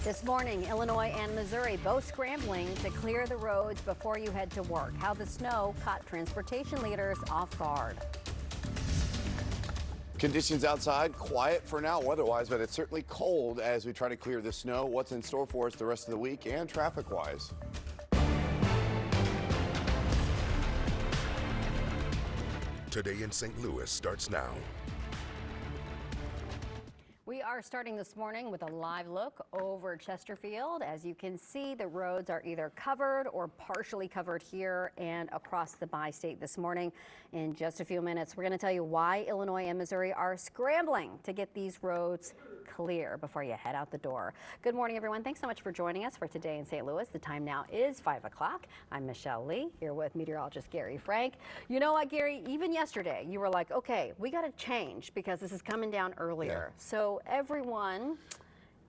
This morning, Illinois and Missouri both scrambling to clear the roads before you head to work. How the snow caught transportation leaders off guard. Conditions outside, quiet for now weather-wise, but it's certainly cold as we try to clear the snow. What's in store for us the rest of the week and traffic-wise? Today in St. Louis starts now. We are starting this morning with a live look over Chesterfield. As you can see, the roads are either covered or partially covered here and across the bi-state this morning. In just a few minutes, we're going to tell you why Illinois and Missouri are scrambling to get these roads clear before you head out the door. Good morning, everyone. Thanks so much for joining us for Today in St. Louis. The time now is 5 o'clock. I'm Michelle Lee, here with meteorologist Gary Frank. You know what, Gary? Even yesterday, you were like, okay, we got to change because this is coming down earlier. Yeah. So everyone,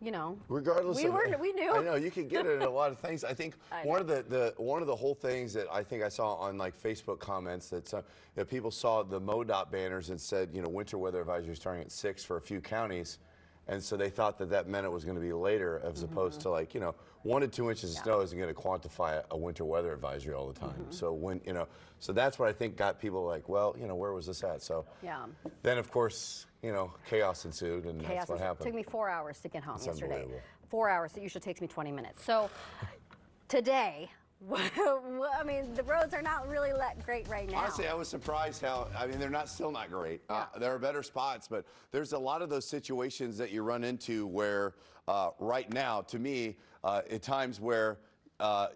you know, regardless we knew. I know you can get it in a lot of things. I think one of the whole things that I think I saw on like Facebook comments that people saw the MoDOT banners and said, you know, winter weather advisory starting at 6 for a few counties. And so they thought that meant it was going to be later as opposed to, like, you know, 1 to 2 inches of snow isn't going to quantify a winter weather advisory all the time. So when, you know, so that's what I think got people like, well, you know, where was this at? So then, of course, you know, chaos ensued, and that's what happened. It took me 4 hours to get home yesterday. 4 hours. It usually takes me 20 minutes. So today, I mean, the roads are not really great right now. Honestly, I was surprised how, I mean, they're still not great. There are better spots, but there's a lot of those situations that you run into where right now, to me, at times where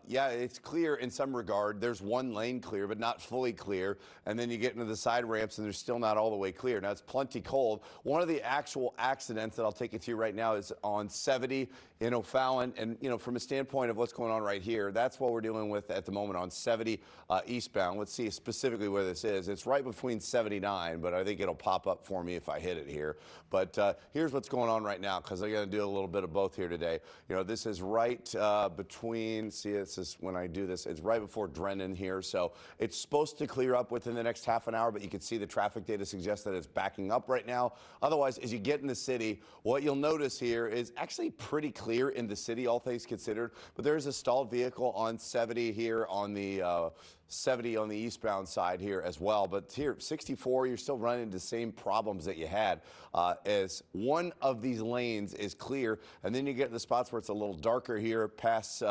yeah, it's clear in some regard. There's one lane clear, but not fully clear. And then you get into the side ramps and they're still not all the way clear. Now, it's plenty cold. One of the actual accidents that I'll take you through right now is on 70 in O'Fallon. And, you know, from a standpoint of what's going on right here, that's what we're dealing with at the moment on 70 eastbound. Let's see specifically where this is. It's right between 79, but I think it'll pop up for me if I hit it here. But here's what's going on right now, because I'm going to do a little bit of both here today. You know, this is right between, see, this is when I do this, it's right before Drennan here. So it's supposed to clear up within the next half an hour, but you can see the traffic data suggests that it's backing up right now. Otherwise, as you get in the city, what you'll notice here is actually pretty clear in the city, all things considered. But there's a stalled vehicle on 70 here on the 70 on the eastbound side here as well. But here, 64, you're still running into the same problems that you had as one of these lanes is clear. And then you get to the spots where it's a little darker here past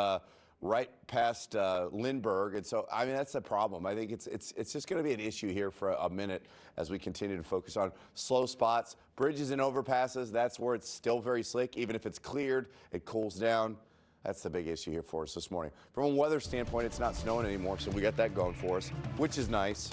right past Lindbergh. And so, I mean, that's the problem. I think it's just going to be an issue here for a minute as we continue to focus on slow spots, bridges and overpasses. That's where it's still very slick. Even if it's cleared, it cools down. That's the big issue here for us this morning. From a weather standpoint, it's not snowing anymore, so we got that going for us, which is nice.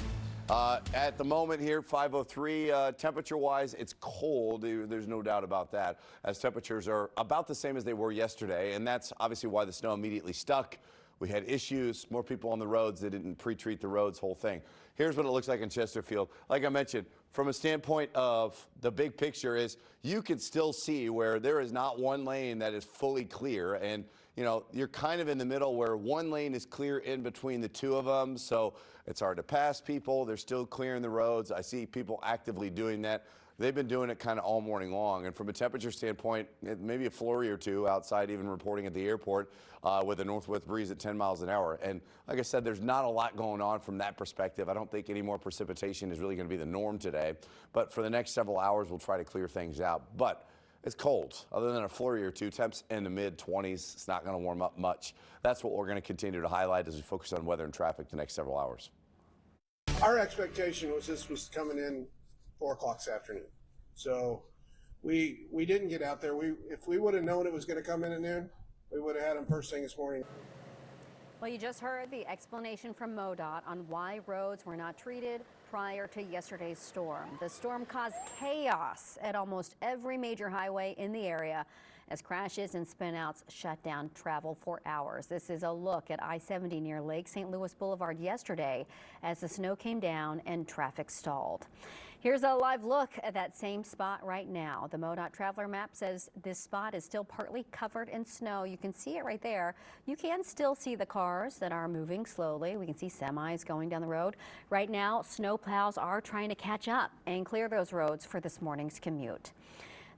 At the moment here, 5:03, temperature-wise, it's cold. There's no doubt about that, as temperatures are about the same as they were yesterday, and that's obviously why the snow immediately stuck. We had issues, more people on the roads. They didn't pre-treat the roads, whole thing. Here's what it looks like in Chesterfield. Like I mentioned, from a standpoint of the big picture is you can still see where there is not one lane that is fully clear. And, you know, you're kind of in the middle where one lane is clear in between the two of them. So it's hard to pass people. They're still clearing the roads. I see people actively doing that. They've been doing it kind of all morning long. And from a temperature standpoint, maybe a flurry or two outside, even reporting at the airport with a northwest breeze at 10 miles an hour. And like I said, there's not a lot going on from that perspective. I don't think any more precipitation is really going to be the norm today. But for the next several hours, we'll try to clear things out. But it's cold. Other than a flurry or two, temps in the mid-20s. It's not going to warm up much. That's what we're going to continue to highlight as we focus on weather and traffic the next several hours. Our expectation was this was coming in 4 o'clock this afternoon. So we didn't get out there. If we would have known it was going to come in at noon, we would have had them first thing this morning. Well, you just heard the explanation from MoDOT on why roads were not treated prior to yesterday's storm. The storm caused chaos at almost every major highway in the area as crashes and spinouts shut down travel for hours. This is a look at I-70 near Lake St. Louis Boulevard yesterday as the snow came down and traffic stalled. Here's a live look at that same spot right now. The MoDOT traveler map says this spot is still partly covered in snow. You can see it right there. You can still see the cars that are moving slowly. We can see semis going down the road. Right now, snow plows are trying to catch up and clear those roads for this morning's commute.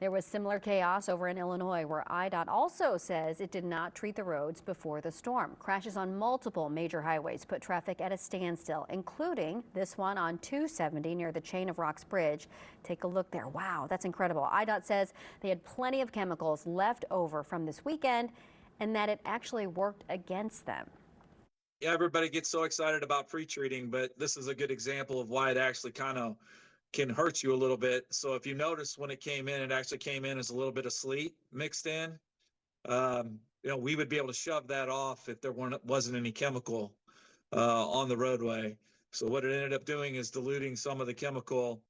There was similar chaos over in Illinois, where IDOT also says it did not treat the roads before the storm. Crashes on multiple major highways put traffic at a standstill, including this one on 270 near the Chain of Rocks Bridge. Take a look there. Wow, that's incredible. IDOT says they had plenty of chemicals left over from this weekend and that it actually worked against them. Yeah, everybody gets so excited about pre-treating, but this is a good example of why it actually kind of can hurt you a little bit. So if you notice when it came in, it actually came in as a little bit of sleet mixed in. We would be able to shove that off if there wasn't any chemical on the roadway. So what it ended up doing is diluting some of the chemical.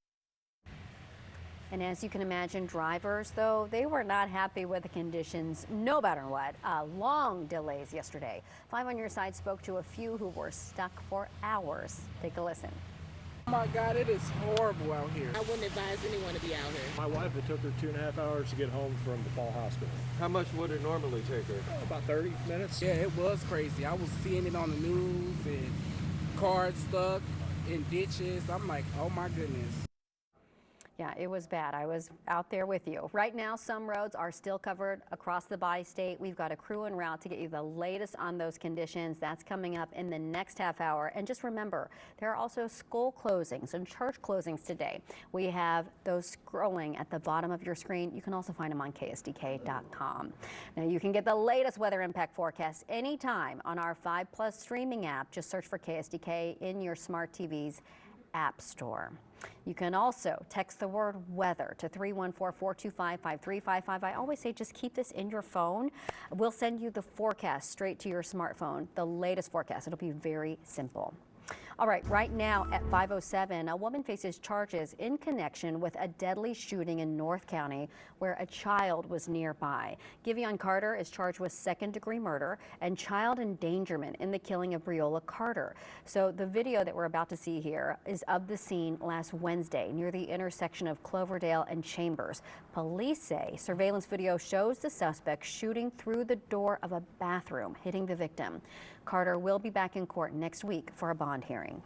And as you can imagine, drivers, though, they were not happy with the conditions, no matter what. Long delays yesterday. 5 on Your Side spoke to a few who were stuck for hours. Take a listen. Oh my God, it is horrible out here. I wouldn't advise anyone to be out here. My wife, it took her 2.5 hours to get home from DePaul Hospital. How much would it normally take her? About 30 minutes. Yeah, it was crazy. I was seeing it on the news and cars stuck in ditches. I'm like, oh my goodness. Yeah, it was bad. I was out there with you. Right now, some roads are still covered across the bi-state. We've got a crew en route to get you the latest on those conditions. That's coming up in the next half hour. And just remember, there are also school closings and church closings today. We have those scrolling at the bottom of your screen. You can also find them on KSDK.com. Now, you can get the latest weather impact forecast anytime on our 5+ streaming app. Just search for KSDK in your smart TV's app store. You can also text the word weather to 314-425-5355. I always say just keep this in your phone. We'll send you the forecast straight to your smartphone, the latest forecast. It'll be very simple. All right, right now at 5:07, a woman faces charges in connection with a deadly shooting in North County where a child was nearby. Giveon Carter is charged with second-degree murder and child endangerment in the killing of Breola Carter. So the video that we're about to see here is of the scene last Wednesday near the intersection of Cloverdale and Chambers. Police say surveillance video shows the suspect shooting through the door of a bathroom, hitting the victim. Carter will be back in court next week for a bond hearing.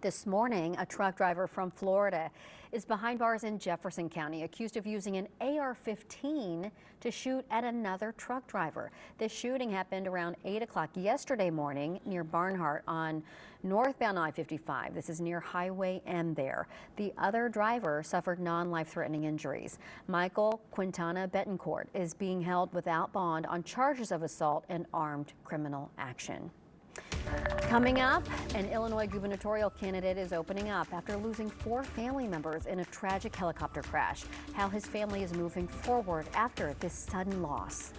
This morning, a truck driver from Florida is behind bars in Jefferson County, accused of using an AR-15 to shoot at another truck driver. This shooting happened around 8 o'clock yesterday morning near Barnhart on northbound I-55. This is near Highway M there. The other driver suffered non-life-threatening injuries. Michael Quintana Betancourt is being held without bond on charges of assault and armed criminal action. Coming up, an Illinois gubernatorial candidate is opening up after losing 4 family members in a tragic helicopter crash. How his family is moving forward after this sudden loss.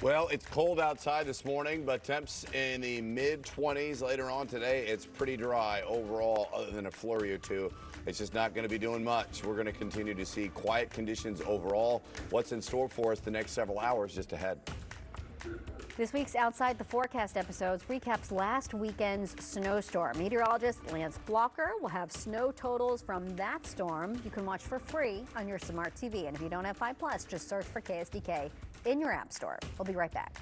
Well, it's cold outside this morning, but temps in the mid-20s later on today. It's pretty dry overall, other than a flurry or two. It's just not going to be doing much. We're going to continue to see quiet conditions overall. What's in store for us the next several hours just ahead? This week's Outside the Forecast episodes recaps last weekend's snowstorm. Meteorologist Lance Blocker will have snow totals from that storm you can watch for free on your smart TV. And if you don't have 5+, just search for KSDK in your app store. We'll be right back.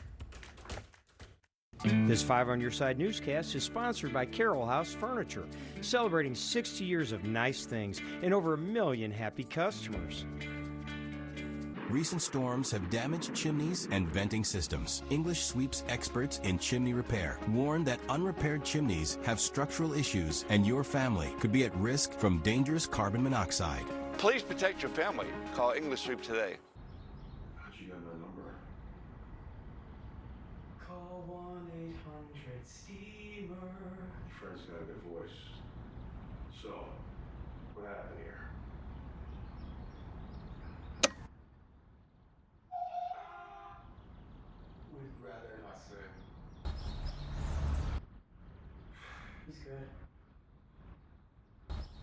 This 5 on Your Side newscast is sponsored by Carroll House Furniture, celebrating 60 years of nice things and over 1 million happy customers. Recent storms have damaged chimneys and venting systems. English Sweeps experts in chimney repair warn that unrepaired chimneys have structural issues and your family could be at risk from dangerous carbon monoxide. Please protect your family. Call English Sweep today. How'd you get my number? Call 1-800-STEAMER. Your friend's got a good voice. So, what happened here? We'd rather not say. He's good.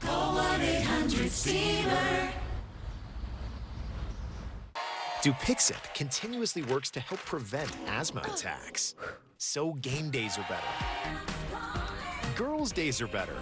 Call 1-800-STEAMER. Dupixent continuously works to help prevent asthma attacks. So game days are better. Girls' days are better.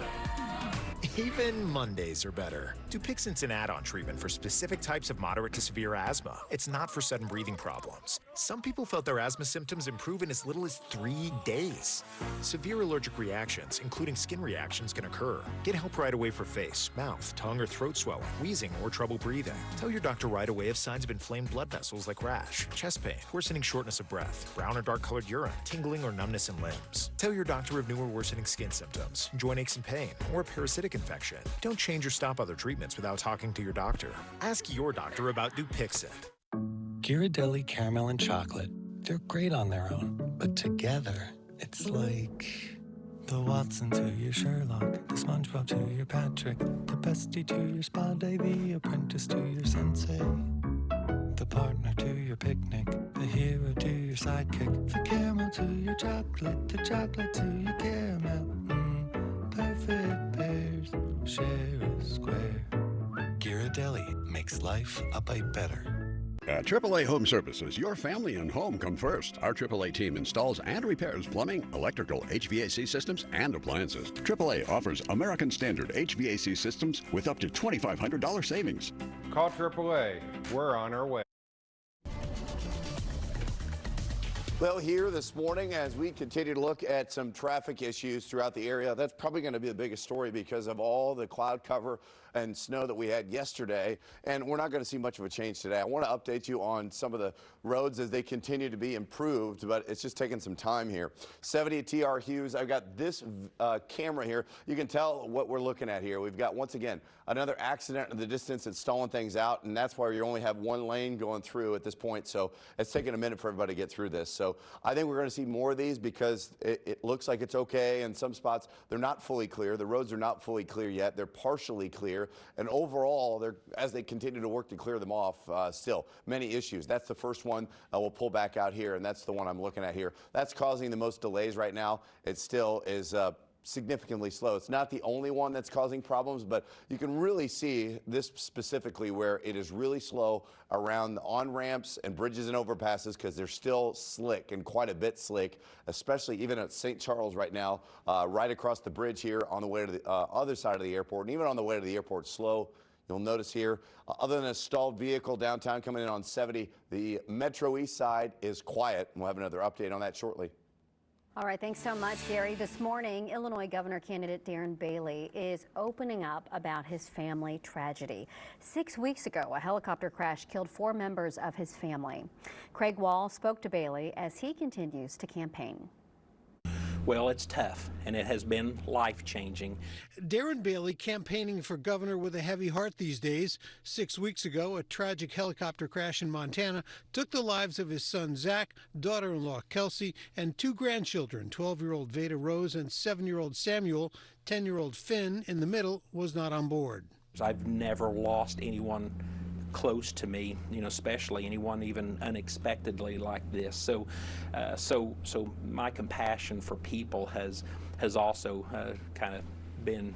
Even Mondays are better. Dupixent's an add-on treatment for specific types of moderate to severe asthma. It's not for sudden breathing problems. Some people felt their asthma symptoms improve in as little as 3 days. Severe allergic reactions, including skin reactions, can occur. Get help right away for face, mouth, tongue, or throat swelling, wheezing, or trouble breathing. Tell your doctor right away if signs of inflamed blood vessels like rash, chest pain, worsening shortness of breath, brown or dark-colored urine, tingling or numbness in limbs. Tell your doctor of new or worsening skin symptoms, joint aches and pain, or a parasitic infection. Don't change or stop other treatments without talking to your doctor. Ask your doctor about Dupixent. Ghirardelli caramel and chocolate. They're great on their own, but together, it's like the Watson to your Sherlock, the SpongeBob to your Patrick, the bestie to your spa day, the apprentice to your sensei, the partner to your picnic, the hero to your sidekick, the caramel to your chocolate, the chocolate to your caramel. Perfect pairs, share a square. Ghirardelli makes life a bite better. At AAA Home Services, your family and home come first. Our AAA team installs and repairs plumbing, electrical, HVAC systems, and appliances. AAA offers American Standard HVAC systems with up to $2,500 savings. Call AAA. We're on our way. Well, here this morning, as we continue to look at some traffic issues throughout the area, that's probably going to be the biggest story because of all the cloud cover and snow that we had yesterday, and we're not going to see much of a change today. I want to update you on some of the roads as they continue to be improved, but it's just taking some time here. 70 at TR Hughes. I've got this camera here. You can tell what we're looking at here. We've got, once again, another accident in the distance that's stalling things out, and that's why you only have one lane going through at this point, so it's taking a minute for everybody to get through this. So I think we're going to see more of these because it looks like it's okay. In some spots, they're not fully clear. The roads are not fully clear yet. They're partially clear. And overall, as they continue to work to clear them off, still many issues. That's the first one we'll pull back out here, and that's the one I'm looking at here. That's causing the most delays right now. It still is significantly slow. It's not the only one that's causing problems, but you can really see this specifically where it is really slow around the on-ramps and bridges and overpasses because they're still slick and quite a bit slick, especially even at St. Charles right now, right across the bridge here on the way to the other side of the airport, and even on the way to the airport, slow. You'll notice here, other than a stalled vehicle downtown coming in on 70, the Metro East side is quiet. We'll have another update on that shortly. All right, thanks so much, Gary. This morning, Illinois Governor candidate Darren Bailey is opening up about his family tragedy. 6 weeks ago, a helicopter crash killed 4 members of his family. Craig Wall spoke to Bailey as he continues to campaign. Well, it's tough, and it has been life-changing. Darren Bailey campaigning for governor with a heavy heart these days. 6 weeks ago, a tragic helicopter crash in Montana took the lives of his son Zach, daughter-in-law Kelsey, and 2 grandchildren, 12-year-old Veda Rose and 7-year-old Samuel. 10-year-old Finn, in the middle, was not on board. I've never lost anyone close to me, especially anyone even unexpectedly like this. So my compassion for people has also kind of been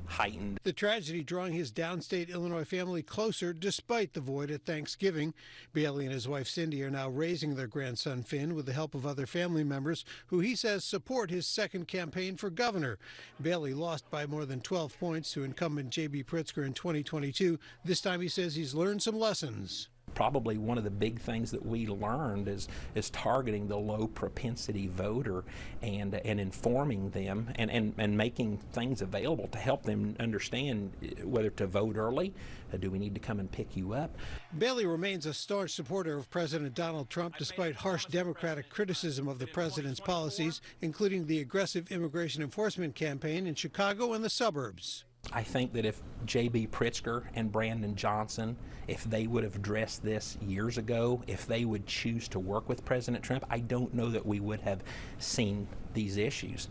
heightened. The tragedy drawing his downstate Illinois family closer despite the void at Thanksgiving. Bailey and his wife Cindy are now raising their grandson Finn with the help of other family members who he says support his second campaign for governor. Bailey lost by more than 12 points to incumbent J.B. Pritzker in 2022. This time he says he's learned some lessons. Probably one of the big things that we learned is targeting the low propensity voter and informing them and making things available to help them understand whether to vote early. Do we need to come and pick you up? Bailey remains a staunch supporter of President Donald Trump despite harsh Democratic criticism of the president's policies, including the aggressive immigration enforcement campaign in Chicago and the suburbs. I think that if J.B. Pritzker and Brandon Johnson, if they would have addressed this years ago, if they would choose to work with President Trump, I don't know that we would have seen these issues.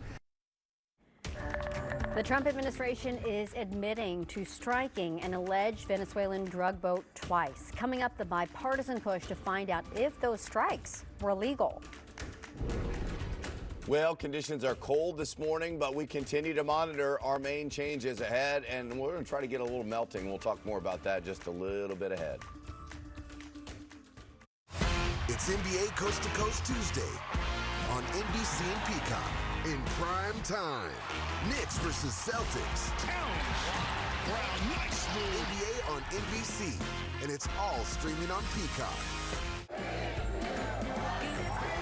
The Trump administration is admitting to striking an alleged Venezuelan drug boat twice. Coming up, the bipartisan push to find out if those strikes were illegal. Well, conditions are cold this morning, but we continue to monitor our main changes ahead, and we're going to try to get a little melting. We'll talk more about that just a little bit ahead. It's NBA Coast to Coast Tuesday on NBC and Peacock. in prime time. Knicks versus Celtics. Brown, nice move. NBA on NBC, and it's all streaming on Peacock.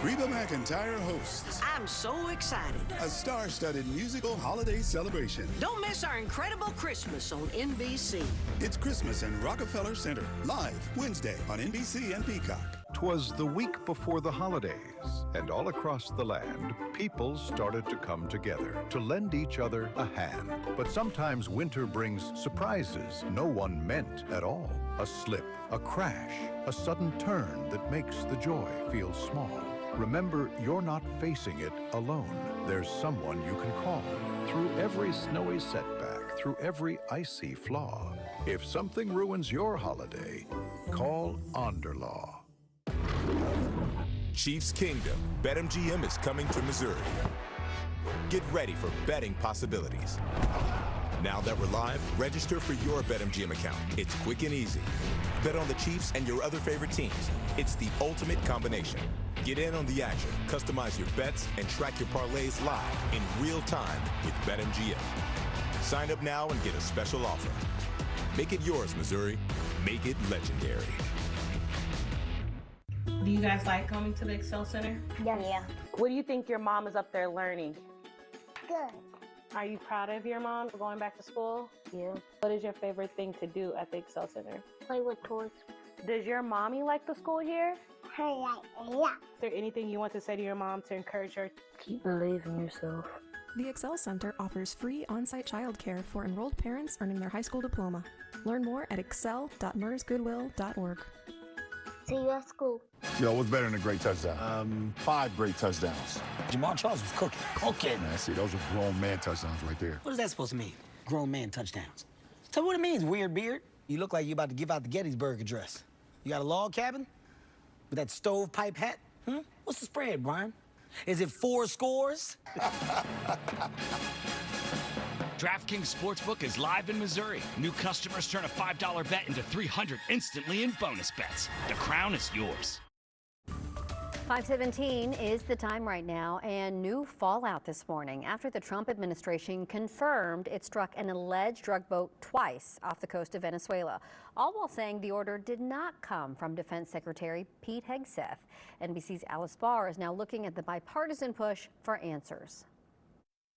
Reba McEntire hosts I'm so excited. a star-studded musical holiday celebration. Don't miss our incredible Christmas on NBC. It's Christmas in Rockefeller Center, live Wednesday on NBC and Peacock. 'Twas the week before the holidays, and all across the land, people started to come together to lend each other a hand. But sometimes winter brings surprises no one meant at all. A slip, a crash, a sudden turn that makes the joy feel small. Remember, you're not facing it alone. There's someone you can call. Through every snowy setback, through every icy flaw. If something ruins your holiday, call Onderlaw. Chiefs Kingdom, BetMGM is coming to Missouri. Get ready for betting possibilities. Now that we're live, register for your BetMGM account. It's quick and easy. Bet on the Chiefs and your other favorite teams. It's the ultimate combination. Get in on the action, customize your bets, and track your parlays live in real time with BetMGM. Sign up now and get a special offer. Make it yours, Missouri. Make it legendary. Do you guys like coming to the Excel Center? Yes. Yeah. What do you think your mom is up there learning? Good. Are you proud of your mom for going back to school? Yeah. What is your favorite thing to do at the Excel Center? Play with toys. Does your mommy like the school here? Yeah. Is there anything you want to say to your mom to encourage her? Keep believing in yourself. The Excel Center offers free on-site childcare for enrolled parents earning their high school diploma. Learn more at excel.mersgoodwill.org. See you at school. Yo, what's better than a great touchdown? 5 great touchdowns. Jamal Charles was cooking. Cooking. Man, see, those are grown man touchdowns right there. What is that supposed to mean? Grown man touchdowns. Tell me what it means, weird beard. You look like you about to give out the Gettysburg Address. You got a log cabin? With that stovepipe hat? What's the spread, Brian? Is it 4 scores? DraftKings Sportsbook is live in Missouri. New customers turn a $5 bet into $300 instantly in bonus bets. The crown is yours. 5:17 is the time right now, and new fallout this morning after the Trump administration confirmed it struck an alleged drug boat twice off the coast of Venezuela, all while saying the order did not come from Defense Secretary Pete Hegseth. NBC's Alice Barr is now looking at the bipartisan push for answers.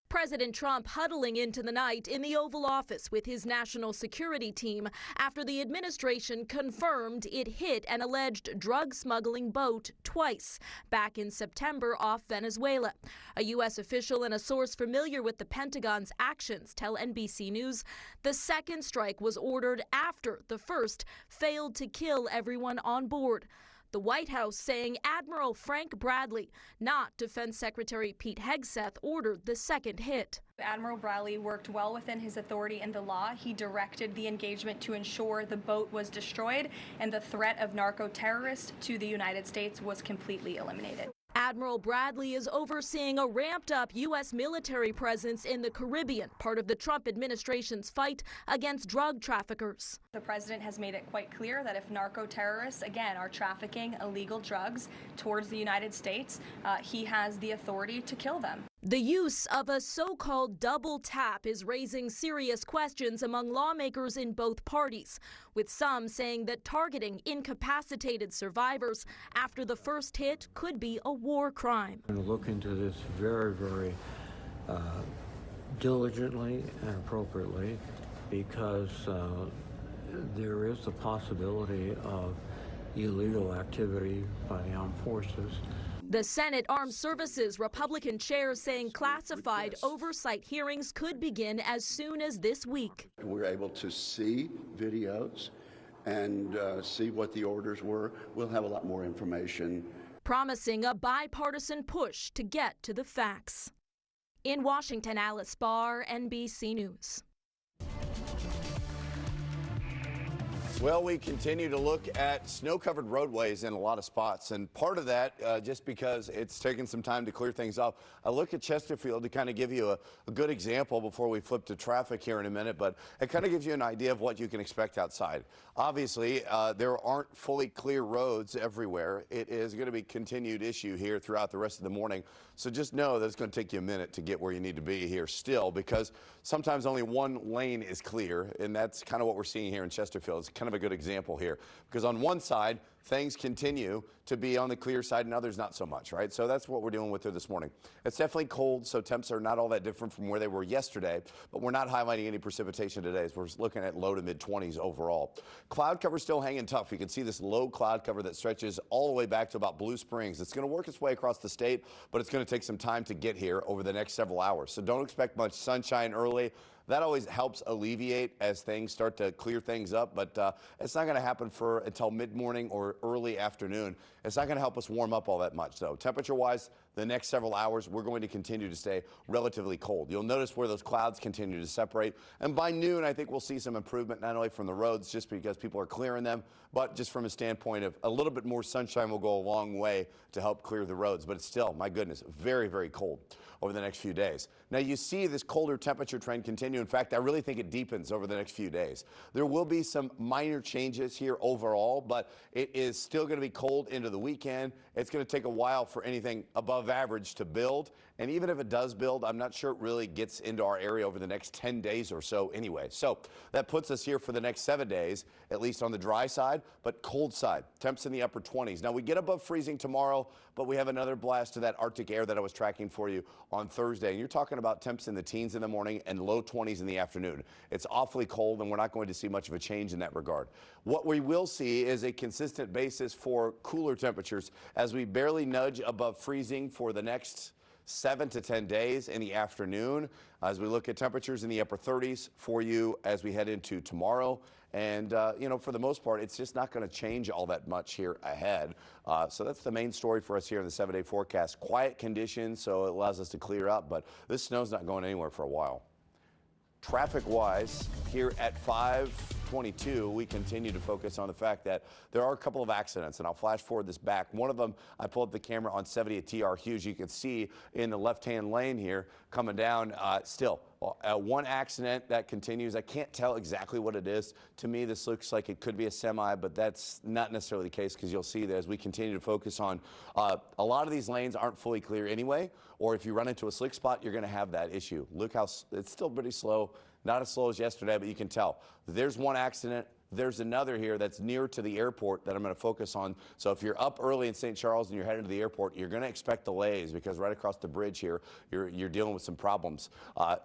President Trump huddling into the night in the Oval Office with his national security team after the administration confirmed it hit an alleged drug smuggling boat twice back in September off Venezuela. A U.S. official and a source familiar with the Pentagon's actions tell NBC News the second strike was ordered after the first failed to kill everyone on board. The White House saying Admiral Frank Bradley, not Defense Secretary Pete Hegseth, ordered the second hit. Admiral Bradley worked well within his authority and the law. He directed the engagement to ensure the boat was destroyed and the threat of narco-terrorists to the United States was completely eliminated. Admiral Bradley is overseeing a ramped-up U.S. military presence in the Caribbean, part of the Trump administration's fight against drug traffickers. The president has made it quite clear that if narco-terrorists, again, are trafficking illegal drugs towards the United States, he has the authority to kill them. The use of a so-called double tap is raising serious questions among lawmakers in both parties, with some saying that targeting incapacitated survivors after the first hit could be a war crime. I'm going to look into this very, very diligently and appropriately because there is the possibility of illegal activity by the armed forces. The Senate Armed Services Republican chair saying classified oversight hearings could begin as soon as this week. We're able to see videos and see what the orders were. We'll have a lot more information. Promising a bipartisan push to get to the facts. In Washington, Alice Barr, NBC News. Well, we continue to look at snow-covered roadways in a lot of spots, and part of that, just because it's taken some time to clear things up. I look at Chesterfield to kind of give you a good example before we flip to traffic here in a minute, but it kind of gives you an idea of what you can expect outside. Obviously, there aren't fully clear roads everywhere. It is going to be a continued issue here throughout the rest of the morning, so just know that it's going to take you a minute to get where you need to be here still, because sometimes only one lane is clear, and that's kind of what we're seeing here in Chesterfield. It's kind of a good example here, because on one side things continue to be on the clear side and others not so much, right? So that's what we're dealing with here this morning. It's definitely cold, so temps are not all that different from where they were yesterday, but we're not highlighting any precipitation today, as we're looking at low to mid 20s overall. Cloud cover still hanging tough. You can see this low cloud cover that stretches all the way back to about Blue Springs. It's going to work its way across the state, but it's going to take some time to get here over the next several hours. So don't expect much sunshine early. That always helps alleviate as things start to clear things up, but it's not going to happen until mid-morning or early afternoon. It's not going to help us warm up all that much, though. Temperature-wise, the next several hours, we're going to continue to stay relatively cold. You'll notice where those clouds continue to separate, and by noon, I think we'll see some improvement, not only from the roads, just because people are clearing them, but just from a standpoint of a little bit more sunshine will go a long way to help clear the roads. But it's still, my goodness, very, very cold over the next few days. Now, you see this colder temperature trend continue. In fact, I really think it deepens over the next few days. There will be some minor changes here overall, but it is still going to be cold into the weekend. It's going to take a while for anything above average to build. And even if it does build, I'm not sure it really gets into our area over the next 10 days or so anyway. So that puts us here for the next 7 days, at least on the dry side, but cold side. Temps in the upper 20s. Now, we get above freezing tomorrow, but we have another blast of that Arctic air that I was tracking for you on Thursday. And you're talking about temps in the teens in the morning and low 20s in the afternoon. It's awfully cold, and we're not going to see much of a change in that regard. What we will see is a consistent basis for cooler temperatures as we barely nudge above freezing for the next 7 to 10 days in the afternoon, as we look at temperatures in the upper 30s for you as we head into tomorrow. And, you know, for the most part, it's just not going to change all that much here ahead. So that's the main story for us here in the 7-day forecast. Quiet conditions, so it allows us to clear up, but this snow's not going anywhere for a while. Traffic-wise, here at 522, we continue to focus on the fact that there are a couple of accidents, and I'll flash forward this back. One of them, I pulled up the camera on 70 at TR Hughes. You can see in the left-hand lane here coming down still. One accident that continues. I can't tell exactly what it is. To me, this looks like it could be a semi, but that's not necessarily the case, because you'll see that as we continue to focus on a lot of these lanes aren't fully clear anyway, or if you run into a slick spot, you're going to have that issue. Look how it's still pretty slow. Not as slow as yesterday, but you can tell. There's one accident. There's another here that's near to the airport that I'm going to focus on. So if you're up early in St. Charles and you're headed to the airport, you're going to expect delays, because right across the bridge here, you're dealing with some problems.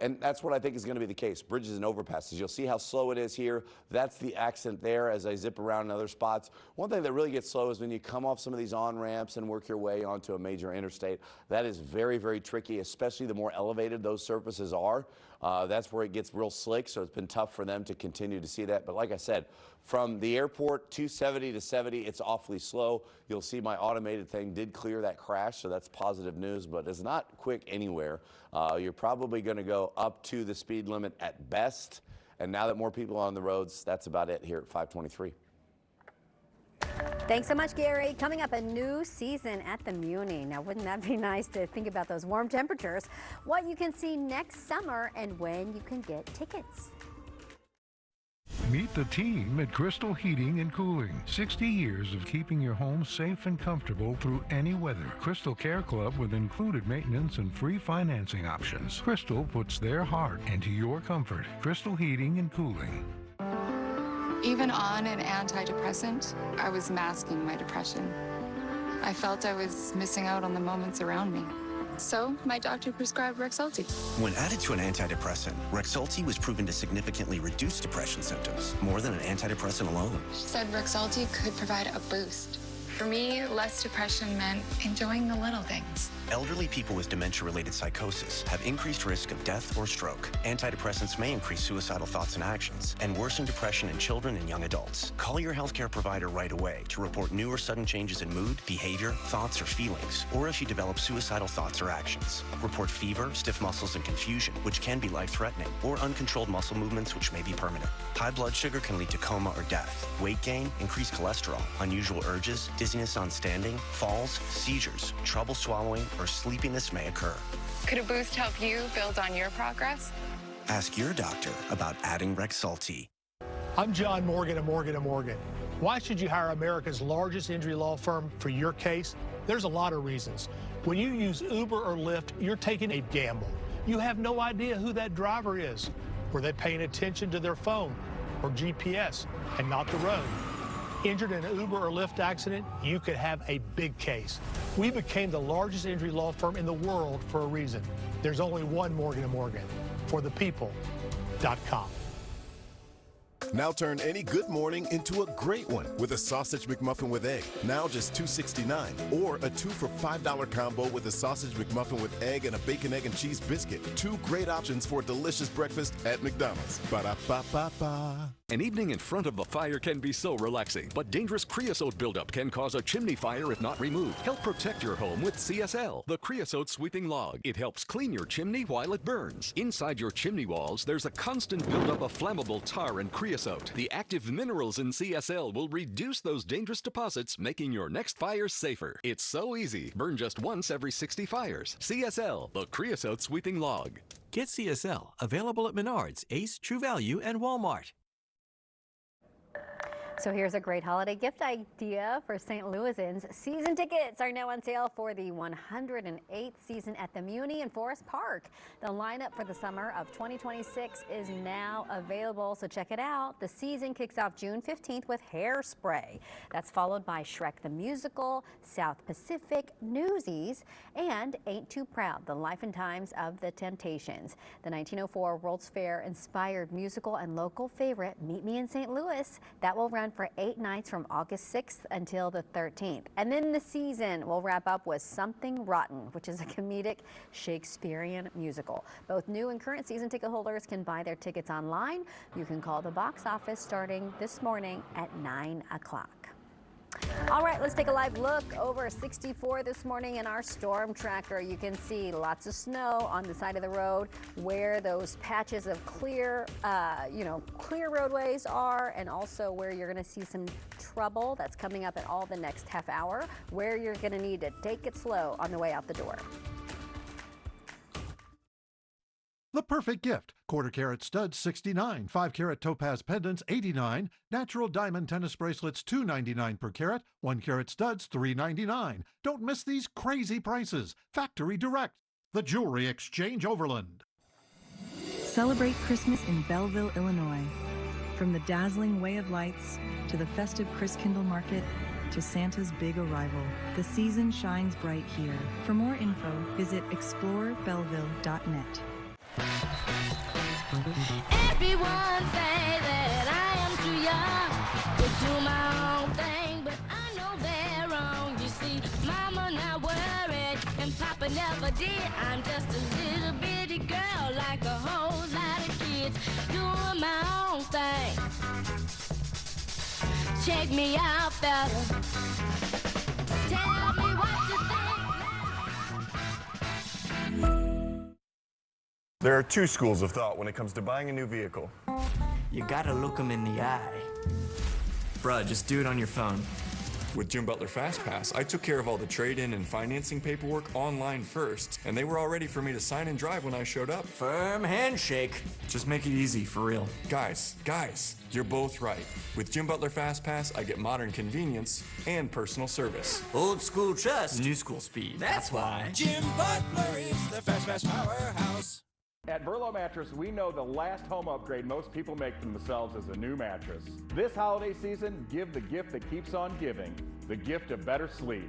And that's what I think is going to be the case. Bridges and overpasses. You'll see how slow it is here. That's the accident there as I zip around in other spots. One thing that really gets slow is when you come off some of these on-ramps and work your way onto a major interstate. That is very, very tricky, especially the more elevated those surfaces are. That's where it gets real slick, so it's been tough for them to continue to see that. But like I said, from the airport 270 to 70, it's awfully slow. You'll see my automated thing did clear that crash, so that's positive news, but it's not quick anywhere. You're probably going to go up to the speed limit at best, and now that more people are on the roads, that's about it here at 523. Thanks so much, Gary. Coming up, a new season at the Muni. Now, wouldn't that be nice to think about those warm temperatures? What you can see next summer and when you can get tickets. Meet the team at Crystal Heating and Cooling. 60 years of keeping your home safe and comfortable through any weather. Crystal Care Club with included maintenance and free financing options. Crystal puts their heart into your comfort. Crystal Heating and Cooling. Even on an antidepressant, I was masking my depression. I felt I was missing out on the moments around me. So my doctor prescribed Rexulti. When added to an antidepressant, Rexulti was proven to significantly reduce depression symptoms, more than an antidepressant alone. She said Rexulti could provide a boost. For me, less depression meant enjoying the little things. Elderly people with dementia-related psychosis have increased risk of death or stroke. Antidepressants may increase suicidal thoughts and actions and worsen depression in children and young adults. Call your healthcare provider right away to report new or sudden changes in mood, behavior, thoughts, or feelings, or if you develop suicidal thoughts or actions. Report fever, stiff muscles, and confusion, which can be life-threatening, or uncontrolled muscle movements, which may be permanent. High blood sugar can lead to coma or death. Weight gain, increased cholesterol, unusual urges, dizziness on standing, falls, seizures, trouble swallowing, or sleepiness may occur. Could a boost help you build on your progress? Ask your doctor about adding Rexulti. I'm John Morgan of Morgan & Morgan. Why should you hire America's largest injury law firm for your case? There's a lot of reasons. When you use Uber or Lyft, you're taking a gamble. You have no idea who that driver is. Were they paying attention to their phone or GPS and not the road? Injured in an Uber or Lyft accident, you could have a big case. We became the largest injury law firm in the world for a reason. There's only one Morgan & Morgan. ForThePeople.com. Now turn any good morning into a great one with a Sausage McMuffin with egg. Now just $2.69. Or a 2 for $5 combo with a Sausage McMuffin with egg and a bacon, egg, and cheese biscuit. 2 great options for a delicious breakfast at McDonald's. Ba-da-ba-ba-ba. An evening in front of the fire can be so relaxing, but dangerous creosote buildup can cause a chimney fire if not removed. Help protect your home with CSL, the creosote sweeping log. It helps clean your chimney while it burns. Inside your chimney walls, there's a constant buildup of flammable tar and creosote. The active minerals in CSL will reduce those dangerous deposits, making your next fire safer. It's so easy. Burn just once every 60 fires. CSL, the creosote sweeping log. Get CSL, available at Menards, Ace, True Value, and Walmart. So here's a great holiday gift idea for St. Louisans. Season tickets are now on sale for the 108th season at the Muni in Forest Park. The lineup for the summer of 2026 is now available, so check it out. The season kicks off June 15th with Hairspray. That's followed by Shrek the Musical, South Pacific, Newsies, and Ain't Too Proud, the life and times of the Temptations. The 1904 World's Fair inspired musical and local favorite, Meet Me in St. Louis, that will run for 8 nights from August 6th until the 13th. And then the season will wrap up with Something Rotten, which is a comedic Shakespearean musical. Both new and current season ticket holders can buy their tickets online. You can call the box office starting this morning at 9 o'clock. All right, let's take a live look over 64 this morning in our storm tracker. You can see lots of snow on the side of the road where those patches of clear roadways are, and also where you're going to see some trouble that's coming up at all the next half hour, where you're going to need to take it slow on the way out the door. The perfect gift. 1/4 carat studs, $69. 5 carat topaz pendants, $89. Natural diamond tennis bracelets, $2.99 per carat. 1 carat studs, $3.99. Don't miss these crazy prices. Factory Direct. The Jewelry Exchange Overland. Celebrate Christmas in Belleville, Illinois. From the dazzling Way of Lights to the festive Christkindle Market to Santa's big arrival, the season shines bright here. For more info, visit explorebelleville.net. Everyone say that I am too young to do my own thing, but I know they're wrong. You see, Mama not worried and Papa never did. I'm just a little bitty girl like a whole lot of kids doing my own thing. Check me out, fella. Tell me what you think. There are 2 schools of thought when it comes to buying a new vehicle. You gotta look them in the eye. Bruh, just do it on your phone. With Jim Butler FastPass, I took care of all the trade-in and financing paperwork online first, and they were all ready for me to sign and drive when I showed up. Firm handshake. Just make it easy, for real. Guys, you're both right. With Jim Butler FastPass, I get modern convenience and personal service. Old school trust. New school speed. That's why. Jim Butler is the FastPass powerhouse. At Burlow Mattress, we know the last home upgrade most people make for themselves is a new mattress. This holiday season, give the gift that keeps on giving, the gift of better sleep.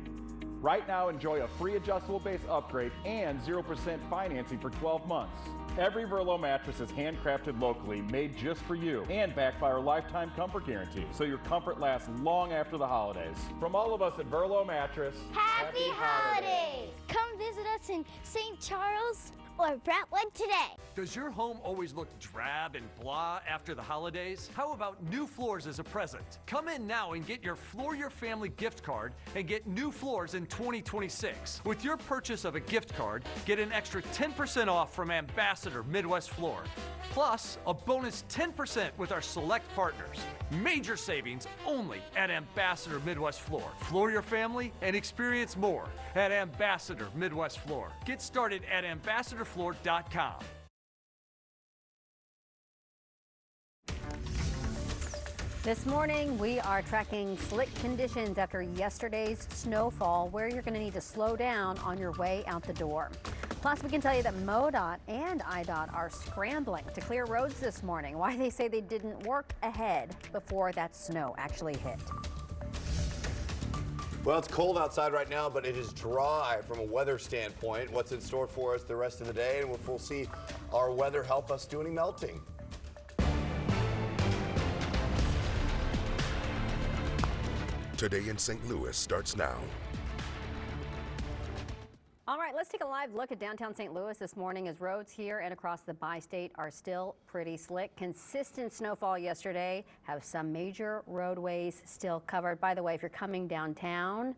Right now, enjoy a free adjustable base upgrade and 0% financing for 12 months. Every Verlo mattress is handcrafted locally, made just for you, and backed by our lifetime comfort guarantee, so your comfort lasts long after the holidays. From all of us at Verlo Mattress, Happy holidays! Come visit us in St. Charles or Brentwood today. Does your home always look drab and blah after the holidays? How about new floors as a present? Come in now and get your Floor Your Family gift card and get new floors in 2026. With your purchase of a gift card, get an extra 10% off from Ambassador Midwest Floor. Plus, a bonus 10% with our select partners. Major savings only at Ambassador Midwest Floor. Floor your family and experience more at Ambassador Midwest Floor. Get started at ambassadorfloor.com. This morning, we are tracking slick conditions after yesterday's snowfall, where you're going to need to slow down on your way out the door. Plus, we can tell you that MoDOT and IDOT are scrambling to clear roads this morning. Why they say they didn't work ahead before that snow actually hit. Well, it's cold outside right now, but it is dry from a weather standpoint. What's in store for us the rest of the day, and we'll see our weather help us do any melting. Today in St. Louis starts now. All right, let's take a live look at downtown St. Louis this morning as roads here and across the bi-state are still pretty slick. Consistent snowfall yesterday, have some major roadways still covered. By the way, if you're coming downtown,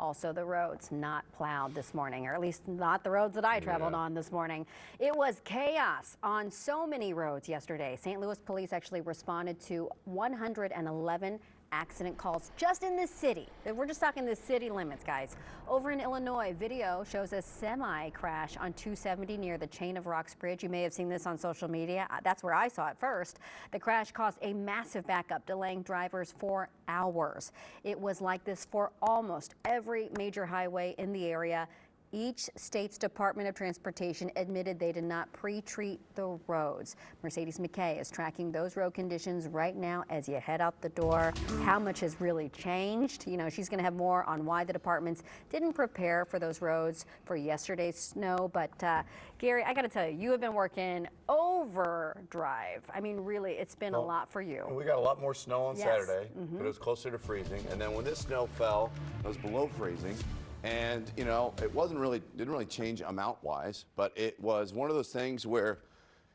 also the roads not plowed this morning, or at least not the roads that I traveled on this morning. It was chaos on so many roads yesterday. St. Louis police actually responded to 111 accident calls just in this city. We're just talking the city limits, guys. Over in Illinois, video shows a semi crash on 270 near the Chain of Rocks Bridge. You may have seen this on social media. That's where I saw it first. The crash caused a massive backup, delaying drivers for hours. It was like this for almost every major highway in the area. Each state's Department of Transportation admitted they did not pre-treat the roads. Mercedes McKay is tracking those road conditions right now as you head out the door. How much has really changed? You know, she's going to have more on why the departments didn't prepare for those roads for yesterday's snow. But Gary, I got to tell you, you have been working overdrive. I mean, really, it's been a lot for you. We got a lot more snow on Saturday, but it was closer to freezing. And then when this snow fell, it was below freezing. And, you know, it didn't really change amount-wise, but it was one of those things where,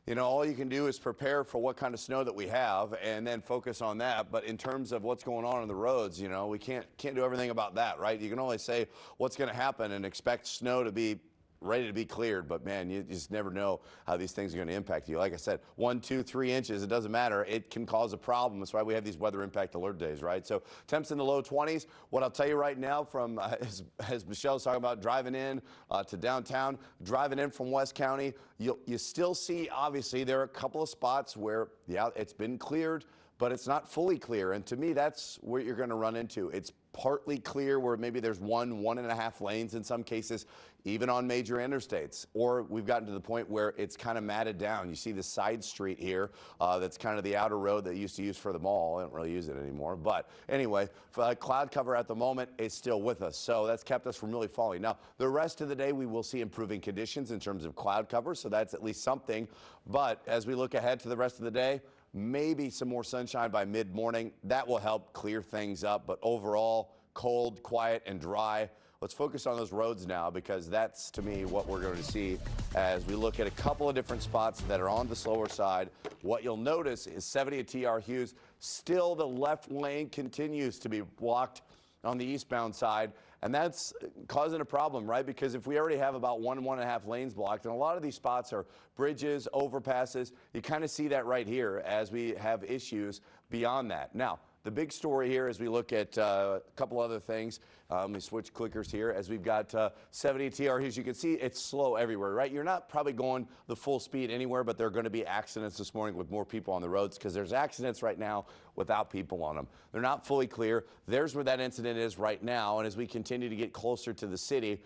you know, all you can do is prepare for what kind of snow that we have and then focus on that. But in terms of what's going on the roads, you know, we can't do everything about that, right? You can only say what's going to happen and expect snow to be ready to be cleared, but man, you just never know how these things are going to impact you. Like I said, 1, 2, 3 inches, it doesn't matter. It can cause a problem. That's why we have these weather impact alert days, right? So temps in the low 20s. What I'll tell you right now from, as Michelle's talking about driving in to downtown, driving in from West County, you still see, obviously, there are a couple of spots where, yeah, it's been cleared, but it's not fully clear. And to me, that's where you're going to run into. It's partly clear where maybe there's 1.5 lanes in some cases, even on major interstates. Or we've gotten to the point where it's kind of matted down. You see the side street here that's kind of the outer road that you used to use for the mall. I don't really use it anymore. But anyway, cloud cover at the moment is still with us. So that's kept us from really falling. Now, the rest of the day, we will see improving conditions in terms of cloud cover. So that's at least something. But as we look ahead to the rest of the day, maybe some more sunshine by mid-morning. That will help clear things up. But overall, cold, quiet, and dry. Let's focus on those roads now, because that's, to me, what we're going to see as we look at a couple of different spots that are on the slower side. What you'll notice is 70 at TR Hughes. Still, the left lane continues to be blocked on the eastbound side. And that's causing a problem, right? Because if we already have about 1.5 lanes blocked, and a lot of these spots are bridges, overpasses, you kind of see that right here as we have issues beyond that. Now, the big story here as we look at a couple other things, let me switch clickers here, as we've got 70 TR Hughes. You can see it's slow everywhere, right? You're not probably going the full speed anywhere, but there are going to be accidents this morning with more people on the roads, because there's accidents right now without people on them. They're not fully clear. There's where that incident is right now, and as we continue to get closer to the city,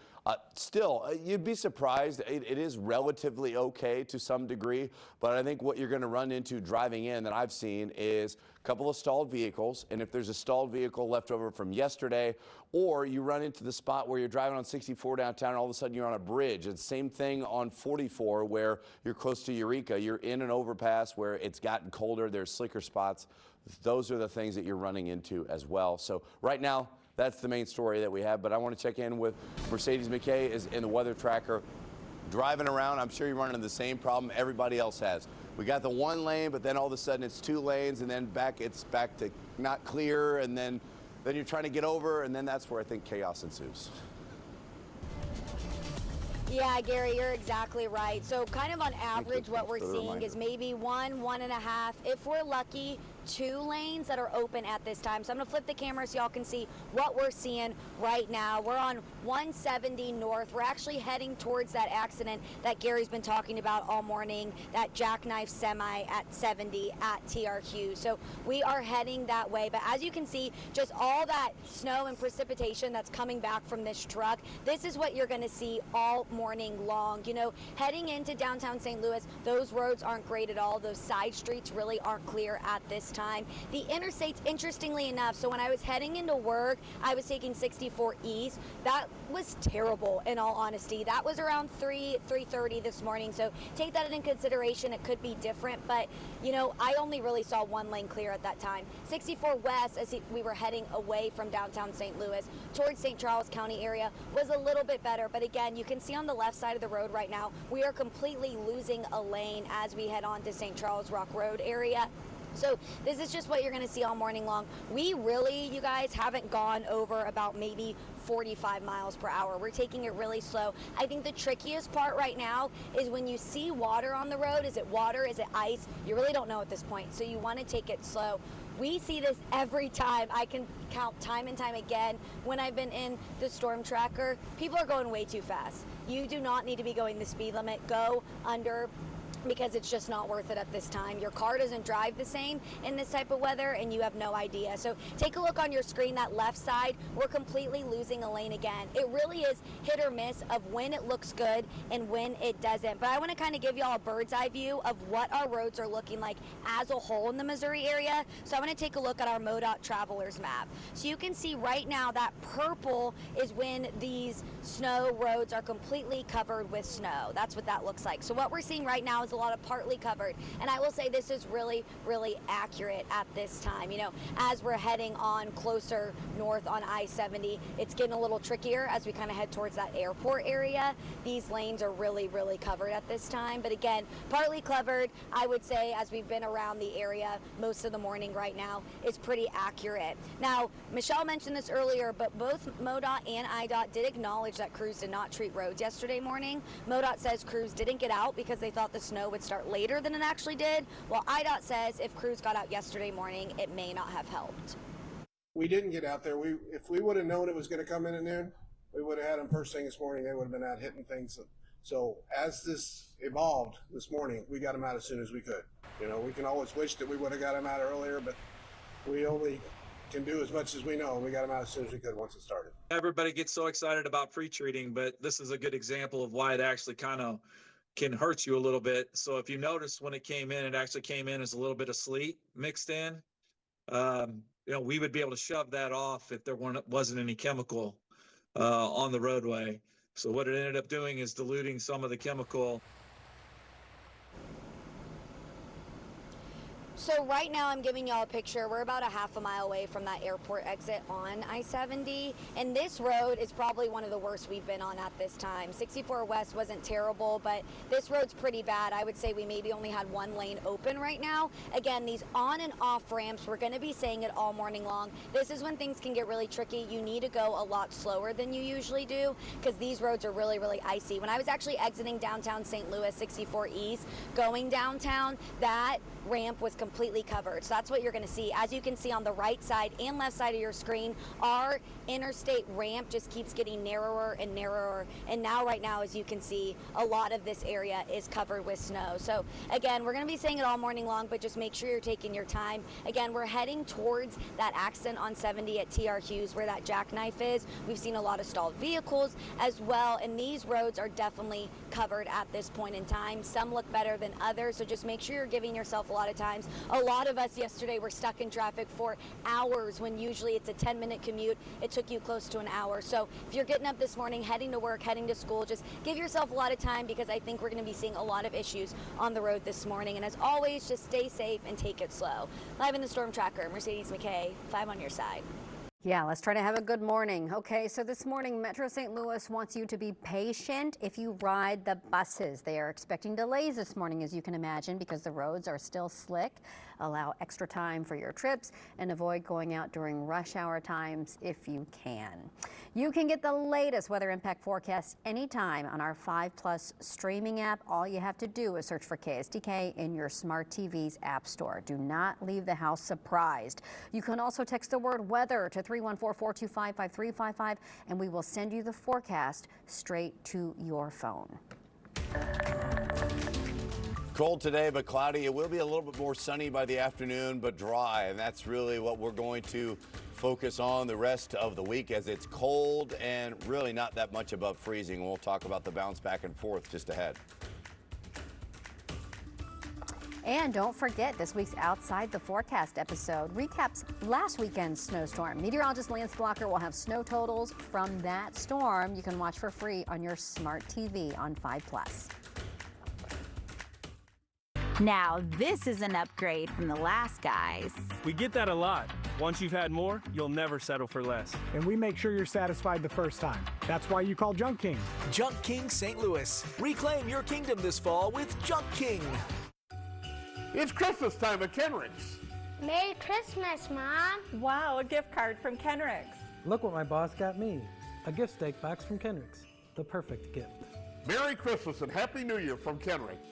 still, you'd be surprised. It is relatively okay to some degree, but I think what you're going to run into driving in that I've seen is a couple of stalled vehicles, and if there's a stalled vehicle left over from yesterday, or you run into the spot where you're driving on 64 downtown and all of a sudden you're on a bridge. It's the same thing on 44 where you're close to Eureka. You're in an overpass where it's gotten colder. There's slicker spots. Those are the things that you're running into as well. So right now, that's the main story that we have. But I want to check in with Mercedes McKay is in the weather tracker. Driving around, I'm sure you're running the same problem everybody else has. We got the one lane, but then all of a sudden it's 2 lanes, and then it's back to not clear, and then you're trying to get over, and then that's where I think chaos ensues. Yeah, Gary, you're exactly right. So kind of on average, what we're seeing is maybe 1.5, if we're lucky, 2 lanes that are open at this time. So I'm going to flip the camera so y'all can see what we're seeing right now. We're on 170 North. We're actually heading towards that accident that Gary's been talking about all morning, that jackknife semi at 70 at TRQ. So we are heading that way. But as you can see, just all that snow and precipitation that's coming back from this truck, this is what you're going to see all morning long. You know, heading into downtown St. Louis, those roads aren't great at all. Those side streets really aren't clear at this time. The interstates, interestingly enough, so when I was heading into work, I was taking 64 East. That was terrible, in all honesty. That was around 3:30 this morning, so take that into consideration. It could be different, but, you know, I only really saw 1 lane clear at that time. 64 West, as we were heading away from downtown St. Louis towards St. Charles County area, was a little bit better, but again, you can see on the left side of the road right now, we are completely losing a lane as we head on to St. Charles Rock Road area. So this is just what you're going to see all morning long. We really, you guys, haven't gone over about maybe 45 miles per hour. We're taking it really slow. I think the trickiest part right now is when you see water on the road. Is it water? Is it ice? You really don't know at this point, so you want to take it slow. We see this every time. I can count time and time again when I've been in the storm tracker. People are going way too fast. You do not need to be going the speed limit. Go under, because it's just not worth it at this time. Your car doesn't drive the same in this type of weather, and you have no idea. So take a look on your screen, that left side, we're completely losing a lane again. It really is hit or miss of when it looks good and when it doesn't. But I want to kind of give y'all a bird's eye view of what our roads are looking like as a whole in the Missouri area. So I'm going to take a look at our MoDOT Travelers map. So you can see right now that purple is when these snow roads are completely covered with snow. That's what that looks like. So what we're seeing right now is a lot of partly covered, and I will say this is really accurate at this time. You know, as we're heading on closer north on I-70, it's getting a little trickier as we kind of head towards that airport area. These lanes are really covered at this time, but again, partly covered, I would say, as we've been around the area most of the morning right now, is pretty accurate. Now, Michelle mentioned this earlier, but both MoDOT and IDOT did acknowledge that crews did not treat roads yesterday morning. MoDOT says crews didn't get out because they thought the snow would start later than it actually did, while IDOT says if crews got out yesterday morning, it may not have helped. We didn't get out there. If we would have known it was going to come in at noon, we would have had them first thing this morning. They would have been out hitting things. So as this evolved this morning, we got them out as soon as we could. You know, we can always wish that we would have got them out earlier, but we only can do as much as we know. We got them out as soon as we could once it started. Everybody gets so excited about pre-treating, but this is a good example of why it actually kind of can hurt you a little bit. So if you notice when it came in, it actually came in as a little bit of sleet mixed in. You know, we would be able to shove that off if there wasn't any chemical on the roadway. So what it ended up doing is diluting some of the chemical. So right now I'm giving y'all a picture. We're about a half a mile away from that airport exit on I-70, and this road is probably one of the worst we've been on at this time. 64 West wasn't terrible, but this road's pretty bad. I would say we maybe only had 1 lane open right now. Again, these on and off ramps, we're going to be saying it all morning long. This is when things can get really tricky. You need to go a lot slower than you usually do because these roads are really icy. When I was actually exiting downtown St. Louis, 64 East, going downtown, that ramp was completely completely covered. So that's what you're going to see. As you can see on the right side and left side of your screen, our interstate ramp just keeps getting narrower and narrower. And now, right now, as you can see, a lot of this area is covered with snow. So again, we're going to be saying it all morning long, but just make sure you're taking your time. Again, we're heading towards that accident on 70 at TR Hughes where that jackknife is. We've seen a lot of stalled vehicles as well, and these roads are definitely covered at this point in time. Some look better than others, so just make sure you're giving yourself a lot of times. A lot of us yesterday were stuck in traffic for hours when usually it's a 10-minute commute. It took you close to an hour. So if you're getting up this morning, heading to work, heading to school, just give yourself a lot of time because I think we're going to be seeing a lot of issues on the road this morning. And as always, just stay safe and take it slow. Live in the Storm Tracker, Mercedes McKay, 5 on your side. Yeah, let's try to have a good morning. Okay, so this morning, Metro St. Louis wants you to be patient if you ride the buses. They are expecting delays this morning, as you can imagine, because the roads are still slick. Allow extra time for your trips and avoid going out during rush hour times if you can. You can get the latest weather impact forecast anytime on our 5+ streaming app. All you have to do is search for KSDK in your smart TV's app store. Do not leave the house surprised. You can also text the word weather to 314-425-5355 and we will send you the forecast straight to your phone. Cold today, but cloudy. It will be a little bit more sunny by the afternoon, but dry. And that's really what we're going to focus on the rest of the week as it's cold and really not that much above freezing. We'll talk about the bounce back and forth just ahead. And don't forget, this week's Outside the Forecast episode recaps last weekend's snowstorm. Meteorologist Lance Blocker will have snow totals from that storm. You can watch for free on your smart TV on 5+. Now, this is an upgrade from the last guys. We get that a lot. Once you've had more, you'll never settle for less. And we make sure you're satisfied the first time. That's why you call Junk King. Junk King St. Louis. Reclaim your kingdom this fall with Junk King. It's Christmas time at Kenrick's. Merry Christmas, Mom. Wow, a gift card from Kenrick's. Look what my boss got me. A gift steak box from Kenrick's. The perfect gift. Merry Christmas and Happy New Year from Kenrick's.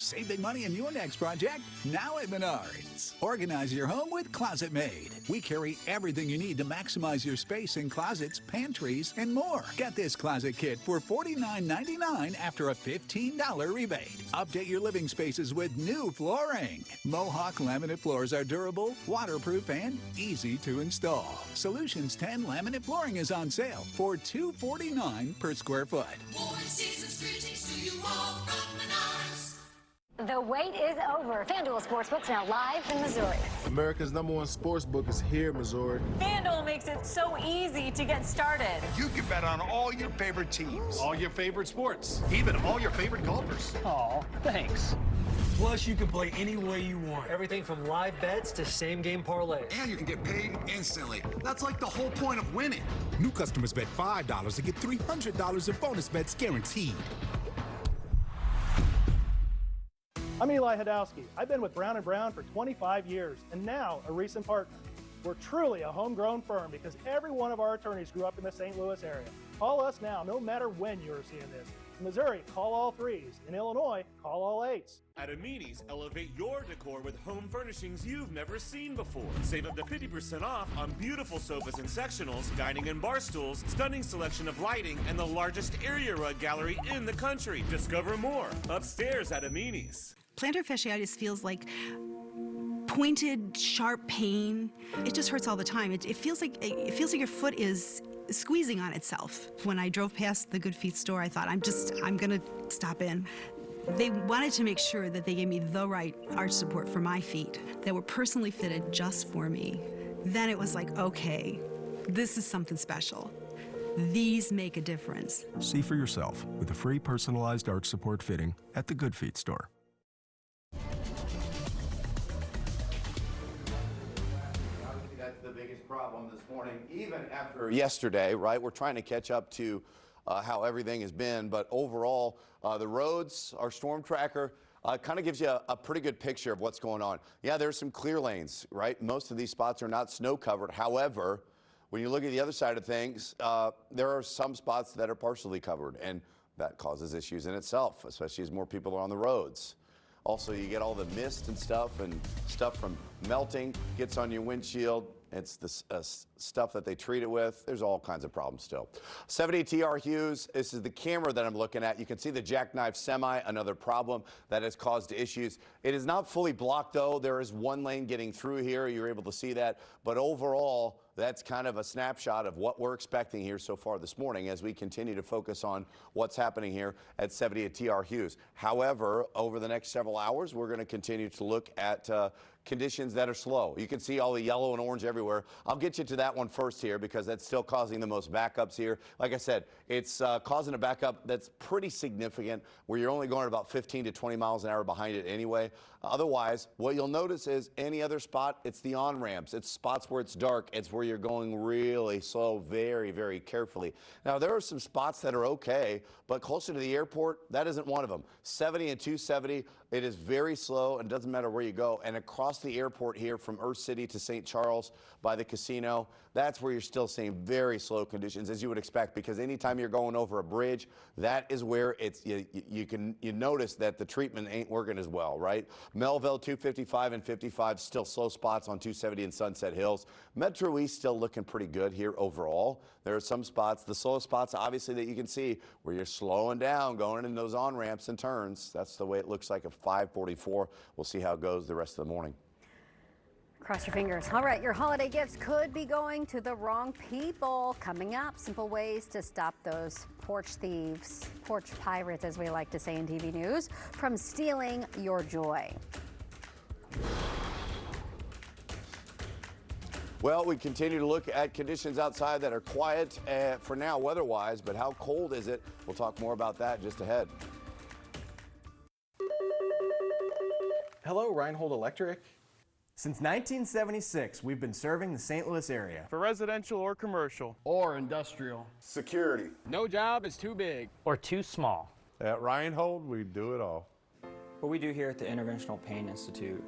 Save big money on your next project, now at Menards. Organize your home with Closet Made. We carry everything you need to maximize your space in closets, pantries, and more. Get this closet kit for $49.99 after a $15 rebate. Update your living spaces with new flooring. Mohawk laminate floors are durable, waterproof, and easy to install. Solutions 10 laminate flooring is on sale for $249 per square foot. Warm season's greetings to you all from Menards. The wait is over. FanDuel Sportsbook's now live in Missouri. America's #1 sportsbook is here, Missouri. FanDuel makes it so easy to get started. You can bet on all your favorite teams. All your favorite sports. Even all your favorite golfers. Aw, thanks. Plus, you can play any way you want. Everything from live bets to same-game parlays. And you can get paid instantly. That's like the whole point of winning. New customers bet $5 to get $300 in bonus bets guaranteed. I'm Eli Hadowski. I've been with Brown & Brown for 25 years and now a recent partner. We're truly a homegrown firm because every one of our attorneys grew up in the St. Louis area. Call us now, no matter when you're seeing this. In Missouri, call all 3s. In Illinois, call all 8s. At Amini's, elevate your decor with home furnishings you've never seen before. Save up to 50% off on beautiful sofas and sectionals, dining and bar stools, stunning selection of lighting, and the largest area rug gallery in the country. Discover more upstairs at Amini's. Plantar fasciitis feels like pointed, sharp pain. It just hurts all the time. It feels like your foot is squeezing on itself. When I drove past the Good Feet store, I thought, I'm gonna stop in. They wanted to make sure that they gave me the right arch support for my feet that were personally fitted just for me. Then it was like, okay, this is something special. These make a difference. See for yourself with a free personalized arch support fitting at the Good Feet store. That's the biggest problem this morning, even after yesterday, right? We're trying to catch up to how everything has been, but overall, the roads, our storm tracker, kind of gives you a pretty good picture of what's going on. Yeah, there's some clear lanes, right? Most of these spots are not snow covered. However, when you look at the other side of things, there are some spots that are partially covered, and that causes issues in itself, especially as more people are on the roads. Also, you get all the mist and stuff from melting gets on your windshield. It's the stuff that they treat it with. There's all kinds of problems still. 70 TR Hughes, this is the camera that I'm looking at. You can see the jackknife semi, another problem that has caused issues. It is not fully blocked, though. There is one lane getting through here. You're able to see that. But overall, that's kind of a snapshot of what we're expecting here so far this morning as we continue to focus on what's happening here at 70 at TR Hughes. However, over the next several hours, we're going to continue to look at conditions that are slow. You can see all the yellow and orange everywhere. I'll get you to that one first here because that's still causing the most backups here. Like I said, it's causing a backup that's pretty significant where you're only going about 15 to 20 miles an hour behind it anyway. Otherwise, what you'll notice is any other spot, it's the on-ramps. It's spots where it's dark. It's where you're going really slow, very, very carefully. Now, there are some spots that are okay, but closer to the airport, that isn't one of them. 70 and 270, it is very slow and doesn't matter where you go. And across the airport here from Earth City to St. Charles by the casino, that's where you're still seeing very slow conditions, as you would expect, because anytime you're going over a bridge, that is where it's you notice that the treatment ain't working as well, right? Melville, 255 and 55, still slow spots on 270 and Sunset Hills. Metro East still looking pretty good here overall. There are some spots, the slowest spots, obviously, that you can see where you're slowing down, going in those on-ramps and turns. That's the way it looks like at 544. We'll see how it goes the rest of the morning. Cross your fingers. All right, your holiday gifts could be going to the wrong people. Coming up, simple ways to stop those porch thieves, porch pirates, as we like to say in TV news, from stealing your joy. Well, we continue to look at conditions outside that are quiet for now weather-wise, but how cold is it? We'll talk more about that just ahead. Hello, Reinhold Electric. Since 1976, we've been serving the St. Louis area. For residential or commercial. Or industrial. Security. No job is too big. Or too small. At Reinhold, we do it all. What we do here at the Interventional Pain Institute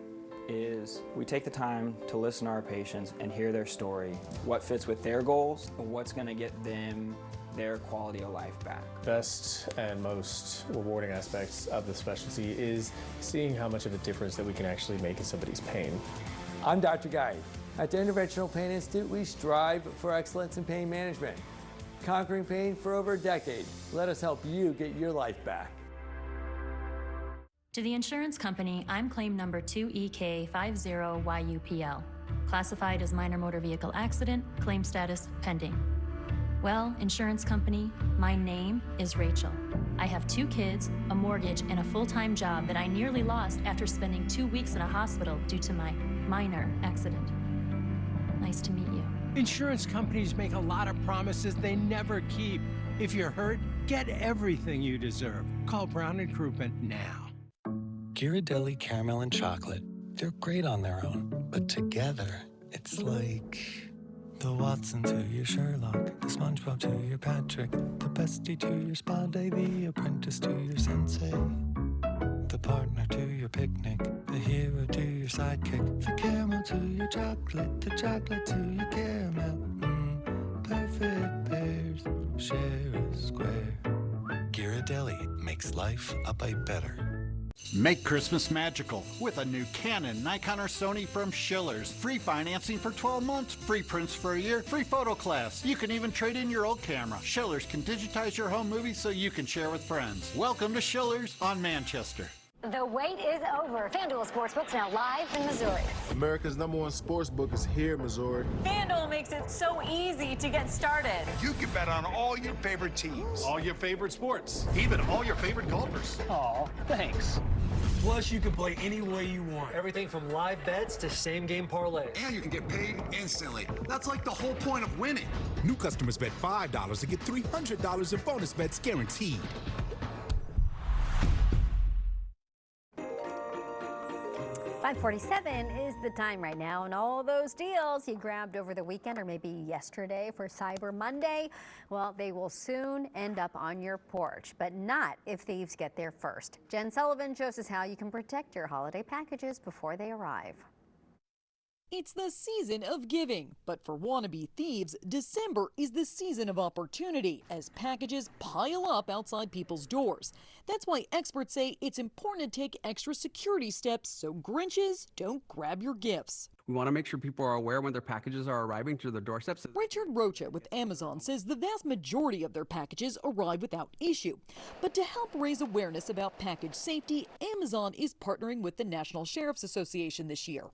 is we take the time to listen to our patients and hear their story, what fits with their goals, and what's going to get them their quality of life back. Best and most rewarding aspects of the specialty is seeing how much of a difference that we can actually make in somebody's pain. I'm Dr. Guy. At the Interventional Pain Institute, we strive for excellence in pain management. Conquering pain for over a decade. Let us help you get your life back. To the insurance company, I'm claim number 2EK50YUPL. Classified as minor motor vehicle accident, claim status pending. Well, insurance company, my name is Rachel. I have 2 kids, a mortgage, and a full-time job that I nearly lost after spending 2 weeks in a hospital due to my minor accident. Nice to meet you. Insurance companies make a lot of promises they never keep. If you're hurt, get everything you deserve. Call Brown & Crouppen now. Ghirardelli Caramel and Chocolate. They're great on their own, but together, it's like the Watson to your Sherlock, the SpongeBob to your Patrick, the bestie to your spa day, the apprentice to your sensei, the partner to your picnic, the hero to your sidekick, the caramel to your chocolate, the chocolate to your caramel. Perfect pairs, share a square. Ghirardelli makes life a bite better. Make Christmas magical with a new Canon, Nikon, or Sony from Schillers. Free financing for 12 months, free prints for a year, free photo class. You can even trade in your old camera. Schillers can digitize your home movies so you can share with friends. Welcome to Schillers on Manchester. The wait is over. FanDuel Sportsbook's now live in Missouri. America's #1 sportsbook is here, Missouri. FanDuel makes it so easy to get started. You can bet on all your favorite teams, all your favorite sports, even all your favorite golfers. Aw, thanks. Plus, you can play any way you want. Everything from live bets to same-game parlays. And you can get paid instantly. That's like the whole point of winning. New customers bet $5 to get $300 in bonus bets guaranteed. 5:47 is the time right now, and all those deals you grabbed over the weekend or maybe yesterday for Cyber Monday, well, they will soon end up on your porch, but not if thieves get there first. Jen Sullivan shows us how you can protect your holiday packages before they arrive. It's the season of giving, but for wannabe thieves, December is the season of opportunity as packages pile up outside people's doors. That's why experts say it's important to take extra security steps so Grinches don't grab your gifts. We want to make sure people are aware when their packages are arriving to their doorsteps. Richard Rocha with Amazon says the vast majority of their packages arrive without issue. But to help raise awareness about package safety, Amazon is partnering with the National Sheriff's Association this year.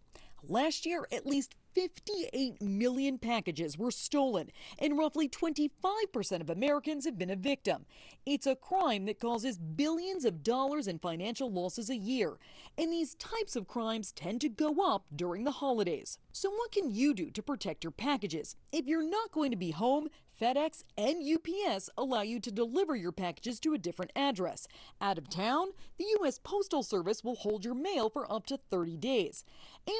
Last year, at least 58 million packages were stolen, and roughly 25% of Americans have been a victim. It's a crime that causes billions of dollars in financial losses a year, and these types of crimes tend to go up during the holidays. So what can you do to protect your packages? If you're not going to be home, FedEx and UPS allow you to deliver your packages to a different address. Out of town, the U.S. Postal Service will hold your mail for up to 30 days.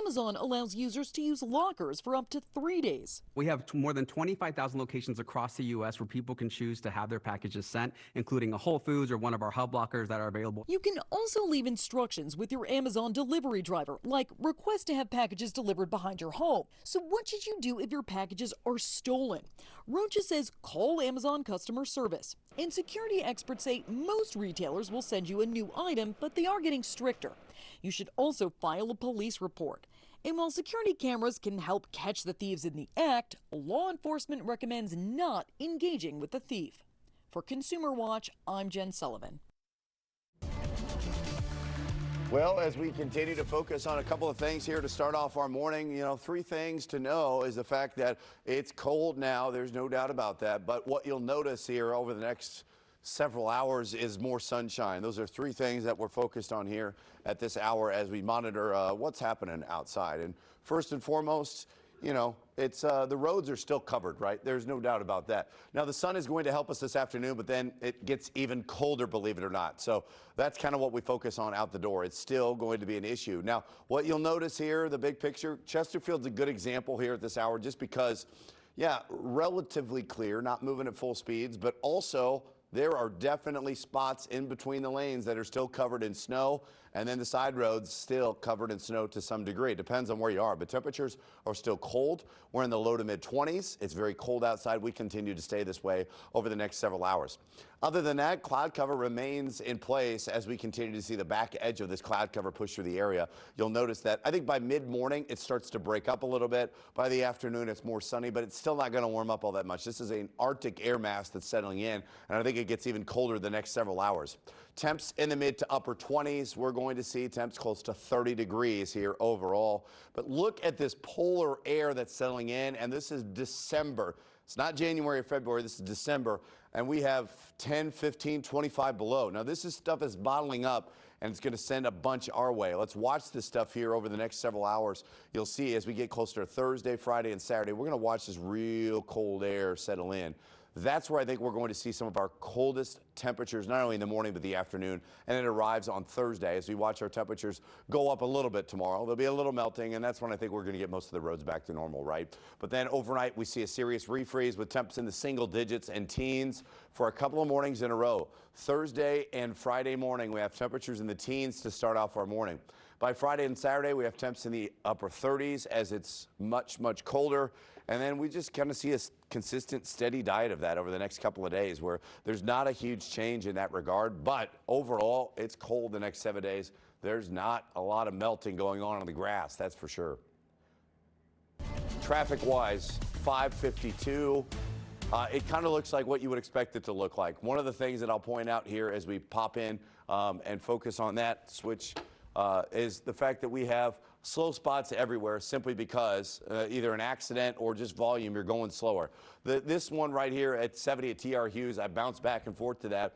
Amazon allows users to use lockers for up to 3 days. We have more than 25,000 locations across the U.S. where people can choose to have their packages sent, including a Whole Foods or one of our hub lockers that are available. You can also leave instructions with your Amazon delivery driver, like request to have packages delivered behind your home. So what should you do if your packages are stolen? Rocha says call Amazon customer service. And security experts say most retailers will send you a new item, but they are getting stricter. You should also file a police report. And while security cameras can help catch the thieves in the act, law enforcement recommends not engaging with the thief. For Consumer Watch, I'm Jen Sullivan. Well, as we continue to focus on a couple of things here to start off our morning, three things to know is the fact that it's cold now. There's no doubt about that. But what you'll notice here over the next several hours is more sunshine. Those are three things that we're focused on here at this hour as we monitor what's happening outside. And first and foremost, it's the roads are still covered, right? There's no doubt about that. Now, the sun is going to help us this afternoon, but then it gets even colder, believe it or not. So that's kind of what we focus on out the door. It's still going to be an issue. Now, what you'll notice here, the big picture, Chesterfield's a good example here at this hour just because, relatively clear, not moving at full speeds, but also there are definitely spots in between the lanes that are still covered in snow, and then the side roads still covered in snow to some degree. It depends on where you are, but temperatures are still cold. We're in the low to mid 20s. It's very cold outside. We continue to stay this way over the next several hours. Other than that, cloud cover remains in place as we continue to see the back edge of this cloud cover push through the area. You'll notice that I think by mid-morning it starts to break up a little bit. By the afternoon it's more sunny, but it's still not going to warm up all that much. This is an Arctic air mass that's settling in, and I think it gets even colder the next several hours. Temps in the mid to upper 20s. We're going to see temps close to 30 degrees here overall. But look at this polar air that's settling in, and this is December. It's not January or February, this is December, and we have 10, 15, 25 below. Now, this is stuff that's bottling up, and it's going to send a bunch our way. Let's watch this stuff here over the next several hours. You'll see as we get closer to Thursday, Friday, and Saturday, we're going to watch this real cold air settle in. That's where I think we're going to see some of our coldest temperatures, not only in the morning, but the afternoon. And it arrives on Thursday as we watch our temperatures go up a little bit tomorrow. There'll be a little melting, and that's when I think we're going to get most of the roads back to normal, right? But then overnight, we see a serious refreeze with temps in the single digits and teens for a couple of mornings in a row. Thursday and Friday morning, we have temperatures in the teens to start off our morning. By Friday and Saturday, we have temps in the upper 30s as it's much, much colder. And then we just kind of see a consistent, steady diet of that over the next couple of days where there's not a huge change in that regard. But overall, it's cold the next 7 days. There's not a lot of melting going on the grass, that's for sure. Traffic-wise, 552. It kind of looks like what you would expect it to look like. One of the things that I'll point out here as we pop in and focus on that switch is the fact that we have slow spots everywhere simply because either an accident or just volume, you're going slower. This one right here at 70 at TR Hughes, I bounce back and forth to that.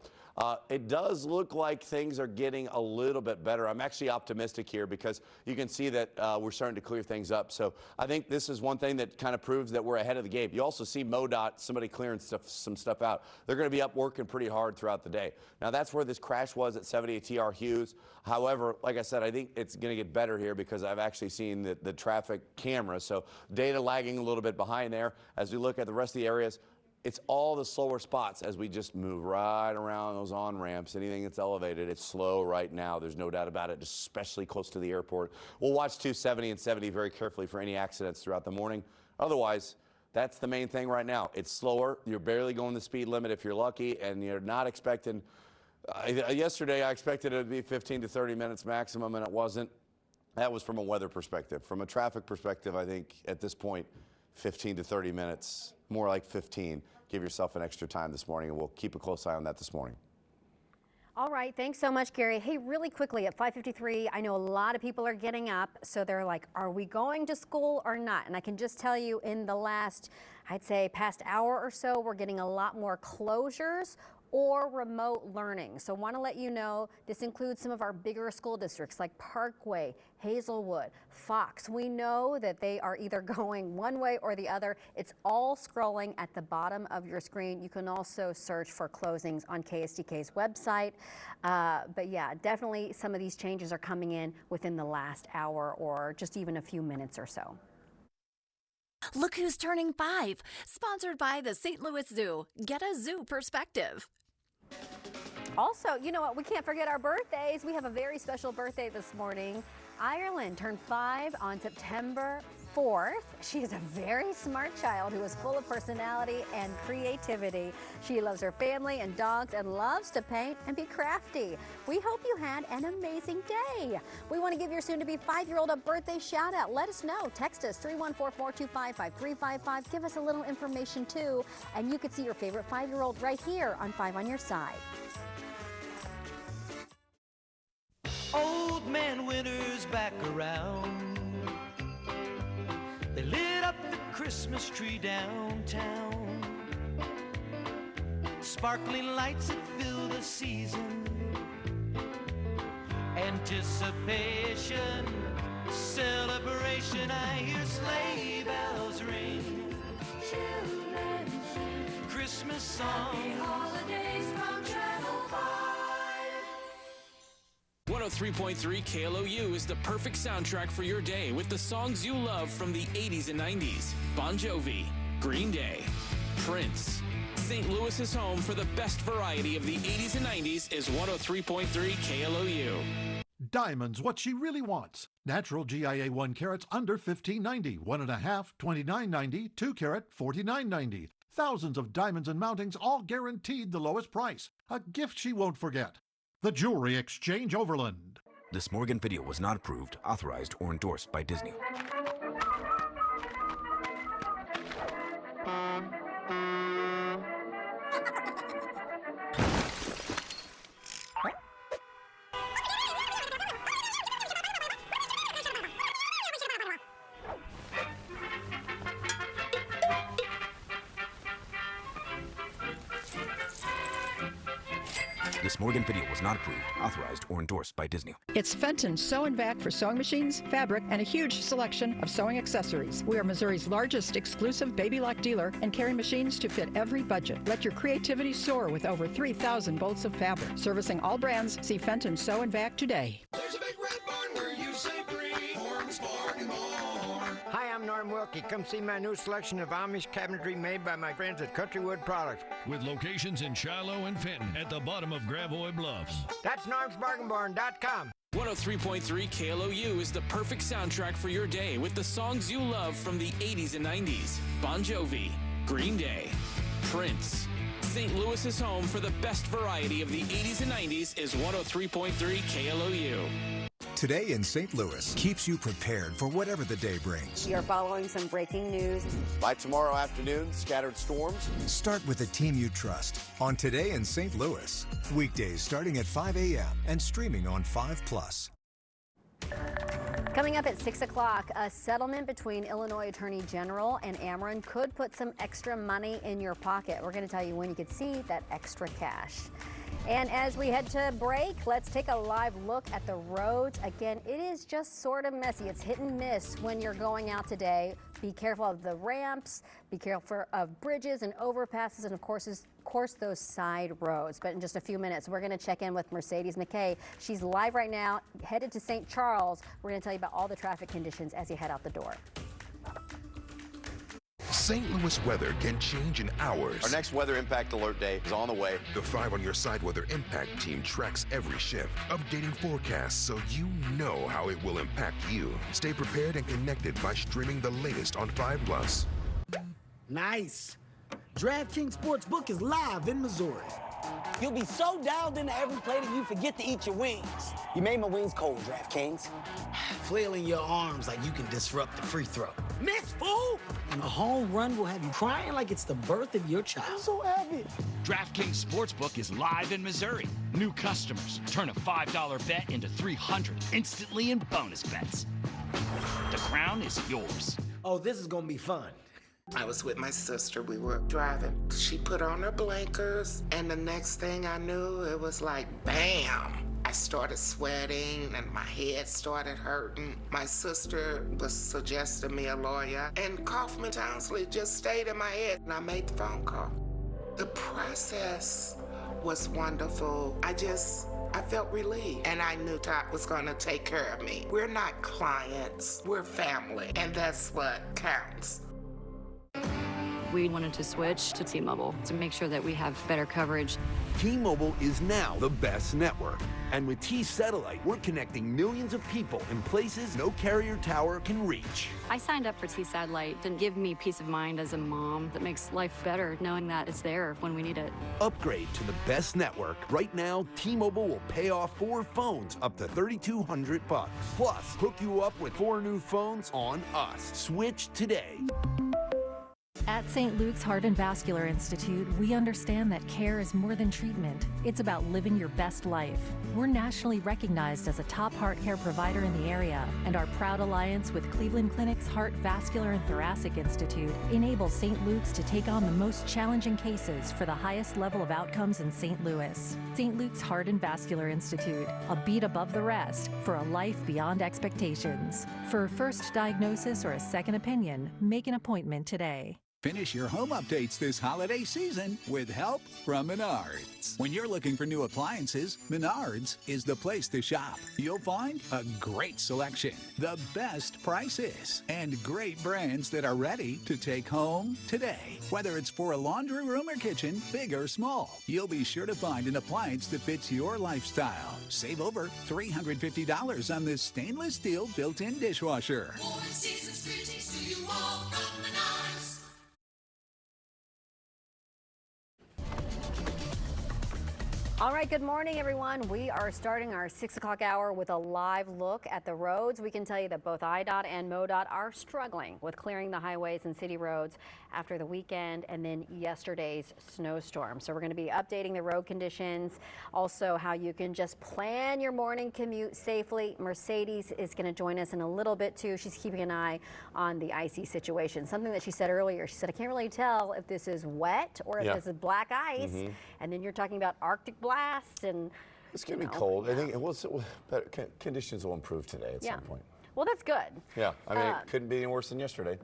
It does look like things are getting a little bit better. I'm actually optimistic here because you can see that we're starting to clear things up. So I think this is one thing that kind of proves that we're ahead of the game. You also see MoDOT, somebody clearing some stuff out. They're going to be up working pretty hard throughout the day. Now that's where this crash was at 70 at TR Hughes. However, like I said, I think it's going to get better here because I've actually seen the traffic cameras. So data lagging a little bit behind there. As we look at the rest of the areas, It's all the slower spots as we just move right around those on-ramps. Anything that's elevated, it's slow right now. There's no doubt about it, especially close to the airport. We'll watch 270 and 70 very carefully for any accidents throughout the morning. Otherwise, that's the main thing right now. It's slower. You're barely going the speed limit if you're lucky, and you're not expecting. Yesterday, I expected it to be 15 to 30 minutes maximum, and it wasn't. That was from a weather perspective. From a traffic perspective, I think at this point, 15 to 30 minutes, more like 15. Give yourself an extra time this morning, and we'll keep a close eye on that this morning. All right, thanks so much, Gary. Hey, really quickly, at 5:53, I know a lot of people are getting up, so they're like, are we going to school or not? And I can just tell you in the last, I'd say, past hour or so, we're getting a lot more closures or remote learning. So want to let you know this includes some of our bigger school districts like Parkway, Hazelwood, Fox. We know that they are either going one way or the other. It's all scrolling at the bottom of your screen. You can also search for closings on KSDK's website. But yeah, definitely some of these changes are coming in within the last hour or just even a few minutes or so. Look who's turning 5. Sponsored by the St. Louis Zoo. Get a zoo perspective. Also, you know what? We can't forget our birthdays. We have a very special birthday this morning. Ireland turned 5 on September 4th. She is a very smart child who is full of personality and creativity. She loves her family and dogs and loves to paint and be crafty. We hope you had an amazing day. We want to give your soon-to-be 5-year-old a birthday shout-out. Let us know. Text us 314-425-5355. Give us a little information, too, and you could see your favorite 5-year-old right here on 5 on Your Side. Old Man Winter's back around. They lit up the Christmas tree downtown. Sparkling lights that fill the season. Anticipation, celebration. I hear sleigh bells ring. Children sing Christmas songs. Happy holidays from Channel 5. 103.3 KLOU is the perfect soundtrack for your day with the songs you love from the 80s and 90s. Bon Jovi, Green Day, Prince. St. Louis's home for the best variety of the 80s and 90s is 103.3 KLOU. Diamonds, what she really wants. Natural GIA 1 carats under $15.90, 1.5, $29.90, 2 carat, $49.90. Thousands of diamonds and mountings, all guaranteed the lowest price. A gift she won't forget. The Jewelry Exchange Overland. This Morgan video was not approved, authorized, or endorsed by Disney. This Morgan video was not approved, authorized, or endorsed by Disney. It's Fenton Sew and Vac for sewing machines, fabric, and a huge selection of sewing accessories. We are Missouri's largest exclusive baby lock dealer and carry machines to fit every budget. Let your creativity soar with over 3,000 bolts of fabric. Servicing all brands, see Fenton Sew and Vac today. There's a big red barn where you say greenhorns barn and more. Hi, I'm Norm Wilkie. Come see my new selection of Amish cabinetry made by my friends at Countrywood Products. With locations in Shiloh and Fenton at the bottom of Gravois Bluffs. That's normsbargainbarn.com. 103.3 KLOU is the perfect soundtrack for your day with the songs you love from the 80s and 90s. Bon Jovi, Green Day, Prince. St. Louis's home for the best variety of the 80s and 90s is 103.3 KLOU. Today in St. Louis keeps you prepared for whatever the day brings. You're following some breaking news. By tomorrow afternoon, scattered storms. Start with a team you trust on Today in St. Louis. Weekdays starting at 5 a.m. and streaming on 5+. Coming up at 6 o'clock, a settlement between Illinois Attorney General and Ameren could put some extra money in your pocket. We're going to tell you when you could see that extra cash. And as we head to break, let's take a live look at the roads. Again, it is just sort of messy. It's hit and miss when you're going out today. Be careful of the ramps, be careful of bridges and overpasses, and of course those side roads. But in just a few minutes, we're going to check in with Mercedes McKay. She's live right now, headed to St. Charles. We're going to tell you about all the traffic conditions as you head out the door. St. Louis weather can change in hours. Our next weather impact alert day is on the way. The 5 on Your Side Weather Impact team tracks every shift, updating forecasts so you know how it will impact you. Stay prepared and connected by streaming the latest on 5+. Nice. DraftKings Sportsbook is live in Missouri. You'll be so dialed into every play that you forget to eat your wings. You made my wings cold, DraftKings. Flailing your arms like you can disrupt the free throw. Miss, fool! And a home run will have you crying like it's the birth of your child. I'm so happy. DraftKings Sportsbook is live in Missouri. New customers turn a $5 bet into $300 instantly in bonus bets. The crown is yours. Oh, this is gonna be fun. I was with my sister. We were driving. She put on her blinkers, and the next thing I knew, it was like, bam! I started sweating, and my head started hurting. My sister was suggesting me a lawyer, and Kaufman Townsley just stayed in my head, and I made the phone call. The process was wonderful. I felt relieved, and I knew Todd was gonna take care of me. We're not clients, we're family, and that's what counts. We wanted to switch to T-Mobile to make sure that we have better coverage. T-Mobile is now the best network. And with T-Satellite, we're connecting millions of people in places no carrier tower can reach. I signed up for T-Satellite to give me peace of mind as a mom that makes life better knowing that it's there when we need it. Upgrade to the best network. Right now, T-Mobile will pay off 4 phones up to $3,200. Plus, hook you up with 4 new phones on us. Switch today. At St. Luke's Heart and Vascular Institute, we understand that care is more than treatment. It's about living your best life. We're nationally recognized as a top heart care provider in the area, and our proud alliance with Cleveland Clinic's Heart, Vascular, and Thoracic Institute enables St. Luke's to take on the most challenging cases for the highest level of outcomes in St. Louis. St. Luke's Heart and Vascular Institute, a beat above the rest for a life beyond expectations. For a first diagnosis or a second opinion, make an appointment today. Finish your home updates this holiday season with help from Menards. When you're looking for new appliances, Menards is the place to shop. You'll find a great selection, the best prices, and great brands that are ready to take home today. Whether it's for a laundry room or kitchen, big or small, you'll be sure to find an appliance that fits your lifestyle. Save over $350 on this stainless steel built-in dishwasher. All right, good morning, everyone. We are starting our 6 o'clock hour with a live look at the roads. We can tell you that both IDOT and MoDOT are struggling with clearing the highways and city roads after the weekend and then yesterday's snowstorm. So we're going to be updating the road conditions, also how you can just plan your morning commute safely. Mercedes is going to join us in a little bit, too. She's keeping an eye on the icy situation. Something that she said earlier, she said, I can't really tell if this is wet or if this is black ice. And then you're talking about Arctic blast and it's going to be cold. I think conditions will improve today at some point. Well, that's good. Yeah, I mean, it couldn't be any worse than yesterday.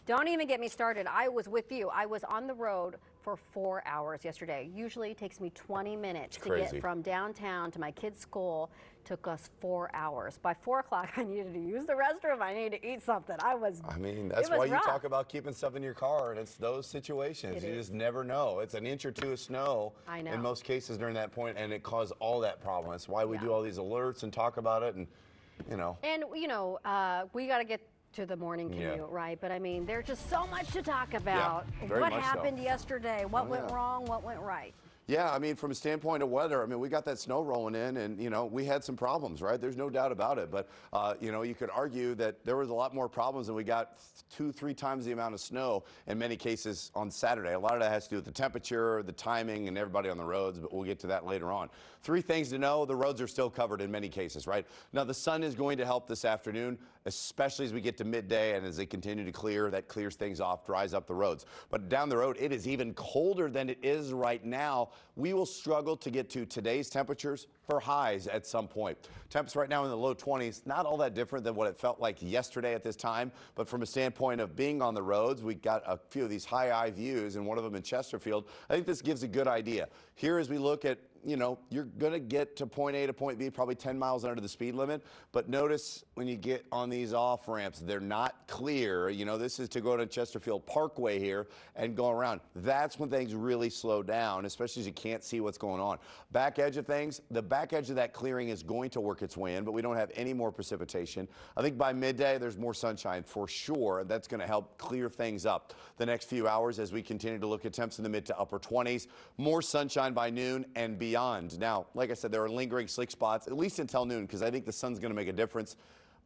Don't even get me started. I was with you. I was on the road for 4 hours yesterday. Usually it takes me 20 minutes to get from downtown to my kids' school. Took us 4 hours. By 4 o'clock, I needed to use the restroom. I needed to eat something. I mean, that's why you talk about keeping stuff in your car, and it's those situations. You just never know. It's an inch or 2 of snow in most cases during that point, and it caused all that problem. That's why we do all these alerts and talk about it, and you know. And we got to get to the morning commute, right? But I mean, there's just so much to talk about. What happened yesterday? What went wrong? What went right? Yeah, I mean, from a standpoint of weather, I mean, we got that snow rolling in and, you know, we had some problems, right? There's no doubt about it. But, you know, you could argue that there was a lot more problems and we got 2-3 times the amount of snow in many cases on Saturday. A lot of that has to do with the temperature, the timing, and everybody on the roads, but we'll get to that later on. 3 things to know. The roads are still covered in many cases, right? Now, the sun is going to help this afternoon, especially as we get to midday and as they continue to clear. That clears things off, dries up the roads. But down the road, it is even colder than it is right now. We will struggle to get to today's temperatures for highs at some point. Temps right now in the low 20s, not all that different than what it felt like yesterday at this time. But from a standpoint of being on the roads, we got a few of these high eye views and one of them in Chesterfield. I think this gives a good idea. Here as we look at you know, you're going to get to point A to point B probably 10 miles under the speed limit. But notice when you get on these off ramps, they're not clear. You know, this is to go to Chesterfield Parkway here and go around. That's when things really slow down, especially as you can't see what's going on. Back edge of things, the back edge of that clearing is going to work its way in, but we don't have any more precipitation. I think by midday, there's more sunshine for sure. That's going to help clear things up the next few hours as we continue to look at temps in the mid to upper 20s. More sunshine by noon and beyond. Now, like I said, there are lingering slick spots, at least until noon, because I think the sun's going to make a difference.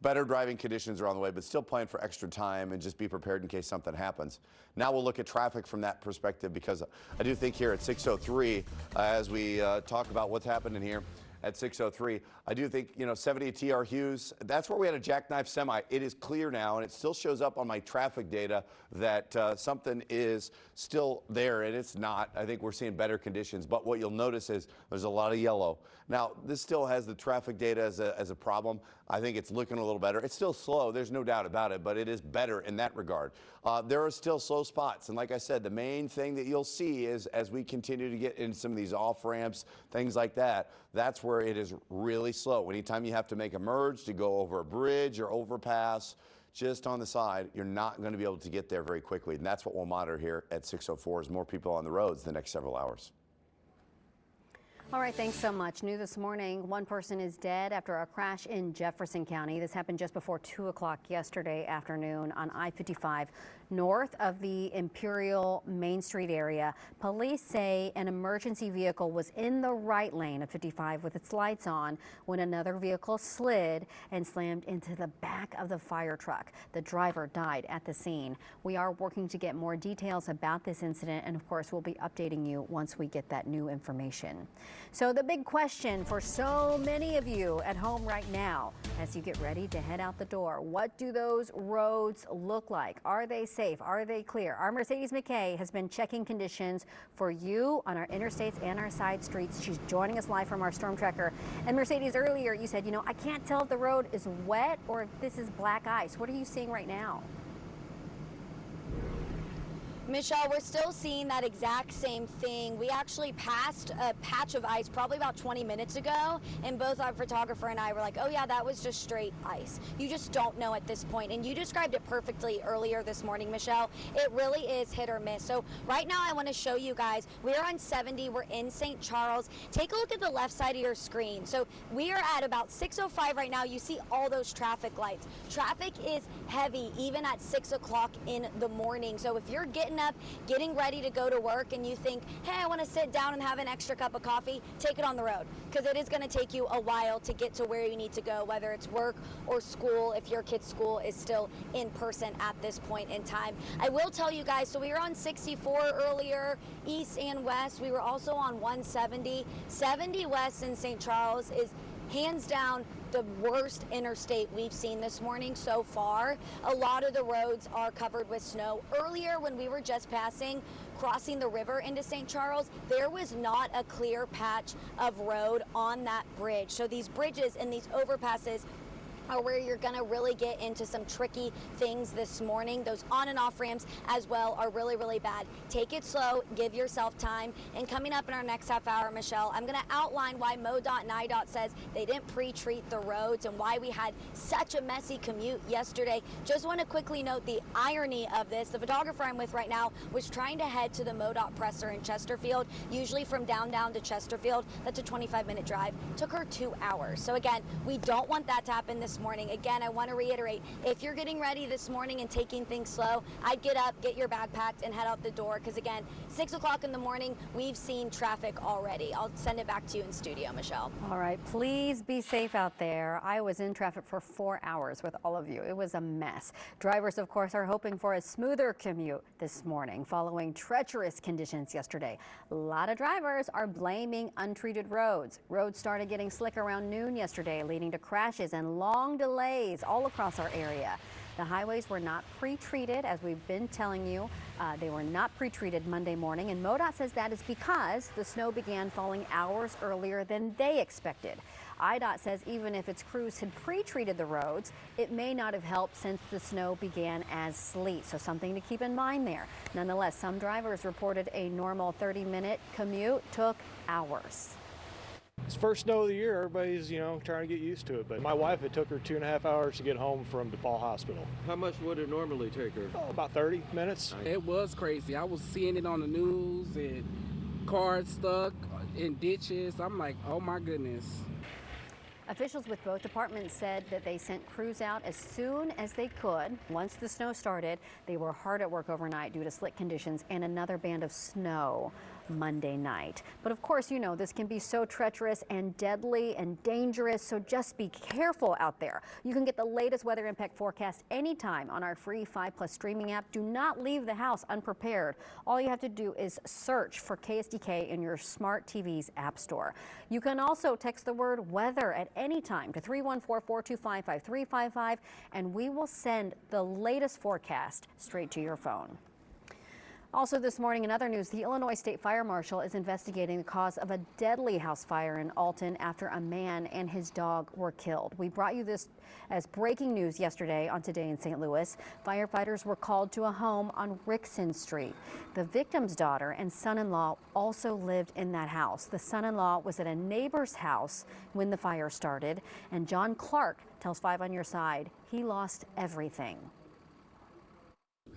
Better driving conditions are on the way, but still plan for extra time and just be prepared in case something happens. Now we'll look at traffic from that perspective, because I do think here at 6:03, as we talk about what's happening here at 6:03, I do think, you know, 70 TR Hughes, that's where we had a jackknife semi. It is clear now, and it still shows up on my traffic data that something is still there, and it's not. I think we're seeing better conditions, but what you'll notice is there's a lot of yellow. Now, this still has the traffic data as a problem. I think it's looking a little better. It's still slow, there's no doubt about it, but it is better in that regard. There are still slow spots, and like I said, the main thing that you'll see is as we continue to get into some of these off-ramps, things like that, that's where it is really slow. Anytime you have to make a merge to go over a bridge or overpass, just on the side, you're not going to be able to get there very quickly, and that's what we'll monitor here at 6:04 as more people on the roads the next several hours. All right, thanks so much. New this morning, one person is dead after a crash in Jefferson County. This happened just before 2 o'clock yesterday afternoon on I-55 north of the Imperial Main Street area. Police say an emergency vehicle was in the right lane of 55 with its lights on when another vehicle slid and slammed into the back of the fire truck. The driver died at the scene. We are working to get more details about this incident, and of course we'll be updating you once we get that new information. So the big question for so many of you at home right now as you get ready to head out the door, what do those roads look like? Are they safe? Are they clear? Our Mercedes McKay has been checking conditions for you on our interstates and our side streets. She's joining us live from our storm tracker. And Mercedes, earlier you said, you know, I can't tell if the road is wet or if this is black ice. What are you seeing right now? Michelle, we're still seeing that exact same thing. We actually passed a patch of ice probably about 20 minutes ago, and both our photographer and I were like, oh yeah, that was just straight ice. You just don't know at this point, and you described it perfectly earlier this morning, Michelle. It really is hit or miss. So right now I want to show you guys, we're on 70, we're in St. Charles. Take a look at the left side of your screen. So we are at about 6:05 right now. You see all those traffic lights. Traffic is heavy even at 6 o'clock in the morning. So if you're getting up, getting ready to go to work, and you think, hey, I want to sit down and have an extra cup of coffee, take it on the road, because it is going to take you a while to get to where you need to go, whether it's work or school, if your kid's school is still in person at this point in time. I will tell you guys, so we were on 64 earlier, east and west. We were also on 170. 70 west in St. Charles is hands down the worst interstate we've seen this morning so far. A lot of the roads are covered with snow. Earlier, when we were just crossing the river into St. Charles, there was not a clear patch of road on that bridge. So these bridges and these overpasses are where you're going to really get into some tricky things this morning. Those on and off ramps as well are really, really bad. Take it slow, give yourself time. And coming up in our next half hour, Michelle, I'm going to outline why MoDOT and IDOT says they didn't pre-treat the roads and why we had such a messy commute yesterday. Just want to quickly note the irony of this. The photographer I'm with right now was trying to head to the MoDOT presser in Chesterfield. Usually from downtown to Chesterfield, that's a 25-minute drive. Took her 2 hours. So again, we don't want that to happen this morning. Again, I want to reiterate, if you're getting ready this morning and taking things slow, I'd get up, get your bag packed, and head out the door, because again, 6 o'clock in the morning, we've seen traffic already. I'll send it back to you in studio, Michelle. All right, please be safe out there. I was in traffic for 4 hours with all of you. It was a mess. Drivers, of course, are hoping for a smoother commute this morning following treacherous conditions yesterday. A lot of drivers are blaming untreated roads. Roads started getting slick around noon yesterday, leading to crashes and long delays all across our area. The highways were not pre-treated, as we've been telling you. They were not pre-treated Monday morning, and MoDOT says that is because the snow began falling hours earlier than they expected. IDOT says even if its crews had pre-treated the roads, it may not have helped since the snow began as sleet. So something to keep in mind there. Nonetheless, some drivers reported a normal 30-minute commute took hours. It's first snow of the year. Everybody's, trying to get used to it. But my wife, it took her 2.5 hours to get home from DePaul Hospital. How much would it normally take her? Oh, about 30 minutes. It was crazy. I was seeing it on the news and cars stuck in ditches. I'm like, oh my goodness. Officials with both departments said that they sent crews out as soon as they could. Once the snow started, they were hard at work overnight due to slick conditions and another band of snow Monday night. But of course, this can be so treacherous and deadly and dangerous, so just be careful out there. You can get the latest weather impact forecast anytime on our free 5+ streaming app. Do not leave the house unprepared. All you have to do is search for KSDK in your smart TV's app store. You can also text the word weather at any time to 314-425-5355, and we will send the latest forecast straight to your phone. Also this morning, in other news, the Illinois State Fire Marshal is investigating the cause of a deadly house fire in Alton after a man and his dog were killed. We brought you this as breaking news yesterday on Today in St. Louis. Firefighters were called to a home on Rickson Street. The victim's daughter and son-in-law also lived in that house. The son-in-law was at a neighbor's house when the fire started, and John Clark tells 5 on Your Side he lost everything.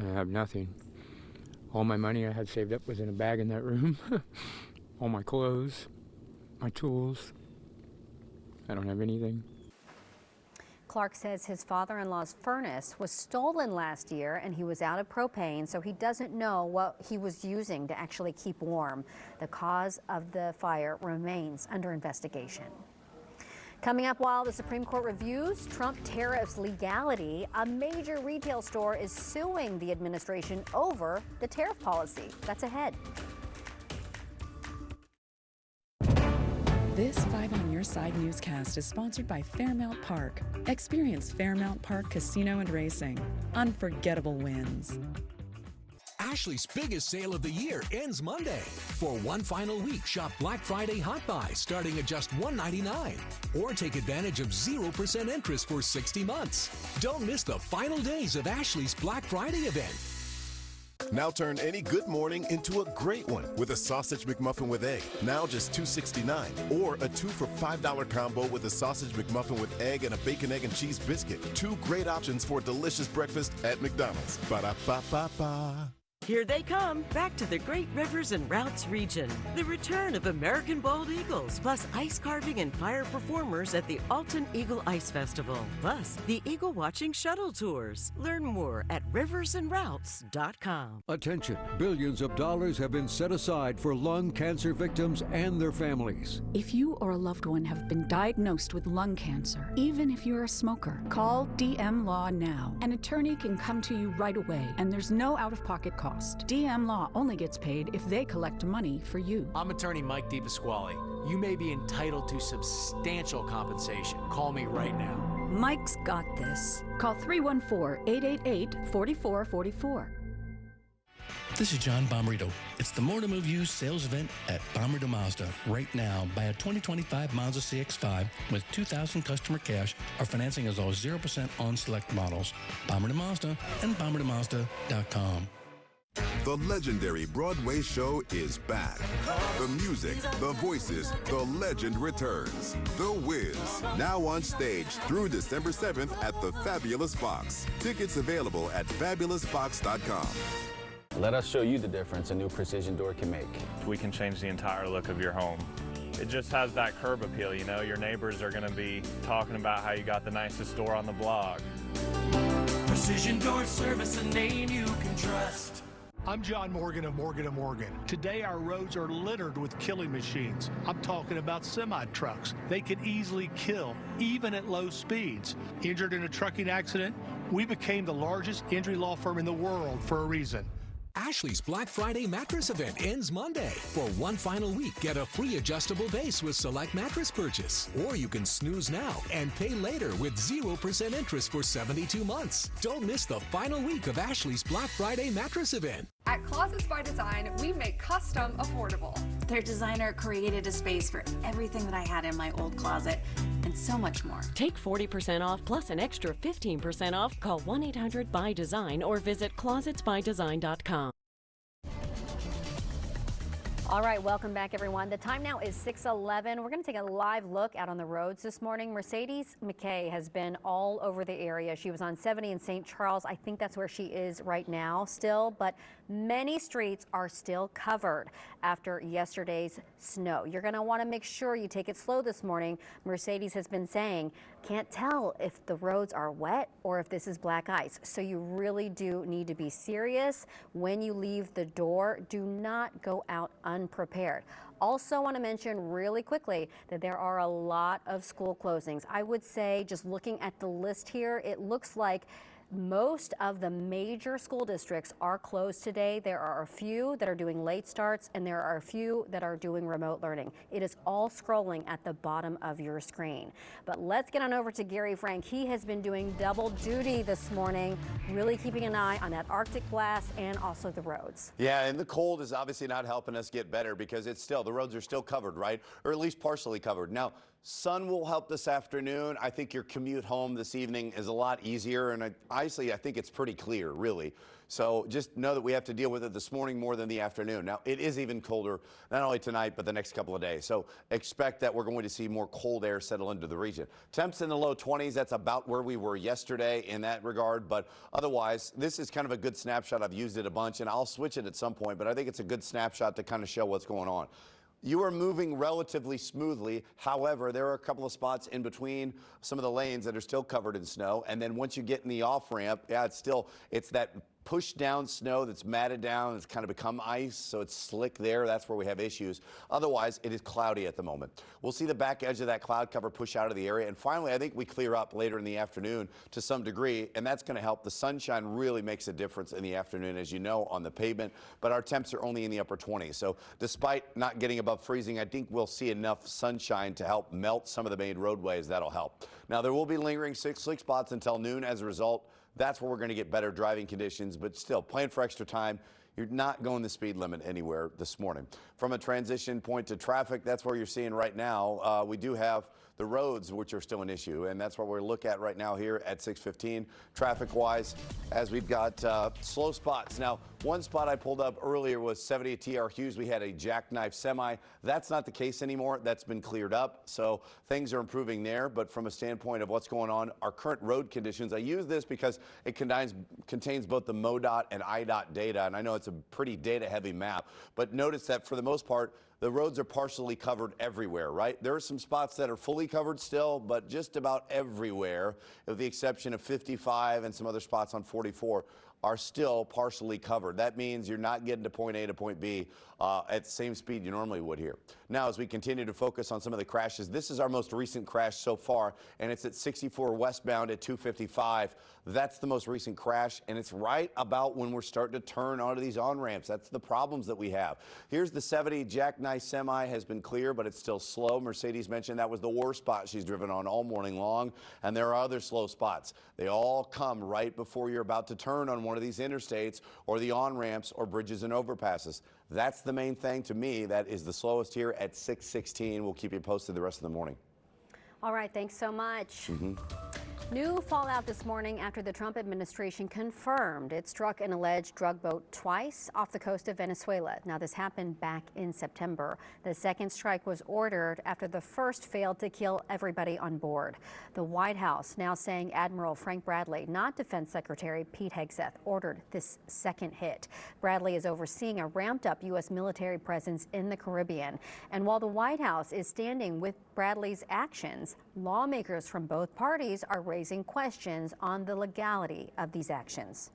I have nothing. All my money I had saved up was in a bag in that room. All my clothes, my tools. I don't have anything. Clark says his father-in-law's furnace was stolen last year and he was out of propane, so he doesn't know what he was using to actually keep warm. The cause of the fire remains under investigation. Coming up, while the Supreme Court reviews Trump tariffs legality, a major retail store is suing the administration over the tariff policy. That's ahead. This 5 on Your Side newscast is sponsored by Fairmount Park. Experience Fairmount Park Casino and Racing. Unforgettable wins. Ashley's biggest sale of the year ends Monday. For one final week, shop Black Friday Hot Buy starting at just $1.99. Or take advantage of 0% interest for 60 months. Don't miss the final days of Ashley's Black Friday event. Now turn any good morning into a great one with a Sausage McMuffin with egg, now just $2.69. Or a 2 for $5 combo with a Sausage McMuffin with egg and a bacon, egg, and cheese biscuit. 2 great options for a delicious breakfast at McDonald's. Ba-da-ba-ba-ba. Here they come, back to the Great Rivers and Routes region. The return of American Bald Eagles, plus ice carving and fire performers at the Alton Eagle Ice Festival, plus the Eagle Watching Shuttle Tours. Learn more at riversandroutes.com. Attention, billions of dollars have been set aside for lung cancer victims and their families. If you or a loved one have been diagnosed with lung cancer, even if you're a smoker, call DM Law now. An attorney can come to you right away, and there's no out-of-pocket cost. DM Law only gets paid if they collect money for you. I'm attorney Mike DePasquale. You may be entitled to substantial compensation. Call me right now. Mike's got this. Call 314-888-4444. This is John Bomarito. It's the More to Move You sales event at Bomarito Mazda. Right now, buy a 2025 Mazda CX-5 with $2,000 customer cash or financing as low as 0% on select models. Bomarito Mazda and BomaritoMazda.com. The legendary Broadway show is back. The music, the voices, the legend returns. The Wiz, now on stage through December 7th at the Fabulous Fox. Tickets available at fabulousfox.com. Let us show you the difference a new precision door can make. We can change the entire look of your home. It just has that curb appeal, your neighbors are going to be talking about how you got the nicest door on the block. Precision Door Service, a name you can trust. I'm John Morgan of Morgan & Morgan. Today our roads are littered with killing machines. I'm talking about semi-trucks. They can easily kill, even at low speeds. Injured in a trucking accident? We became the largest injury law firm in the world for a reason. Ashley's Black Friday mattress event ends Monday. For one final week, get a free adjustable base with select mattress purchase. Or you can snooze now and pay later with 0% interest for 72 months. Don't miss the final week of Ashley's Black Friday mattress event. At Closets by Design, we make custom affordable. Their designer created a space for everything that I had in my old closet and so much more. Take 40% off plus an extra 15% off. Call 1-800-BY-DESIGN or visit closetsbydesign.com. All right, welcome back, everyone. The time now is 6:11. We're going to take a live look out on the roads this morning. Mercedes McKay has been all over the area. She was on 70 in St. Charles. I think that's where she is right now still, but many streets are still covered after yesterday's snow. You're going to want to make sure you take it slow this morning. Mercedes has been saying, can't tell if the roads are wet or if this is black ice. So you really do need to be serious when you leave the door. Do not go out unprepared. Also want to mention really quickly that there are a lot of school closings. I would say, just looking at the list here, it looks like most of the major school districts are closed today. There are a few that are doing late starts, and there are a few that are doing remote learning. It is all scrolling at the bottom of your screen. But let's get on over to Gary Frank. He has been doing double duty this morning, really keeping an eye on that Arctic blast and also the roads. Yeah, and the cold is obviously not helping us get better because the roads are still covered, right? Or at least partially covered. Now, sun will help this afternoon. I think your commute home this evening is a lot easier, and honestly, I think it's pretty clear, really. So just know that we have to deal with it this morning more than the afternoon. Now, it is even colder, not only tonight, but the next couple of days. So expect that we're going to see more cold air settle into the region. Temps in the low 20s, that's about where we were yesterday in that regard. But otherwise, this is kind of a good snapshot. I've used it a bunch, and I'll switch it at some point, but I think it's a good snapshot to kind of show what's going on. You are moving relatively smoothly. However, there are a couple of spots in between some of the lanes that are still covered in snow. And then once you get in the off ramp, yeah, it's that pushed down snow that's matted down. It's kind of become ice, so it's slick there. That's where we have issues. Otherwise, it is cloudy at the moment. We'll see the back edge of that cloud cover push out of the area. And finally, I think we clear up later in the afternoon to some degree, and that's going to help. The sunshine really makes a difference in the afternoon, as you know, on the pavement. But our temps are only in the upper 20s. So despite not getting above freezing, I think we'll see enough sunshine to help melt some of the main roadways. That'll help. Now, there will be lingering slick spots until noon. As a result, that's where we're going to get better driving conditions, but still, plan for extra time. You're not going the speed limit anywhere this morning. From a transition point to traffic, that's where you're seeing right now. We do have the roads, which are still an issue, and that's what we're looking at right now here at 6:15 traffic-wise, as we've got slow spots. Now, one spot I pulled up earlier was 70 at TR Hughes. We had a jackknife semi. That's not the case anymore. That's been cleared up, so things are improving there. But from a standpoint of what's going on, our current road conditions, I use this because it contains both the MoDOT and IDOT data, and I know it's a pretty data-heavy map, but notice that for the most part, the roads are partially covered everywhere, right? There are some spots that are fully covered still, but just about everywhere, with the exception of 55 and some other spots on 44, are still partially covered. That means you're not getting to point A to point B at the same speed you normally would here. Now, as we continue to focus on some of the crashes, this is our most recent crash so far, and it's at 64 westbound at 255. That's the most recent crash, and it's right about when we're starting to turn onto these on-ramps. That's the problems that we have. Here's the 70 jackknife semi has been clear, but it's still slow. Mercedes mentioned that was the worst spot she's driven on all morning long, and there are other slow spots. They all come right before you're about to turn on one of these interstates or the on-ramps or bridges and overpasses. That's the main thing to me. That is the slowest here at 6:16. We'll keep you posted the rest of the morning. All right, thanks so much. New fallout this morning after the Trump administration confirmed it struck an alleged drug boat twice off the coast of Venezuela. Now, this happened back in September. The second strike was ordered after the first failed to kill everybody on board. The White House now saying Admiral Frank Bradley, not Defense Secretary Pete Hegseth, ordered this second hit. Bradley is overseeing a ramped-up U.S. military presence in the Caribbean. And while the White House is standing with Bradley's actions, lawmakers from both parties are raising questions on the legality of these actions.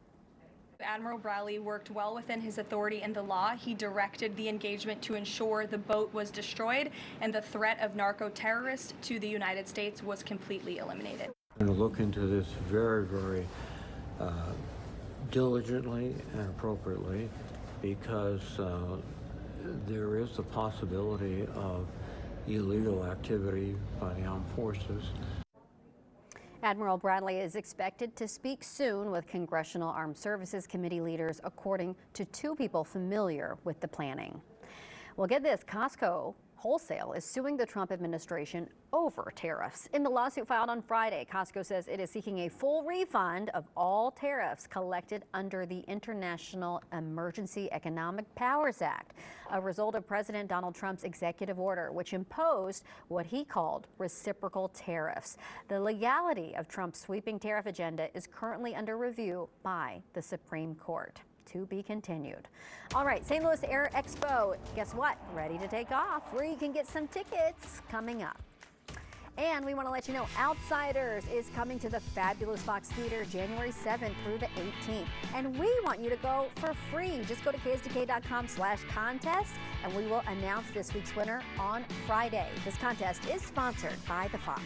Admiral Bradley worked well within his authority and the law. He directed the engagement to ensure the boat was destroyed and the threat of narco-terrorists to the United States was completely eliminated. I'm going to look into this very, very diligently and appropriately because there is the possibility of illegal activity by the armed forces. Admiral Bradley is expected to speak soon with Congressional Armed Services Committee leaders, according to two people familiar with the planning. Well, get this, Costco Wholesale is suing the Trump administration over tariffs. In the lawsuit filed on Friday, Costco says it is seeking a full refund of all tariffs collected under the International Emergency Economic Powers Act, a result of President Donald Trump's executive order, which imposed what he called reciprocal tariffs. The legality of Trump's sweeping tariff agenda is currently under review by the Supreme Court. To be continued. All right, St. Louis Air Expo, guess what? Ready to take off, where you can get some tickets coming up. And we want to let you know Outsiders is coming to the fabulous Fox Theater January 7th through the 18th. And we want you to go for free. Just go to ksdk.com/contest and we will announce this week's winner on Friday. This contest is sponsored by the Fox.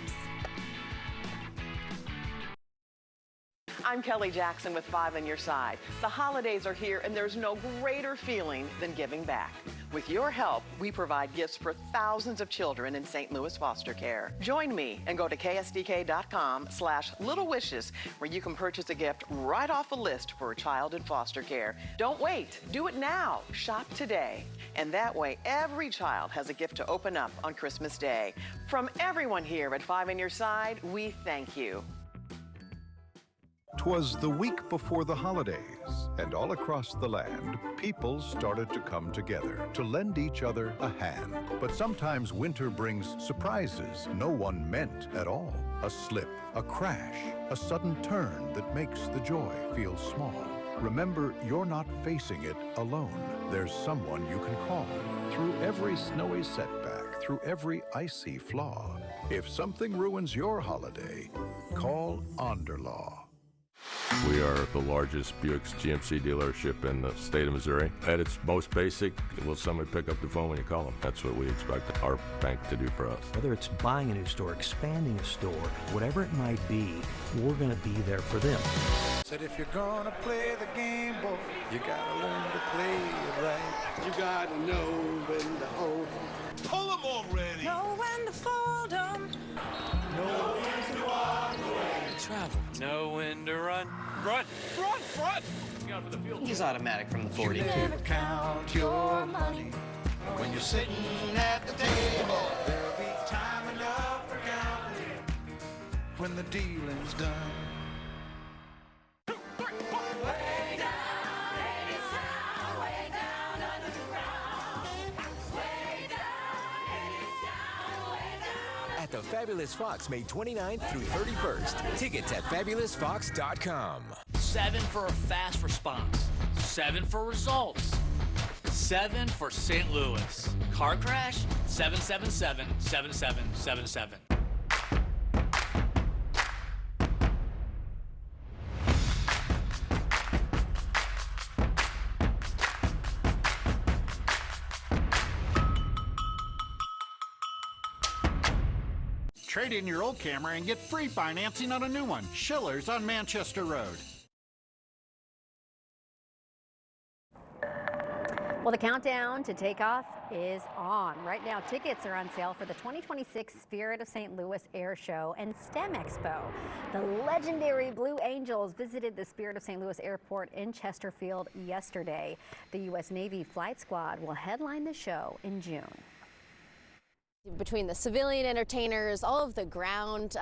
I'm Kelly Jackson with 5 on Your Side. The holidays are here and there's no greater feeling than giving back. With your help, we provide gifts for thousands of children in St. Louis foster care. Join me and go to ksdk.com/Little Wishes, where you can purchase a gift right off the list for a child in foster care. Don't wait. Do it now. Shop today. And that way, every child has a gift to open up on Christmas Day. From everyone here at 5 on Your Side, we thank you. 'Twas the week before the holidays, and all across the land, people started to come together to lend each other a hand. But sometimes winter brings surprises no one meant at all. A slip, a crash, a sudden turn that makes the joy feel small. Remember, you're not facing it alone. There's someone you can call. Through every snowy setback, through every icy flaw, if something ruins your holiday, call Onderlaw. We are the largest Buick GMC dealership in the state of Missouri. At its most basic, will somebody pick up the phone when you call them? That's what we expect our bank to do for us. Whether it's buying a new store, expanding a store, whatever it might be, we're going to be there for them. Said if you're going to play the game, boy, you got to learn to play it right. You got to know when to hold them. Pull them already. Know when to fold them. Know when to walk away. Travel. Know when to run. Run, run, run! He's automatic from the 40. You never count your money when you're sitting at the table. There'll be time enough for counting when the dealing's done. At the Fabulous Fox, May 29th through 31st. Tickets at fabulousfox.com. 7 for a fast response. 7 for results. 7 for St. Louis. Car crash? 777-7777. Trade in your old camera and get free financing on a new one. Schiller's on Manchester Road. Well, the countdown to takeoff is on. Right now, tickets are on sale for the 2026 Spirit of St. Louis Air Show and STEM Expo. The legendary Blue Angels visited the Spirit of St. Louis Airport in Chesterfield yesterday. The U.S. Navy Flight Squad will headline the show in June. Between the civilian entertainers, all of the ground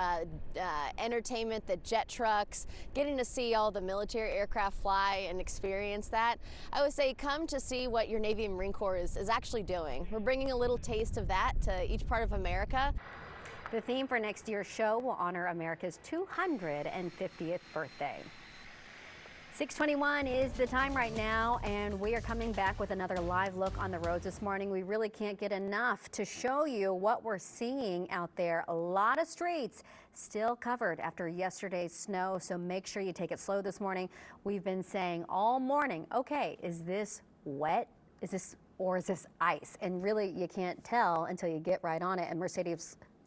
entertainment, the jet trucks, getting to see all the military aircraft fly and experience that, I would say come to see what your Navy and Marine Corps is actually doing. We're bringing a little taste of that to each part of America. The theme for next year's show will honor America's 250th birthday. 6:21 is the time right now, and we are coming back with another live look on the roads this morning. We really can't get enough to show you what we're seeing out there. A lot of streets still covered after yesterday's snow, so make sure you take it slow this morning. We've been saying all morning, okay, is this wet? Or is this ice? And really, you can't tell until you get right on it. And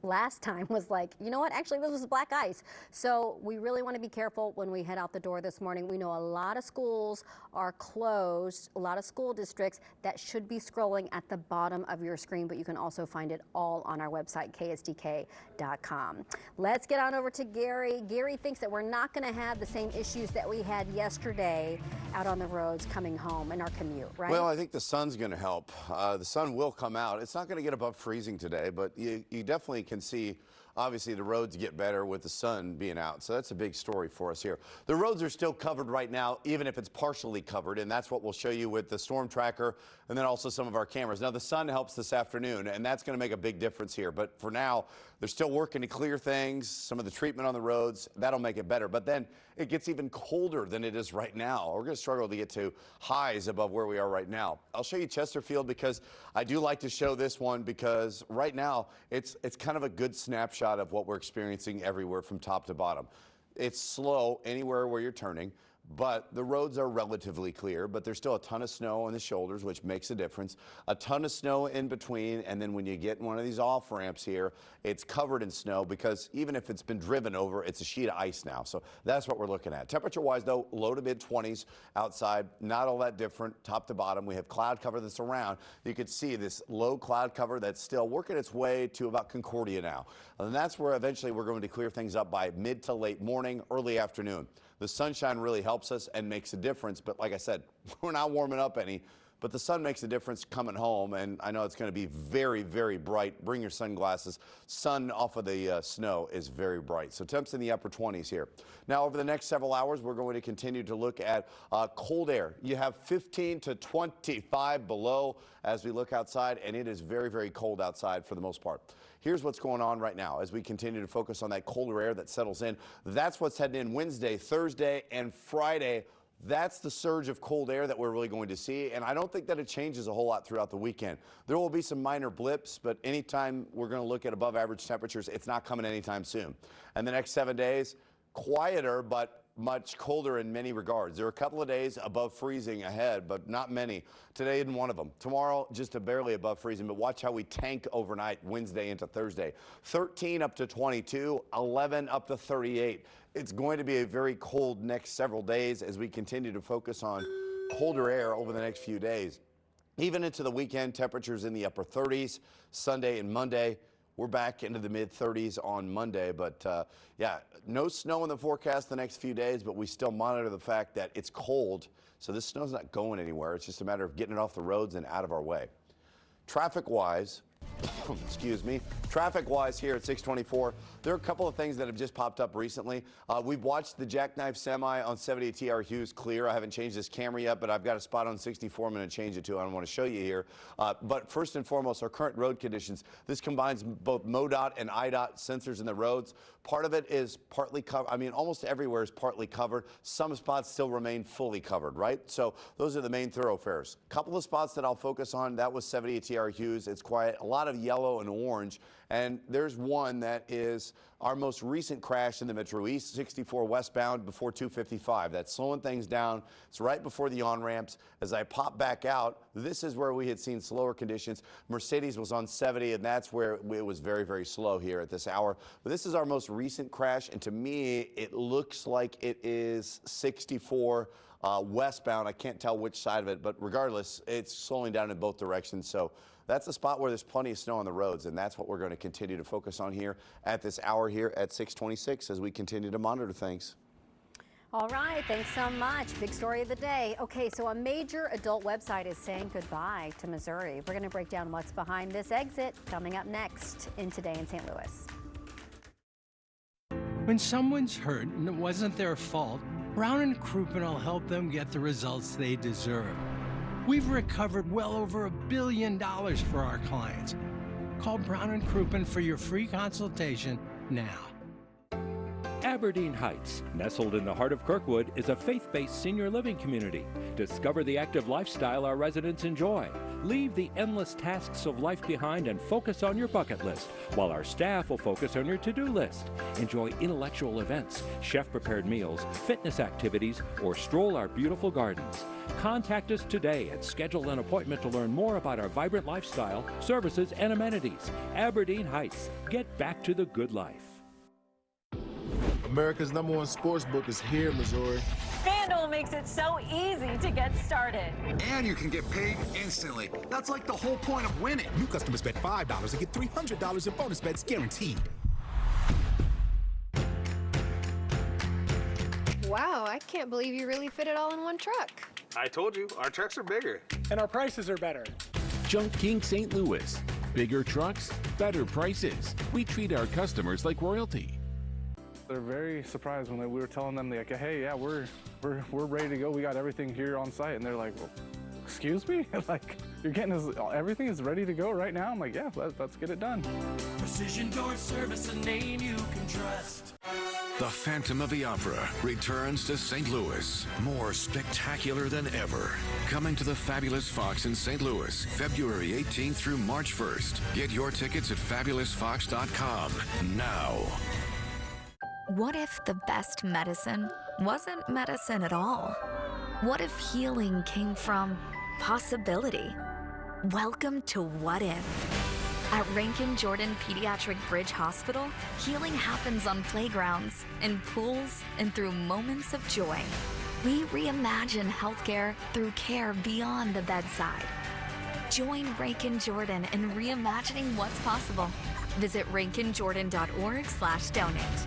last time was like, you know what, actually this was black ice. So we really want to be careful when we head out the door this morning. We know a lot of schools are closed, a lot of school districts. That should be scrolling at the bottom of your screen, but you can also find it all on our website, ksdk.com. Let's get on over to Gary. Gary thinks that we're not going to have the same issues that we had yesterday out on the roads coming home in our commute, right? Well, I think the sun's going to help. The sun will come out. It's not going to get above freezing today, but you definitely can see, obviously, the roads get better with the sun being out. So that's a big story for us here. The roads are still covered right now, even if it's partially covered, and that's what we'll show you with the storm tracker and then also some of our cameras. Now, the sun helps this afternoon, and that's going to make a big difference here. But for now, they're still working to clear things. Some of the treatment on the roads, that'll make it better. But then it gets even colder than it is right now. We're going to struggle to get to highs above where we are right now. I'll show you Chesterfield because I do like to show this one because right now it's kind of a good snapshot of what we're experiencing everywhere from top to bottom. It's slow anywhere where you're turning, but the roads are relatively clear, but there's still a ton of snow on the shoulders, which makes a difference. A ton of snow in between, and then when you get one of these off ramps here, it's covered in snow because even if it's been driven over, it's a sheet of ice now. So that's what we're looking at. Temperature-wise, though, low to mid-20s outside, not all that different, top to bottom. We have cloud cover that's around. You can see this low cloud cover that's still working its way to about Concordia now. And that's where eventually we're going to clear things up by mid to late morning, early afternoon. The sunshine really helps us and makes a difference, but like I said, we're not warming up any, but the sun makes a difference coming home, and I know it's going to be very, very bright. Bring your sunglasses. Sun off of the snow is very bright, so temps in the upper 20s here. Now, over the next several hours, we're going to continue to look at cold air. You have 15 to 25 below as we look outside, and it is very, very cold outside for the most part. Here's what's going on right now as we continue to focus on that colder air that settles in. That's what's heading in Wednesday, Thursday, and Friday. That's the surge of cold air that we're really going to see, and I don't think that it changes a whole lot throughout the weekend. There will be some minor blips, but anytime we're going to look at above average temperatures, it's not coming anytime soon. And the next 7 days, quieter, but much colder in many regards. There are a couple of days above freezing ahead, but not many. Today isn't one of them. Tomorrow, just barely above freezing, but watch how we tank overnight Wednesday into Thursday. 13 up to 22, 11 up to 38. It's going to be a very cold next several days as we continue to focus on colder air over the next few days. Even into the weekend, temperatures in the upper 30s, Sunday and Monday. We're back into the mid-30s on Monday, but yeah, no snow in the forecast the next few days, but we still monitor the fact that it's cold, so this snow's not going anywhere. It's just a matter of getting it off the roads and out of our way. Traffic-wise, excuse me, traffic-wise here at 624, there are a couple of things that have just popped up recently. We've watched the jackknife semi on 70 TR Hughes clear. I haven't changed this camera yet, but I've got a spot on 64 I'm going to change it to. I want to show you here. But first and foremost, our current road conditions. This combines both MoDOT and IDOT sensors in the roads. Part of it is partly covered. I mean, almost everywhere is partly covered. Some spots still remain fully covered, right? So those are the main thoroughfares. A couple of spots that I'll focus on, that was 70 TR Hughes. It's quiet. A lot of yellow and orange. And there's one that is our most recent crash in the Metro East, 64 westbound before 255. That's slowing things down. It's right before the on-ramps. As I pop back out, this is where we had seen slower conditions. Mercedes was on 70, and that's where it was very, very slow here at this hour. But this is our most recent crash, and to me, it looks like it is 64 westbound. I can't tell which side of it, but regardless, it's slowing down in both directions. So that's a spot where there's plenty of snow on the roads, and that's what we're going to continue to focus on here at this hour here at 626 as we continue to monitor things. All right, thanks so much. Big story of the day. Okay, so a major adult website is saying goodbye to Missouri. We're going to break down what's behind this exit coming up next in Today in St. Louis. When someone's hurt and it wasn't their fault, Brown & Crouppen will help them get the results they deserve. We've recovered well over $1 billion for our clients. Call Brown & Crouppen for your free consultation now. Aberdeen Heights, nestled in the heart of Kirkwood, is a faith-based senior living community. Discover the active lifestyle our residents enjoy. Leave the endless tasks of life behind and focus on your bucket list, while our staff will focus on your to-do list. Enjoy intellectual events, chef-prepared meals, fitness activities, or stroll our beautiful gardens. Contact us today and schedule an appointment to learn more about our vibrant lifestyle, services, and amenities. Aberdeen Heights. Get back to the good life. America's #1 sports book is here, Missouri. FanDuel makes it so easy to get started. And you can get paid instantly. That's like the whole point of winning. New customers bet $5 and get $300 in bonus bets guaranteed. Wow, I can't believe you really fit it all in one truck. I told you, our trucks are bigger. And our prices are better. Junk King St. Louis. Bigger trucks, better prices. We treat our customers like royalty. They're very surprised when we were telling them, like, hey, yeah, we're ready to go. We got everything here on site. And they're like, well, excuse me? Like, you're getting everything is ready to go right now? I'm like, yeah, let's get it done. Precision Door Service, a name you can trust. The Phantom of the Opera returns to St. Louis, more spectacular than ever. Coming to the Fabulous Fox in St. Louis, February 18th through March 1st. Get your tickets at fabulousfox.com now. What if the best medicine wasn't medicine at all? What if healing came from possibility? Welcome to What If. At Rankin Jordan Pediatric Bridge Hospital, healing happens on playgrounds, in pools, and through moments of joy. We reimagine healthcare through care beyond the bedside. Join Rankin Jordan in reimagining what's possible. Visit rankinjordan.org/donate.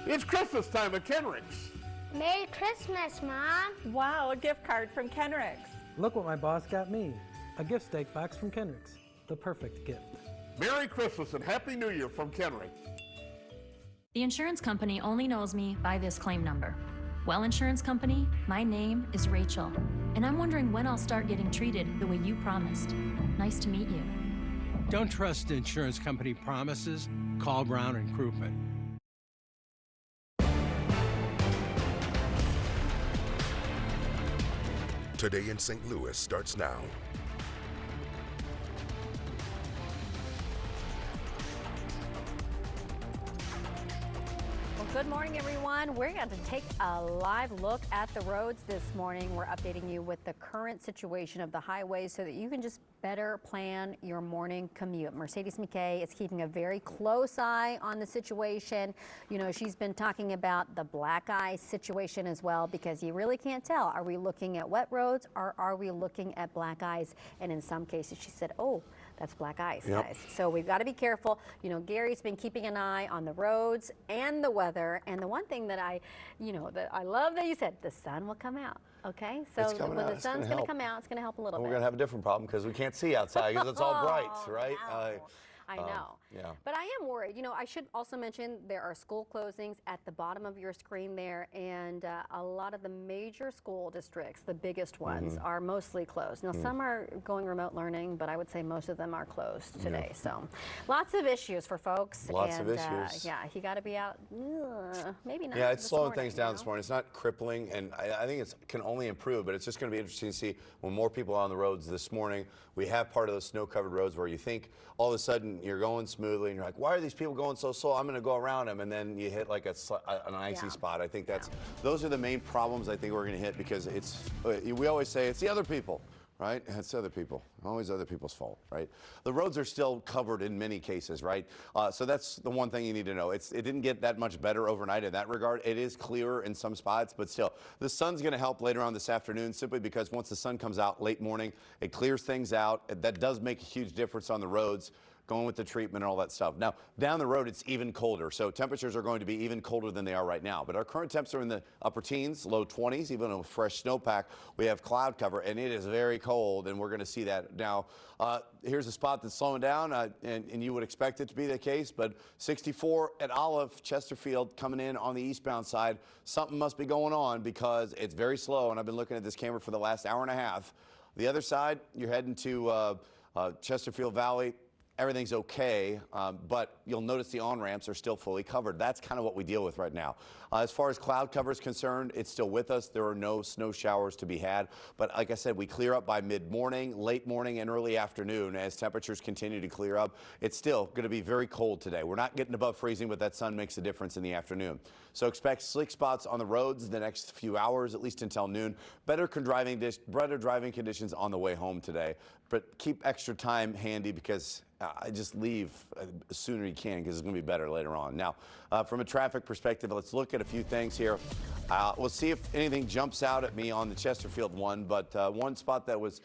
It's Christmas time at Kenrick's. Merry Christmas, Mom. Wow, a gift card from Kenrick's. Look what my boss got me. A gift stake box from Kenrick's. The perfect gift. Merry Christmas and Happy New Year from Kenrick's. The insurance company only knows me by this claim number. Well, insurance company, my name is Rachel, and I'm wondering when I'll start getting treated the way you promised. Nice to meet you. Don't trust insurance company promises. Call Brown and Crouppen. Today in St. Louis starts now. Well, good morning, everyone. We're going to take a live look at the roads this morning. We're updating you with the current situation of the highways so that you can just better plan your morning commute. Mercedes McKay is keeping a very close eye on the situation. You know, she's been talking about the black ice situation as well, because you really can't tell. Are we looking at wet roads or are we looking at black ice? And in some cases, she said, oh, that's black ice, guys. So we've got to be careful. You know, Gary's been keeping an eye on the roads and the weather. And the one thing that I love that you said, the sun will come out. Okay, so when the sun's going to come out, it's going to help a little bit. We're going to have a different problem because we can't see outside because it's all bright, right? I know. Yeah. But I am worried. You know, I should also mention there are school closings at the bottom of your screen there, and a lot of the major school districts, the biggest ones, are mostly closed. Now, some are going remote learning, but I would say most of them are closed today. So lots of issues for folks. Lots of issues. Yeah, you got to be out. Maybe not. Yeah, it's slowing things down this morning. It's not crippling, and I think it can only improve, but it's just going to be interesting to see when more people are on the roads this morning. We have part of those snow-covered roads where you think all of a sudden you're going smoothly and you're like, why are these people going so slow? I'm going to go around them, and then you hit like an icy spot. I think those are the main problems I think we're going to hit, because it's we always say it's the other people. Right? It's other people. Always other people's fault, right? The roads are still covered in many cases, right? So that's the one thing you need to know. It didn't get that much better overnight in that regard. It is clearer in some spots, but still, the sun's going to help later on this afternoon, simply because once the sun comes out late morning, it clears things out. That does make a huge difference on the roads, going with the treatment and all that stuff. Now, down the road, it's even colder. So temperatures are going to be even colder than they are right now. But our current temps are in the upper teens, low 20s, even a fresh snowpack. We have cloud cover, and it is very cold, and we're going to see that. Now, here's a spot that's slowing down, and you would expect it to be the case, but 64 at Olive, Chesterfield, coming in on the eastbound side. Something must be going on because it's very slow, and I've been looking at this camera for the last hour and a half. The other side, you're heading to Chesterfield Valley. everything's okay, but you'll notice the on-ramps are still fully covered. That's kind of what we deal with right now. As far as cloud cover is concerned, it's still with us. There are no snow showers to be had. But like I said, we clear up by mid-morning, late morning, and early afternoon as temperatures continue to clear up. It's still going to be very cold today. We're not getting above freezing, but that sun makes a difference in the afternoon. So expect slick spots on the roads the next few hours, at least until noon. Better driving conditions on the way home today. But keep extra time handy because I just leave as sooner you can because it's going to be better later on. Now, from a traffic perspective, let's look at a few things here. We'll see if anything jumps out at me on the Chesterfield one, but one spot that was,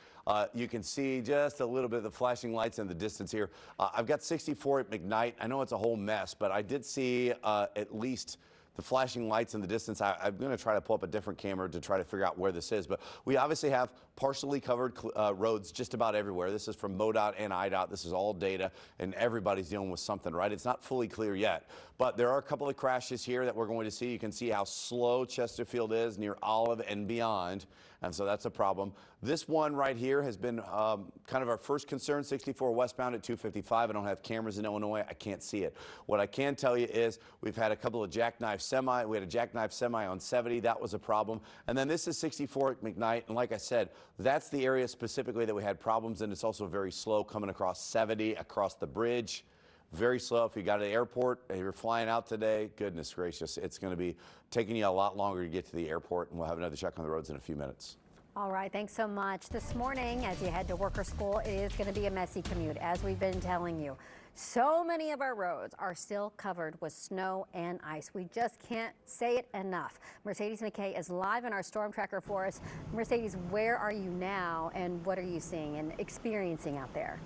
you can see just a little bit of the flashing lights in the distance here. I've got 64 at McKnight. I know it's a whole mess, but I did see at least the flashing lights in the distance. I'm going to try to pull up a different camera to try to figure out where this is. But we obviously have partially covered roads just about everywhere. This is from MoDOT and IDOT. This is all data, and everybody's dealing with something, right? It's not fully clear yet. But there are a couple of crashes here that we're going to see. You can see how slow Chesterfield is near Olive and beyond. And so that's a problem. This one right here has been kind of our first concern, 64 westbound at 255. I don't have cameras in Illinois. I can't see it. What I can tell you is we've had a couple of jackknife semi. We had a jackknife semi on 70. That was a problem. And then this is 64 at McKnight. And like I said, that's the area specifically that we had problems. And it's also very slow coming across 70, across the bridge. Very slow. If you got to the airport, if you're flying out today, goodness gracious, it's going to be taking you a lot longer to get to the airport, and we'll have another check on the roads in a few minutes. All right, thanks so much. This morning, as you head to work or school, it is going to be a messy commute, as we've been telling you. So many of our roads are still covered with snow and ice. We just can't say it enough. Mercedes McKay is live in our storm tracker for us. Mercedes, where are you now, and what are you seeing and experiencing out there?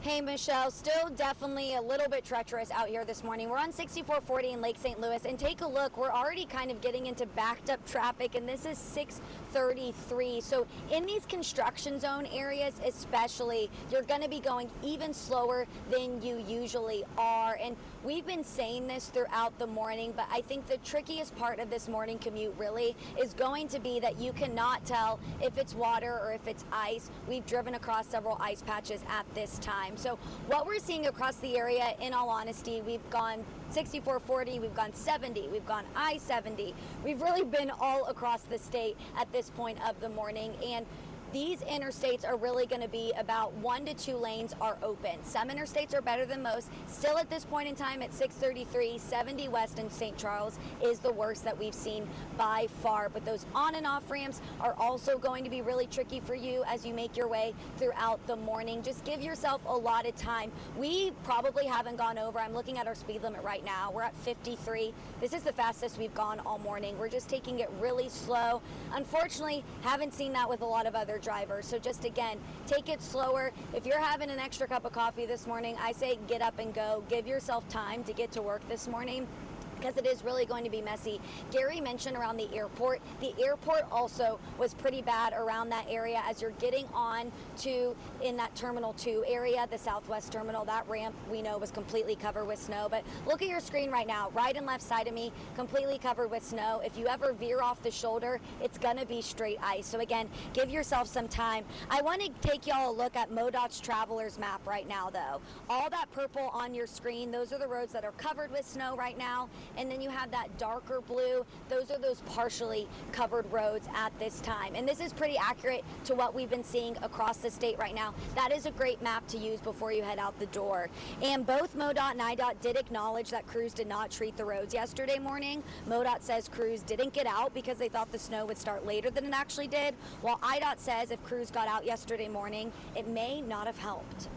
Hey, Michelle, still definitely a little bit treacherous out here this morning. We're on 6440 in Lake St. Louis, and take a look. We're already kind of getting into backed up traffic, and this is 633. So in these construction zone areas especially, you're going to be going even slower than you usually are. And we've been saying this throughout the morning, but I think the trickiest part of this morning commute really is going to be that you cannot tell if it's water or if it's ice. We've driven across several ice patches at this time. So what we're seeing across the area, in all honesty, we've gone 6440, we've gone 70, we've gone I-70. We've really been all across the state at this point of the morning, and these interstates are really going to be about 1 to 2 lanes are open. Some interstates are better than most. Still at this point in time at 633, 70 west in St. Charles is the worst that we've seen by far. But those on and off ramps are also going to be really tricky for you as you make your way throughout the morning. Just give yourself a lot of time. We probably haven't gone over. I'm looking at our speed limit right now. We're at 53. This is the fastest we've gone all morning. We're just taking it really slow. Unfortunately, haven't seen that with a lot of other drivers. So just again, take it slower. If you're having an extra cup of coffee this morning, I say get up and go. Give yourself time to get to work this morning, because it is really going to be messy. Gary mentioned around the airport. The airport also was pretty bad around that area as you're getting on to in that Terminal 2 area, the Southwest Terminal. That ramp we know was completely covered with snow. But look at your screen right now. Right and left side of me, completely covered with snow. If you ever veer off the shoulder, it's gonna be straight ice. So again, give yourself some time. I want to take y'all a look at MoDOT's Traveler's Map right now though. All that purple on your screen, those are the roads that are covered with snow right now. And then you have that darker blue. Those are those partially covered roads at this time. And this is pretty accurate to what we've been seeing across the state right now. That is a great map to use before you head out the door. And both MoDOT and IDOT did acknowledge that crews did not treat the roads yesterday morning. MoDOT says crews didn't get out because they thought the snow would start later than it actually did, while IDOT says if crews got out yesterday morning, it may not have helped.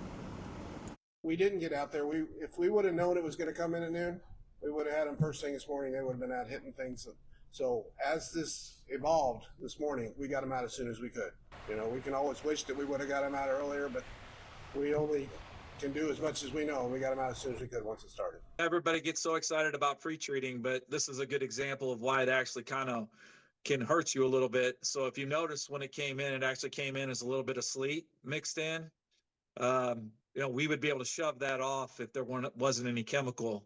We didn't get out there. If we would have known it was going to come in at noon, we would have had them first thing this morning. They would have been out hitting things. So as this evolved this morning, we got them out as soon as we could. You know, we can always wish that we would have got them out earlier, but we only can do as much as we know. We got them out as soon as we could once it started. Everybody gets so excited about pre-treating, but this is a good example of why it actually kind of can hurt you a little bit. So if you notice when it came in, it actually came in as a little bit of sleet mixed in. You know, we would be able to shove that off if there wasn't any chemical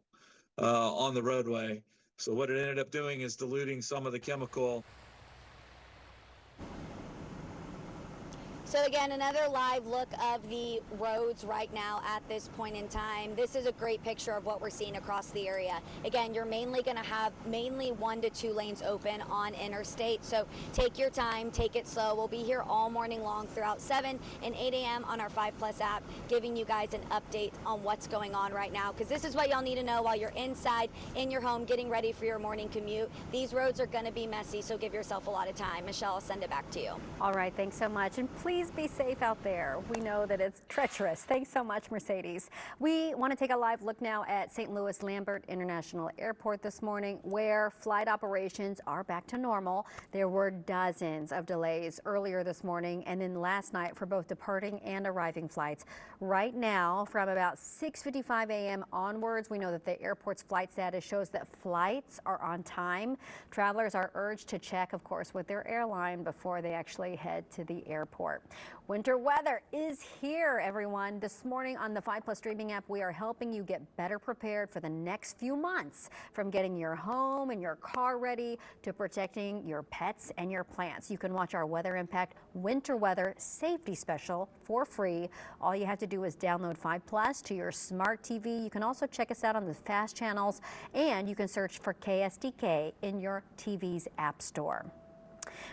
on the roadway. So what it ended up doing is diluting some of the chemical. So again, another live look of the roads right now at this point in time. This is a great picture of what we're seeing across the area. Again, you're mainly going to have 1 to 2 lanes open on interstate. So take your time, take it slow. We'll be here all morning long throughout 7 and 8 a.m. on our 5 Plus app, giving you guys an update on what's going on right now. Because this is what y'all need to know while you're inside in your home getting ready for your morning commute. These roads are going to be messy, so give yourself a lot of time. Michelle, I'll send it back to you. All right, thanks so much. And please be safe out there. We know that it's treacherous. Thanks so much, Mercedes. We want to take a live look now at St. Louis Lambert International Airport this morning, where flight operations are back to normal. There were dozens of delays earlier this morning and then last night for both departing and arriving flights. Right now, from about 6:55 a.m. onwards, we know that the airport's flight status shows that flights are on time. Travelers are urged to check, of course, with their airline before they actually head to the airport. Winter weather is here, everyone. This morning on the 5 Plus streaming app, we are helping you get better prepared for the next few months, from getting your home and your car ready to protecting your pets and your plants. You can watch our Weather Impact Winter Weather Safety Special for free. All you have to do is download 5 Plus to your smart TV. You can also check us out on the FAST channels, and you can search for KSDK in your TV's app store.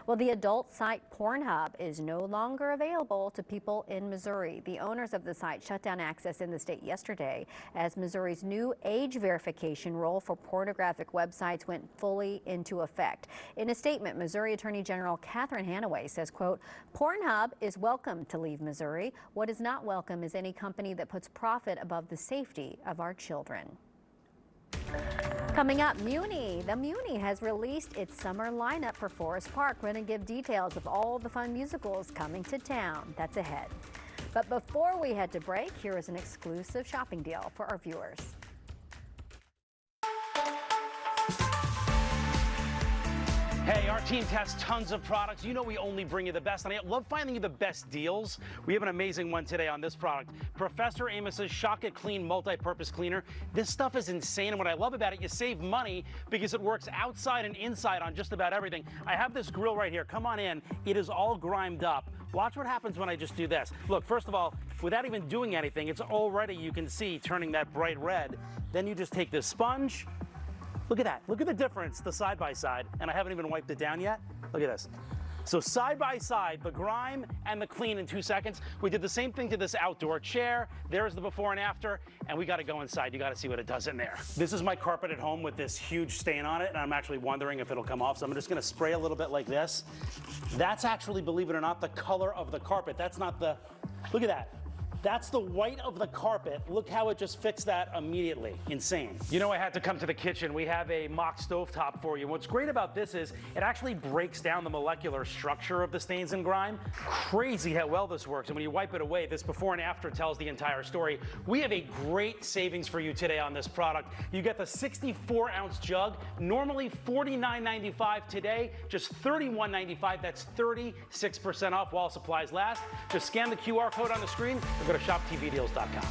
Well, the adult site Pornhub is no longer available to people in Missouri. The owners of the site shut down access in the state yesterday as Missouri's new age verification rule for pornographic websites went fully into effect. In a statement, Missouri Attorney General Catherine Hanaway says, quote, Pornhub is welcome to leave Missouri. What is not welcome is any company that puts profit above the safety of our children. Coming up, Muni. The Muni has released its summer lineup for Forest Park. We're going to give details of all the fun musicals coming to town. That's ahead. But before we head to break, here is an exclusive shopping deal for our viewers. Hey, our team tests tons of products. You know we only bring you the best, and I love finding you the best deals. We have an amazing one today on this product. Professor Amos's Shock It Clean Multi-Purpose Cleaner. This stuff is insane, and what I love about it, you save money because it works outside and inside on just about everything. I have this grill right here. Come on in. It is all grimed up. Watch what happens when I just do this. Look, first of all, without even doing anything, it's already, you can see, turning that bright red. Then you just take this sponge. Look at that. Look at the difference, the side by side. And I haven't even wiped it down yet. Look at this. So side by side, the grime and the clean in 2 seconds. We did the same thing to this outdoor chair. There's the before and after. And we got to go inside. You got to see what it does in there. This is my carpet at home with this huge stain on it. And I'm actually wondering if it'll come off. So I'm just going to spray a little bit like this. That's actually, believe it or not, the color of the carpet. That's not the, look at that. That's the white of the carpet. Look how it just fixed that immediately. Insane. You know, I had to come to the kitchen. We have a mock stovetop for you. What's great about this is it actually breaks down the molecular structure of the stains and grime. Crazy how well this works. And when you wipe it away, this before and after tells the entire story. We have a great savings for you today on this product. You get the 64-ounce jug, normally $49.95 today, just $31.95. That's 36% off while supplies last. Just scan the QR code on the screen or go to shoptvdeals.com.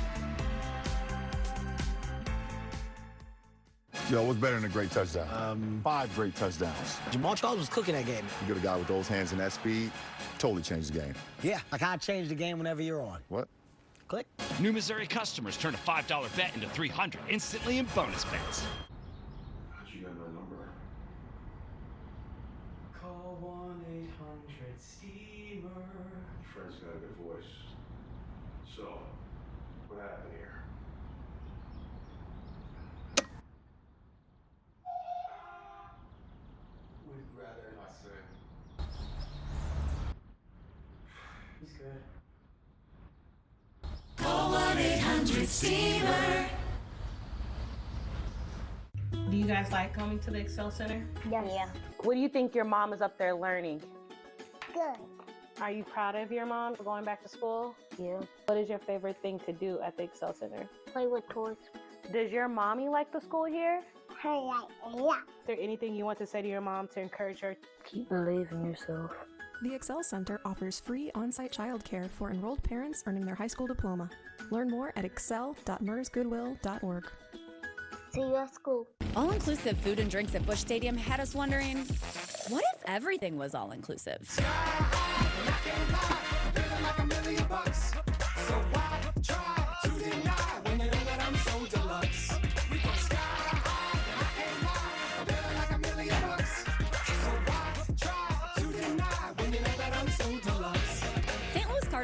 Yo, what's better than a great touchdown? 5 great touchdowns. Jamal Charles was cooking that game. You get a guy with those hands and that speed, totally changed the game. Yeah, like I change the game whenever you're on. What? Click. New Missouri customers turn a $5 bet into $300 instantly in bonus bets. How'd you got my number? Call 1-800-STEAMER. Fred's got a good voice. So, what happened here? Would rather not say. He's good. Call 1-800-STEAMER. Do you guys like coming to the Excel Center? Yes. Yeah. What do you think your mom is up there learning? Good. Are you proud of your mom for going back to school? Yeah. What is your favorite thing to do at the Excel Center? Play with toys. Does your mommy like the school here? Yeah. Is there anything you want to say to your mom to encourage her? Keep believing in yourself. The Excel Center offers free on-site childcare for enrolled parents earning their high school diploma. Learn more at excel.mersgoodwill.org. See you at school. All-inclusive food and drinks at Busch Stadium had us wondering, what if everything was all-inclusive?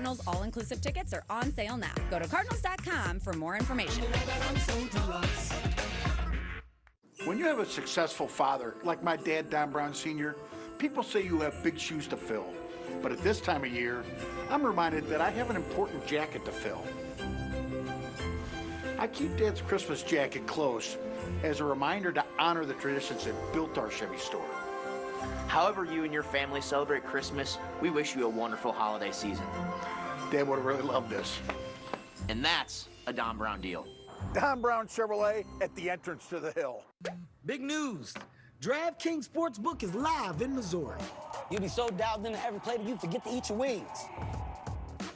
Cardinals all-inclusive tickets are on sale now. Go to cardinals.com for more information. When you have a successful father, like my dad, Don Brown Sr., people say you have big shoes to fill. But at this time of year, I'm reminded that I have an important jacket to fill. I keep Dad's Christmas jacket close as a reminder to honor the traditions that built our Chevy store. However you and your family celebrate Christmas, we wish you a wonderful holiday season. Dad would have really loved this. And that's a Don Brown deal. Don Brown Chevrolet at the entrance to the hill. Big news. DraftKings Sportsbook is live in Missouri. You'll be so dialed in to every play that you forget to eat your wings.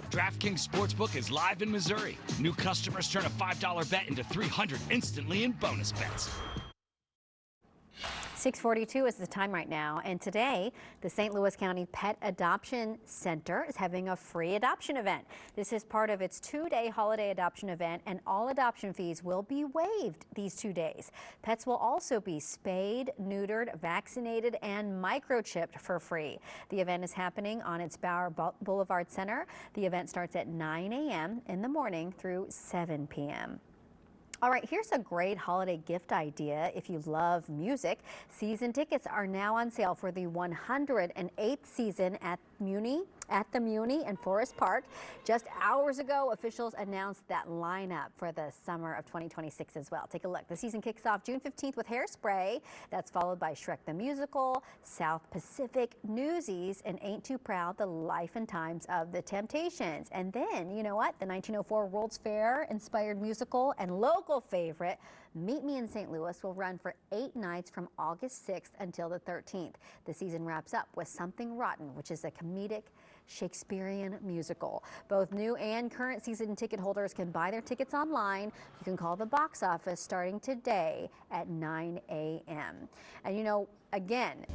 DraftKings Sportsbook is live in Missouri. New customers turn a $5 bet into $300 instantly in bonus bets. 6:42 is the time right now, and today the St. Louis County Pet Adoption Center is having a free adoption event. This is part of its 2-day holiday adoption event, and all adoption fees will be waived these 2 days. Pets will also be spayed, neutered, vaccinated, and microchipped for free. The event is happening on its Bauer Boulevard Center. The event starts at 9 a.m. in the morning through 7 p.m. All right, here's a great holiday gift idea if you love music. Season tickets are now on sale for the 108th season at the Muni and Forest Park. Just hours ago, officials announced that lineup for the summer of 2026 as well. Take a look. The season kicks off June 15th with Hairspray. That's followed by Shrek the Musical, South Pacific, Newsies, and Ain't Too Proud, the life and times of the Temptations. And then, you know what? The 1904 World's Fair inspired musical and local favorite, Meet Me in St. Louis, will run for 8 nights from August 6th until the 13th. The season wraps up with Something Rotten, which is a comedic Shakespearean musical. Both new and current season ticket holders can buy their tickets online. You can call the box office starting today at 9 a.m. And you know, again,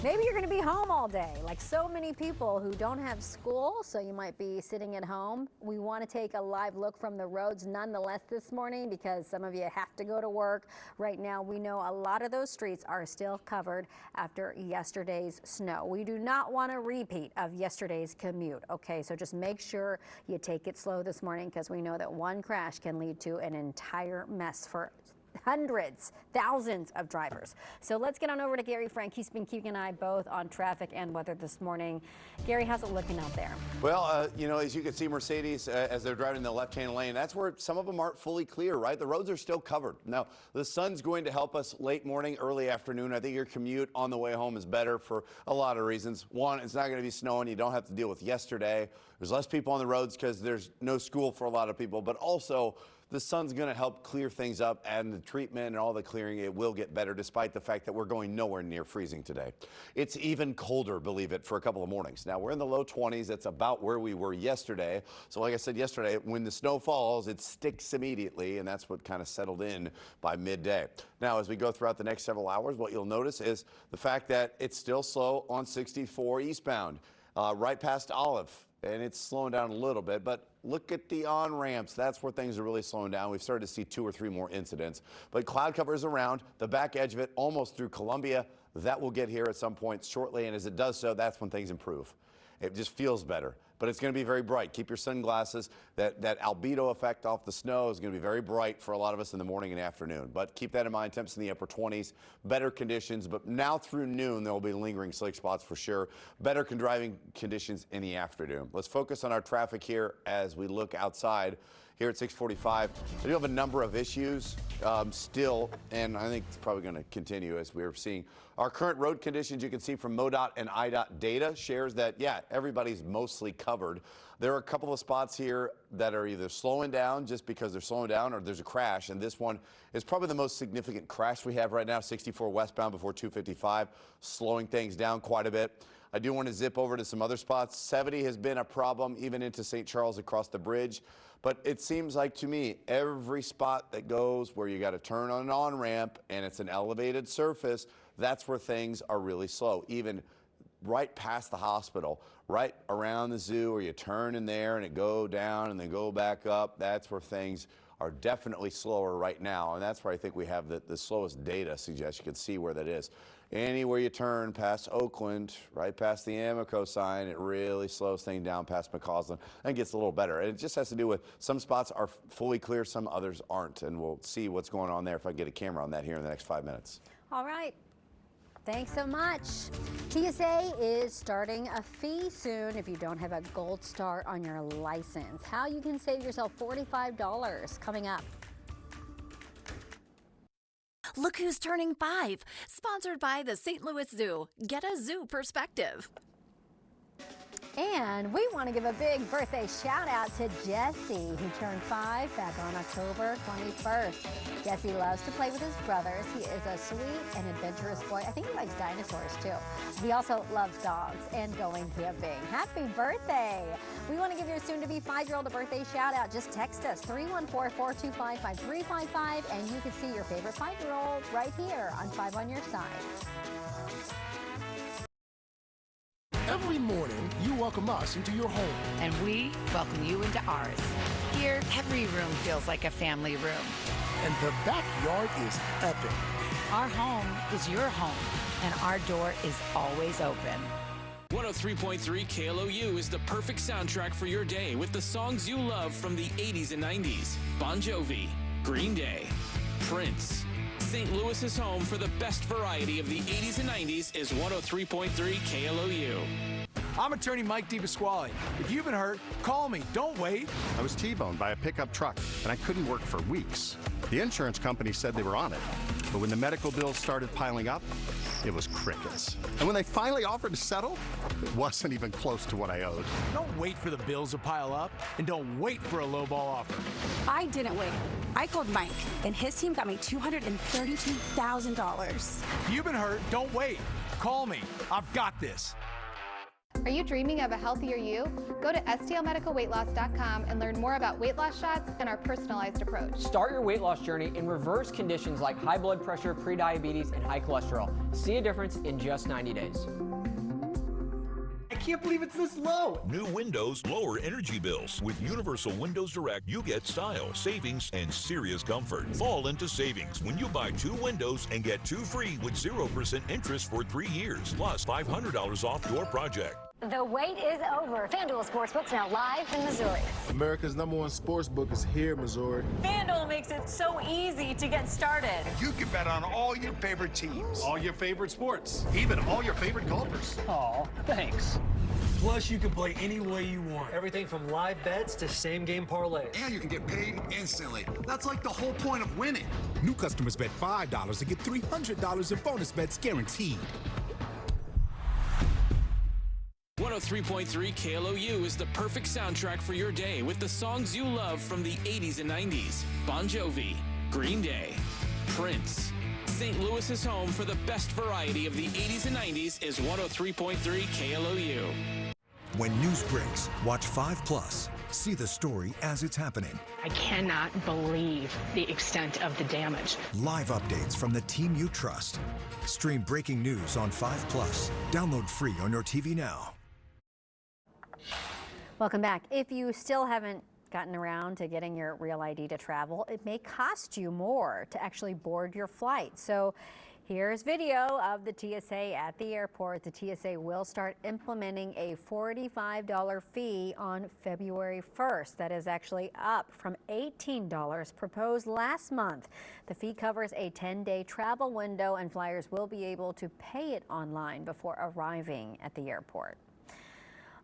maybe you're going to be home all day, like so many people who don't have school, so you might be sitting at home. We want to take a live look from the roads nonetheless this morning because some of you have to go to work. Right now, we know a lot of those streets are still covered after yesterday's snow. We do not want a repeat of yesterday's commute, okay? So just make sure you take it slow this morning because we know that one crash can lead to an entire mess for hundreds, thousands of drivers. So let's get on over to Gary Frank. He's been keeping an eye both on traffic and weather this morning. Gary, how's it looking out there? Well, you know, as you can see, Mercedes, as they're driving in the left-hand lane, that's where some of them aren't fully clear, right? The roads are still covered. Now, the sun's going to help us late morning, early afternoon. I think your commute on the way home is better for a lot of reasons. One, it's not going to be snowing. You don't have to deal with yesterday. There's less people on the roads because there's no school for a lot of people, but also the sun's going to help clear things up, and the treatment and all the clearing, it will get better despite the fact that we're going nowhere near freezing today. It's even colder, believe it, for a couple of mornings. Now, we're in the low 20s. That's about where we were yesterday. So like I said yesterday, when the snow falls, it sticks immediately, and that's what kind of settled in by midday. Now, as we go throughout the next several hours, what you'll notice is the fact that it's still slow on 64 eastbound, right past Olive. And it's slowing down a little bit, but look at the on-ramps. That's where things are really slowing down. We've started to see 2 or 3 more incidents. But cloud cover is around, the back edge of it almost through Columbia. That will get here at some point shortly, and as it does so, that's when things improve. It just feels better. But it's going to be very bright. Keep your sunglasses. That albedo effect off the snow is going to be very bright for a lot of us in the morning and afternoon. But keep that in mind. Temps in the upper 20s, better conditions. But now through noon, there will be lingering slick spots for sure. Better driving conditions in the afternoon. Let's focus on our traffic here as we look outside. Here at 6:45, I do have a number of issues still, and I think it's probably going to continue as we're seeing our current road conditions. You can see from MoDOT and IDOT data shares that, yeah, everybody's mostly covered. There are a couple of spots here that are either slowing down just because they're slowing down or there's a crash, and this one is probably the most significant crash we have right now, 64 westbound before 255, slowing things down quite a bit. I do want to zip over to some other spots. 70 has been a problem even into St. Charles across the bridge. But it seems like to me, every spot that goes where you got to turn on an on-ramp and it's an elevated surface, that's where things are really slow. Even right past the hospital, right around the zoo, where you turn in there and it go down and then go back up, that's where things are definitely slower right now, and that's where I think we have the slowest data suggests. You can see where that is. Anywhere you turn past Oakland, right past the Amoco sign, it really slows things down past McCausland and gets a little better. And it just has to do with some spots are fully clear, some others aren't, and we'll see what's going on there if I get a camera on that here in the next 5 minutes. All right. Thanks so much. TSA is starting a fee soon if you don't have a gold star on your license. How you can save yourself $45 coming up. Look who's turning 5. Sponsored by the St. Louis Zoo. Get a zoo perspective. And we want to give a big birthday shout out to Jesse, who turned 5 back on October 21st. Jesse loves to play with his brothers. He is a sweet and adventurous boy. I think he likes dinosaurs too. He also loves dogs and going camping. Happy birthday! We want to give your soon-to-be 5-year-old a birthday shout out. Just text us 314-425-5355 and you can see your favorite 5-year-old right here on 5 on Your Side. Every morning, you welcome us into your home. And we welcome you into ours. Here, every room feels like a family room. And the backyard is epic. Our home is your home, and our door is always open. 103.3 KLOU is the perfect soundtrack for your day with the songs you love from the 80s and 90s. Bon Jovi, Green Day, Prince. St. Louis's home for the best variety of the 80s and 90s is 103.3 KLOU. I'm attorney Mike DePasquale. If you've been hurt, call me. Don't wait. I was T-boned by a pickup truck, and I couldn't work for weeks. The insurance company said they were on it, but when the medical bills started piling up, it was crickets. And when they finally offered to settle, it wasn't even close to what I owed. Don't wait for the bills to pile up, and don't wait for a lowball offer. I didn't wait. I called Mike, and his team got me $232,000. If you've been hurt, don't wait. Call me. I've got this. Are you dreaming of a healthier you? Go to stlmedicalweightloss.com and learn more about weight loss shots and our personalized approach. Start your weight loss journey and reverse conditions like high blood pressure, prediabetes, and high cholesterol. See a difference in just 90 days. I can't believe it's this low. New windows lower energy bills. With Universal Windows Direct, you get style, savings, and serious comfort. Fall into savings when you buy 2 windows and get 2 free with 0% interest for 3 years, plus $500 off your project. The wait is over. FanDuel Sportsbook's now live in Missouri. America's #1 sportsbook is here, Missouri. FanDuel makes it so easy to get started. You can bet on all your favorite teams. All your favorite sports. Even all your favorite golfers. Aw, thanks. Plus, you can play any way you want. Everything from live bets to same-game parlays. And you can get paid instantly. That's like the whole point of winning. New customers bet $5 to get $300 in bonus bets guaranteed. 103.3 KLOU is the perfect soundtrack for your day with the songs you love from the 80s and 90s. Bon Jovi, Green Day, Prince. St. Louis's home for the best variety of the 80s and 90s is 103.3 KLOU. When news breaks, watch 5+. See the story as it's happening. I cannot believe the extent of the damage. Live updates from the team you trust. Stream breaking news on 5+. Download free on your TV now. Welcome back. If you still haven't gotten around to getting your real ID to travel, it may cost you more to actually board your flight. So here's video of the TSA at the airport. The TSA will start implementing a $45 fee on February 1st. That is actually up from $18 proposed last month. The fee covers a 10-day travel window, and flyers will be able to pay it online before arriving at the airport.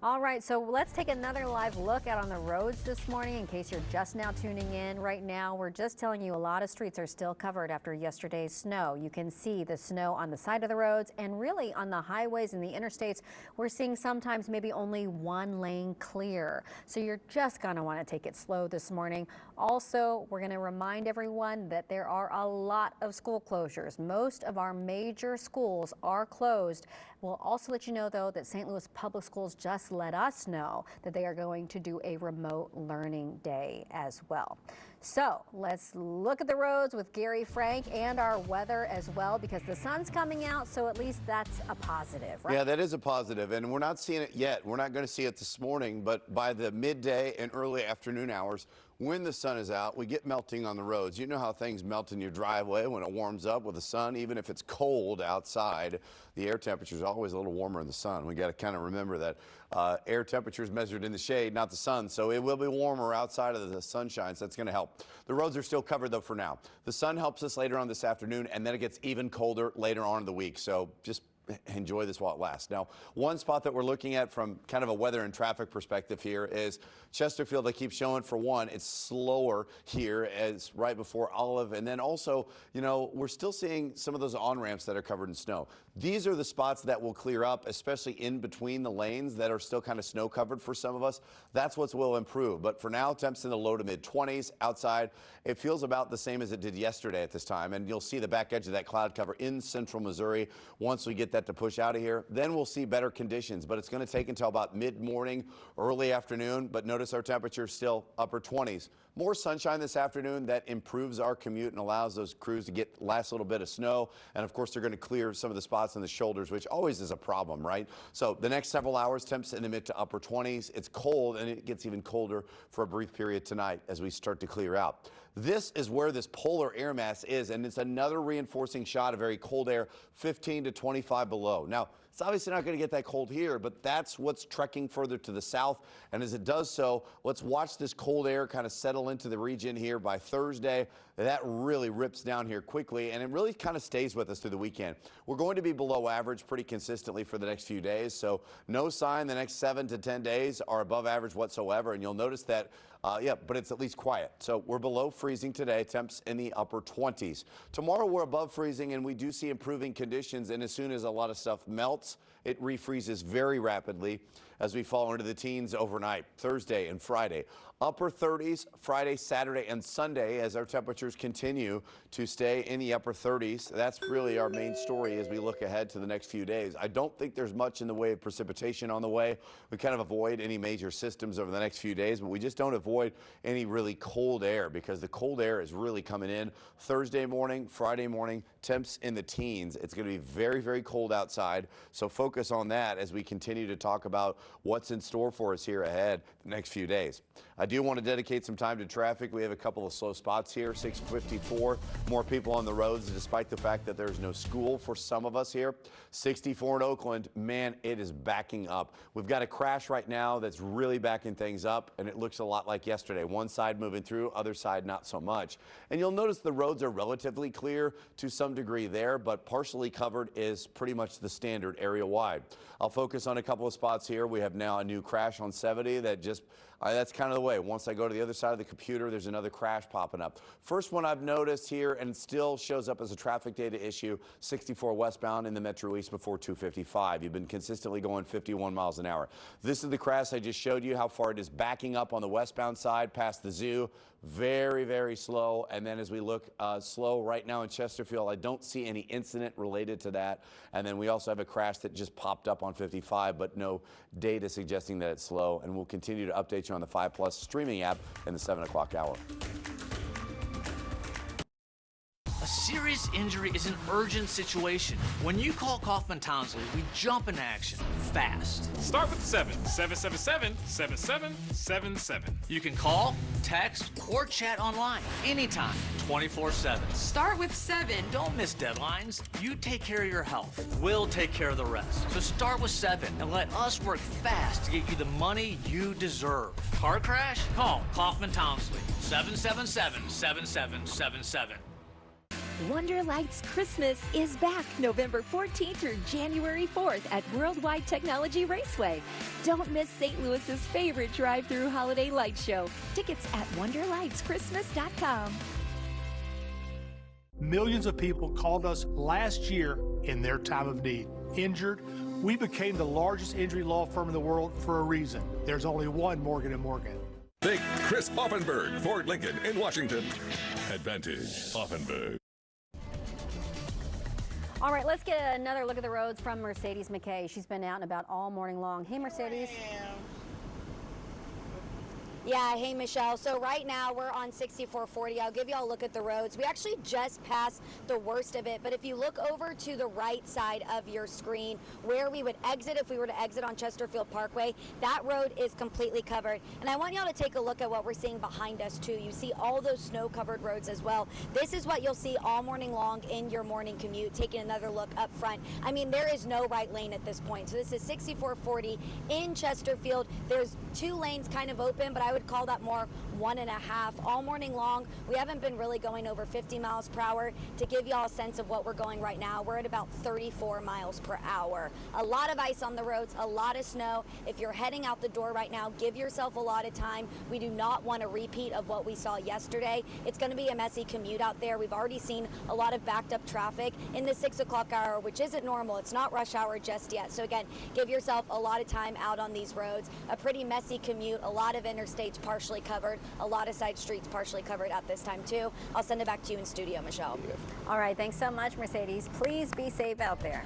All right, so let's take another live look out on the roads this morning in case you're just now tuning in. Right now, we're just telling you a lot of streets are still covered after yesterday's snow. You can see the snow on the side of the roads and really on the highways and the interstates. We're seeing sometimes maybe only one lane clear. So you're just going to want to take it slow this morning. Also, we're going to remind everyone that there are a lot of school closures. Most of our major schools are closed. We'll also let you know, though, that St. Louis Public Schools just let us know that they are going to do a remote learning day as well. So let's look at the roads with Gary Frank and our weather as well, because the sun's coming out, so at least that's a positive, right? Yeah, that is a positive, and we're not seeing it yet. We're not going to see it this morning, but by the midday and early afternoon hours, when the sun is out, we get melting on the roads. You know how things melt in your driveway when it warms up with the sun. Even if it's cold outside, the air temperature is always a little warmer in the sun. We got to kind of remember that air temperature is measured in the shade, not the sun. So it will be warmer outside of the sunshine, so that's going to help. The roads are still covered, though, for now. The sun helps us later on this afternoon, and then it gets even colder later on in the week. So just enjoy this while it lasts. Now, one spot that we're looking at from kind of a weather and traffic perspective here is Chesterfield. I keep showing, for one, it's slower here as right before Olive. And then also, you know, we're still seeing some of those on-ramps that are covered in snow. These are the spots that will clear up, especially in between the lanes that are still kind of snow covered for some of us. That's what will improve. But for now, temps in the low to mid 20s outside. It feels about the same as it did yesterday at this time. And you'll see the back edge of that cloud cover in central Missouri. Once we get that to push out of here, then we'll see better conditions. But it's going to take until about mid-morning, early afternoon. But notice our temperature is still upper 20s. More sunshine this afternoon. That improves our commute and allows those crews to get last little bit of snow. And of course, they're going to clear some of the spots in the shoulders, which always is a problem, right? So the next several hours, temps in the mid to upper 20s. It's cold, and it gets even colder for a brief period tonight as we start to clear out. This is where this polar air mass is, and it's another reinforcing shot of very cold air, 15 to 25 below. Now, it's obviously not going to get that cold here, but that's what's trekking further to the south. And as it does so, let's watch this cold air kind of settle into the region here by Thursday. That really rips down here quickly, and it really kind of stays with us through the weekend. We're going to be below average pretty consistently for the next few days, so no sign the next 7 to 10 days are above average whatsoever. And you'll notice that, but it's at least quiet. So we're below freezing today, temps in the upper 20s. Tomorrow we're above freezing, and we do see improving conditions, and as soon as a lot of stuff melts, it refreezes very rapidly as we fall into the teens overnight, Thursday and Friday. Upper 30s Friday, Saturday, and Sunday as our temperatures continue to stay in the upper 30s. That's really our main story as we look ahead to the next few days. I don't think there's much in the way of precipitation on the way. We kind of avoid any major systems over the next few days, but we just don't avoid any really cold air, because the cold air is really coming in Thursday morning, Friday morning, temps in the teens. It's going to be very, very cold outside, so focus on that as we continue to talk about what's in store for us here ahead the next few days. I do want to dedicate some time to traffic. We have a couple of slow spots here. 654, more people on the roads despite the fact that there's no school for some of us here. 64 in Oakland, man, it is backing up. We've got a crash right now that's really backing things up, and it looks a lot like yesterday. One side moving through, other side not so much. And you'll notice the roads are relatively clear to some degree there, but partially covered is pretty much the standard area wide. I'll focus on a couple of spots here. We have now a new crash on 70 that just that's kind of the way. Once I go to the other side of the computer, there's another crash popping up. First one I've noticed here, and it still shows up as a traffic data issue, 64 westbound in the Metro East before 255. You've been consistently going 51 miles an hour. This is the crash I just showed you, how far it is backing up on the westbound side past the zoo. Very, very slow. And then as we look slow right now in Chesterfield, I don't see any incident related to that. And then we also have a crash that just popped up on 55, but no data suggesting that it's slow. And we'll continue to update you on the 5 Plus streaming app in the 7 o'clock hour. A serious injury is an urgent situation. When you call Kaufman Townsley, we jump into action fast. Start with 777-7777. You can call, text, or chat online anytime, 24/7. Start with 7. Don't miss deadlines. You take care of your health. We'll take care of the rest. So start with 7 and let us work fast to get you the money you deserve. Car crash? Call Kaufman Townsley, 777-7777. Wonder Lights Christmas is back November 14th through January 4th at Worldwide Technology Raceway. Don't miss St. Louis's favorite drive-through holiday light show. Tickets at wonderlightschristmas.com. Millions of people called us last year in their time of need. Injured, we became the largest injury law firm in the world for a reason. There's only one Morgan & Morgan. Think Chris Offenberg, Ford Lincoln in Washington. Advantage Offenberg. All right, let's get another look at the roads from Mercedes McKay. She's been out and about all morning long. Hey, Mercedes. Yeah, hey Michelle. So right now we're on 6440. I'll give you all a look at the roads. We actually just passed the worst of it, but if you look over to the right side of your screen where we would exit if we were to exit on Chesterfield Parkway, that road is completely covered. And I want y'all to take a look at what we're seeing behind us too. You see all those snow-covered roads as well. This is what you'll see all morning long in your morning commute. Taking another look up front. I mean, there is no right lane at this point. So this is 6440 in Chesterfield. There's 2 lanes kind of open, but I would call that more 1.5 all morning long. We haven't been really going over 50 miles per hour. To give y'all a sense of what we're going right now, we're at about 34 miles per hour. A lot of ice on the roads, a lot of snow. If you're heading out the door right now, give yourself a lot of time. We do not want a repeat of what we saw yesterday. It's going to be a messy commute out there. We've already seen a lot of backed up traffic in the 6 o'clock hour, which isn't normal. It's not rush hour just yet. So again, give yourself a lot of time out on these roads. A pretty messy commute, a lot of interstates partially covered, a lot of side streets partially covered at this time too. I'll send it back to you in studio, Michelle. All right, thanks so much, Mercedes. Please be safe out there.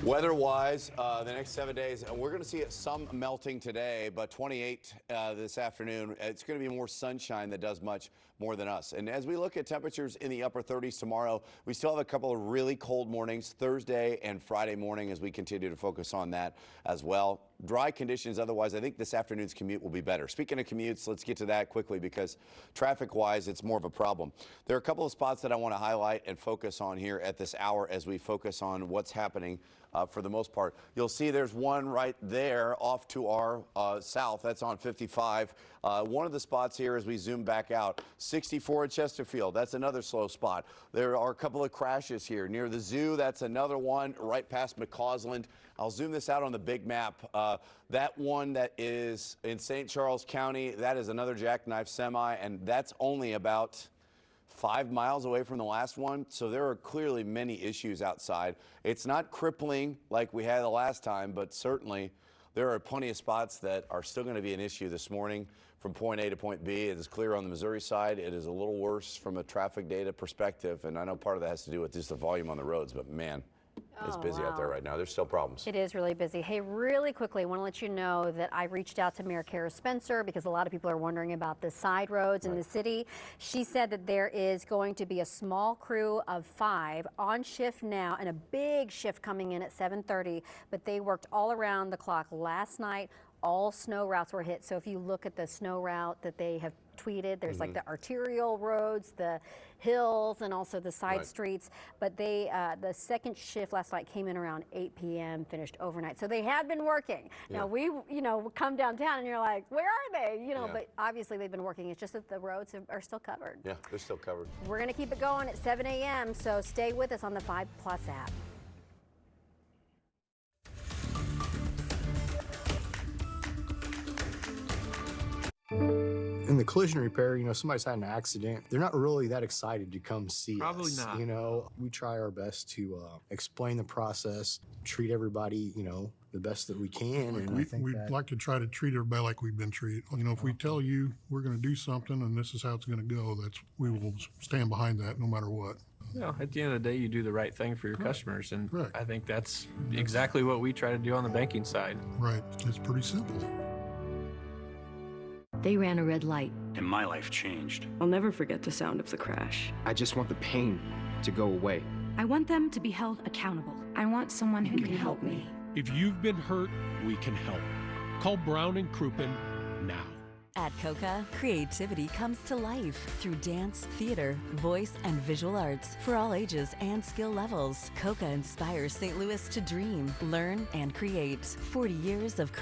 Weather-wise, the next 7 days, and we're going to see some melting today, but 28 this afternoon. It's going to be more sunshine that does much more than us. And as we look at temperatures in the upper 30s tomorrow, we still have a couple of really cold mornings, Thursday and Friday morning, as we continue to focus on that as well. Dry conditions otherwise. I think this afternoon's commute will be better. Speaking of commutes, let's get to that quickly because traffic-wise, it's more of a problem. There are a couple of spots that I want to highlight and focus on here at this hour as we focus on what's happening for the most part. You'll see there's one right there off to our south. That's on 55. One of the spots here as we zoom back out, 64 at Chesterfield. That's another slow spot. There are a couple of crashes here near the zoo. That's another one right past McCausland. I'll zoom this out on the big map. That one that is in St. Charles County, that is another jackknife semi, and that's only about 5 miles away from the last one. So there are clearly many issues outside. It's not crippling like we had the last time, but certainly there are plenty of spots that are still going to be an issue this morning from point A to point B. It is clear on the Missouri side. It is a little worse from a traffic data perspective, and I know part of that has to do with just the volume on the roads, but man, it's busy out there right now. There's still problems. It is really busy. Hey, really quickly, I want to let you know that I reached out to Mayor Kara Spencer because a lot of people are wondering about the side roads in the city. She said that there is going to be a small crew of 5 on shift now and a big shift coming in at 7:30, but they worked all around the clock last night. All snow routes were hit. So if you look at the snow route that they have tweeted, there's like the arterial roads, the hills, and also the side streets. But they, the second shift last night came in around 8 p.m., finished overnight. So they have been working. Now we, come downtown and you're like, where are they? But obviously they've been working. It's just that the roads are still covered. Yeah, they're still covered. We're going to keep it going at 7 a.m. So stay with us on the 5 Plus app. In the collision repair, somebody's had an accident. They're not really that excited to come see us. Probably not. We try our best to explain the process, treat everybody, the best that we can. And I think we'd like to try to treat everybody like we've been treated. If we tell you we're going to do something and this is how it's going to go, we will stand behind that no matter what. At the end of the day, you do the right thing for your customers, and I think that's exactly what we try to do on the banking side. Right. It's pretty simple. They ran a red light. And my life changed. I'll never forget the sound of the crash. I just want the pain to go away. I want them to be held accountable. I want someone who can help me. If you've been hurt, we can help. Call Brown and Crouppen now. At Coca, creativity comes to life through dance, theater, voice, and visual arts for all ages and skill levels. Coca inspires St. Louis to dream, learn, and create. 40 years of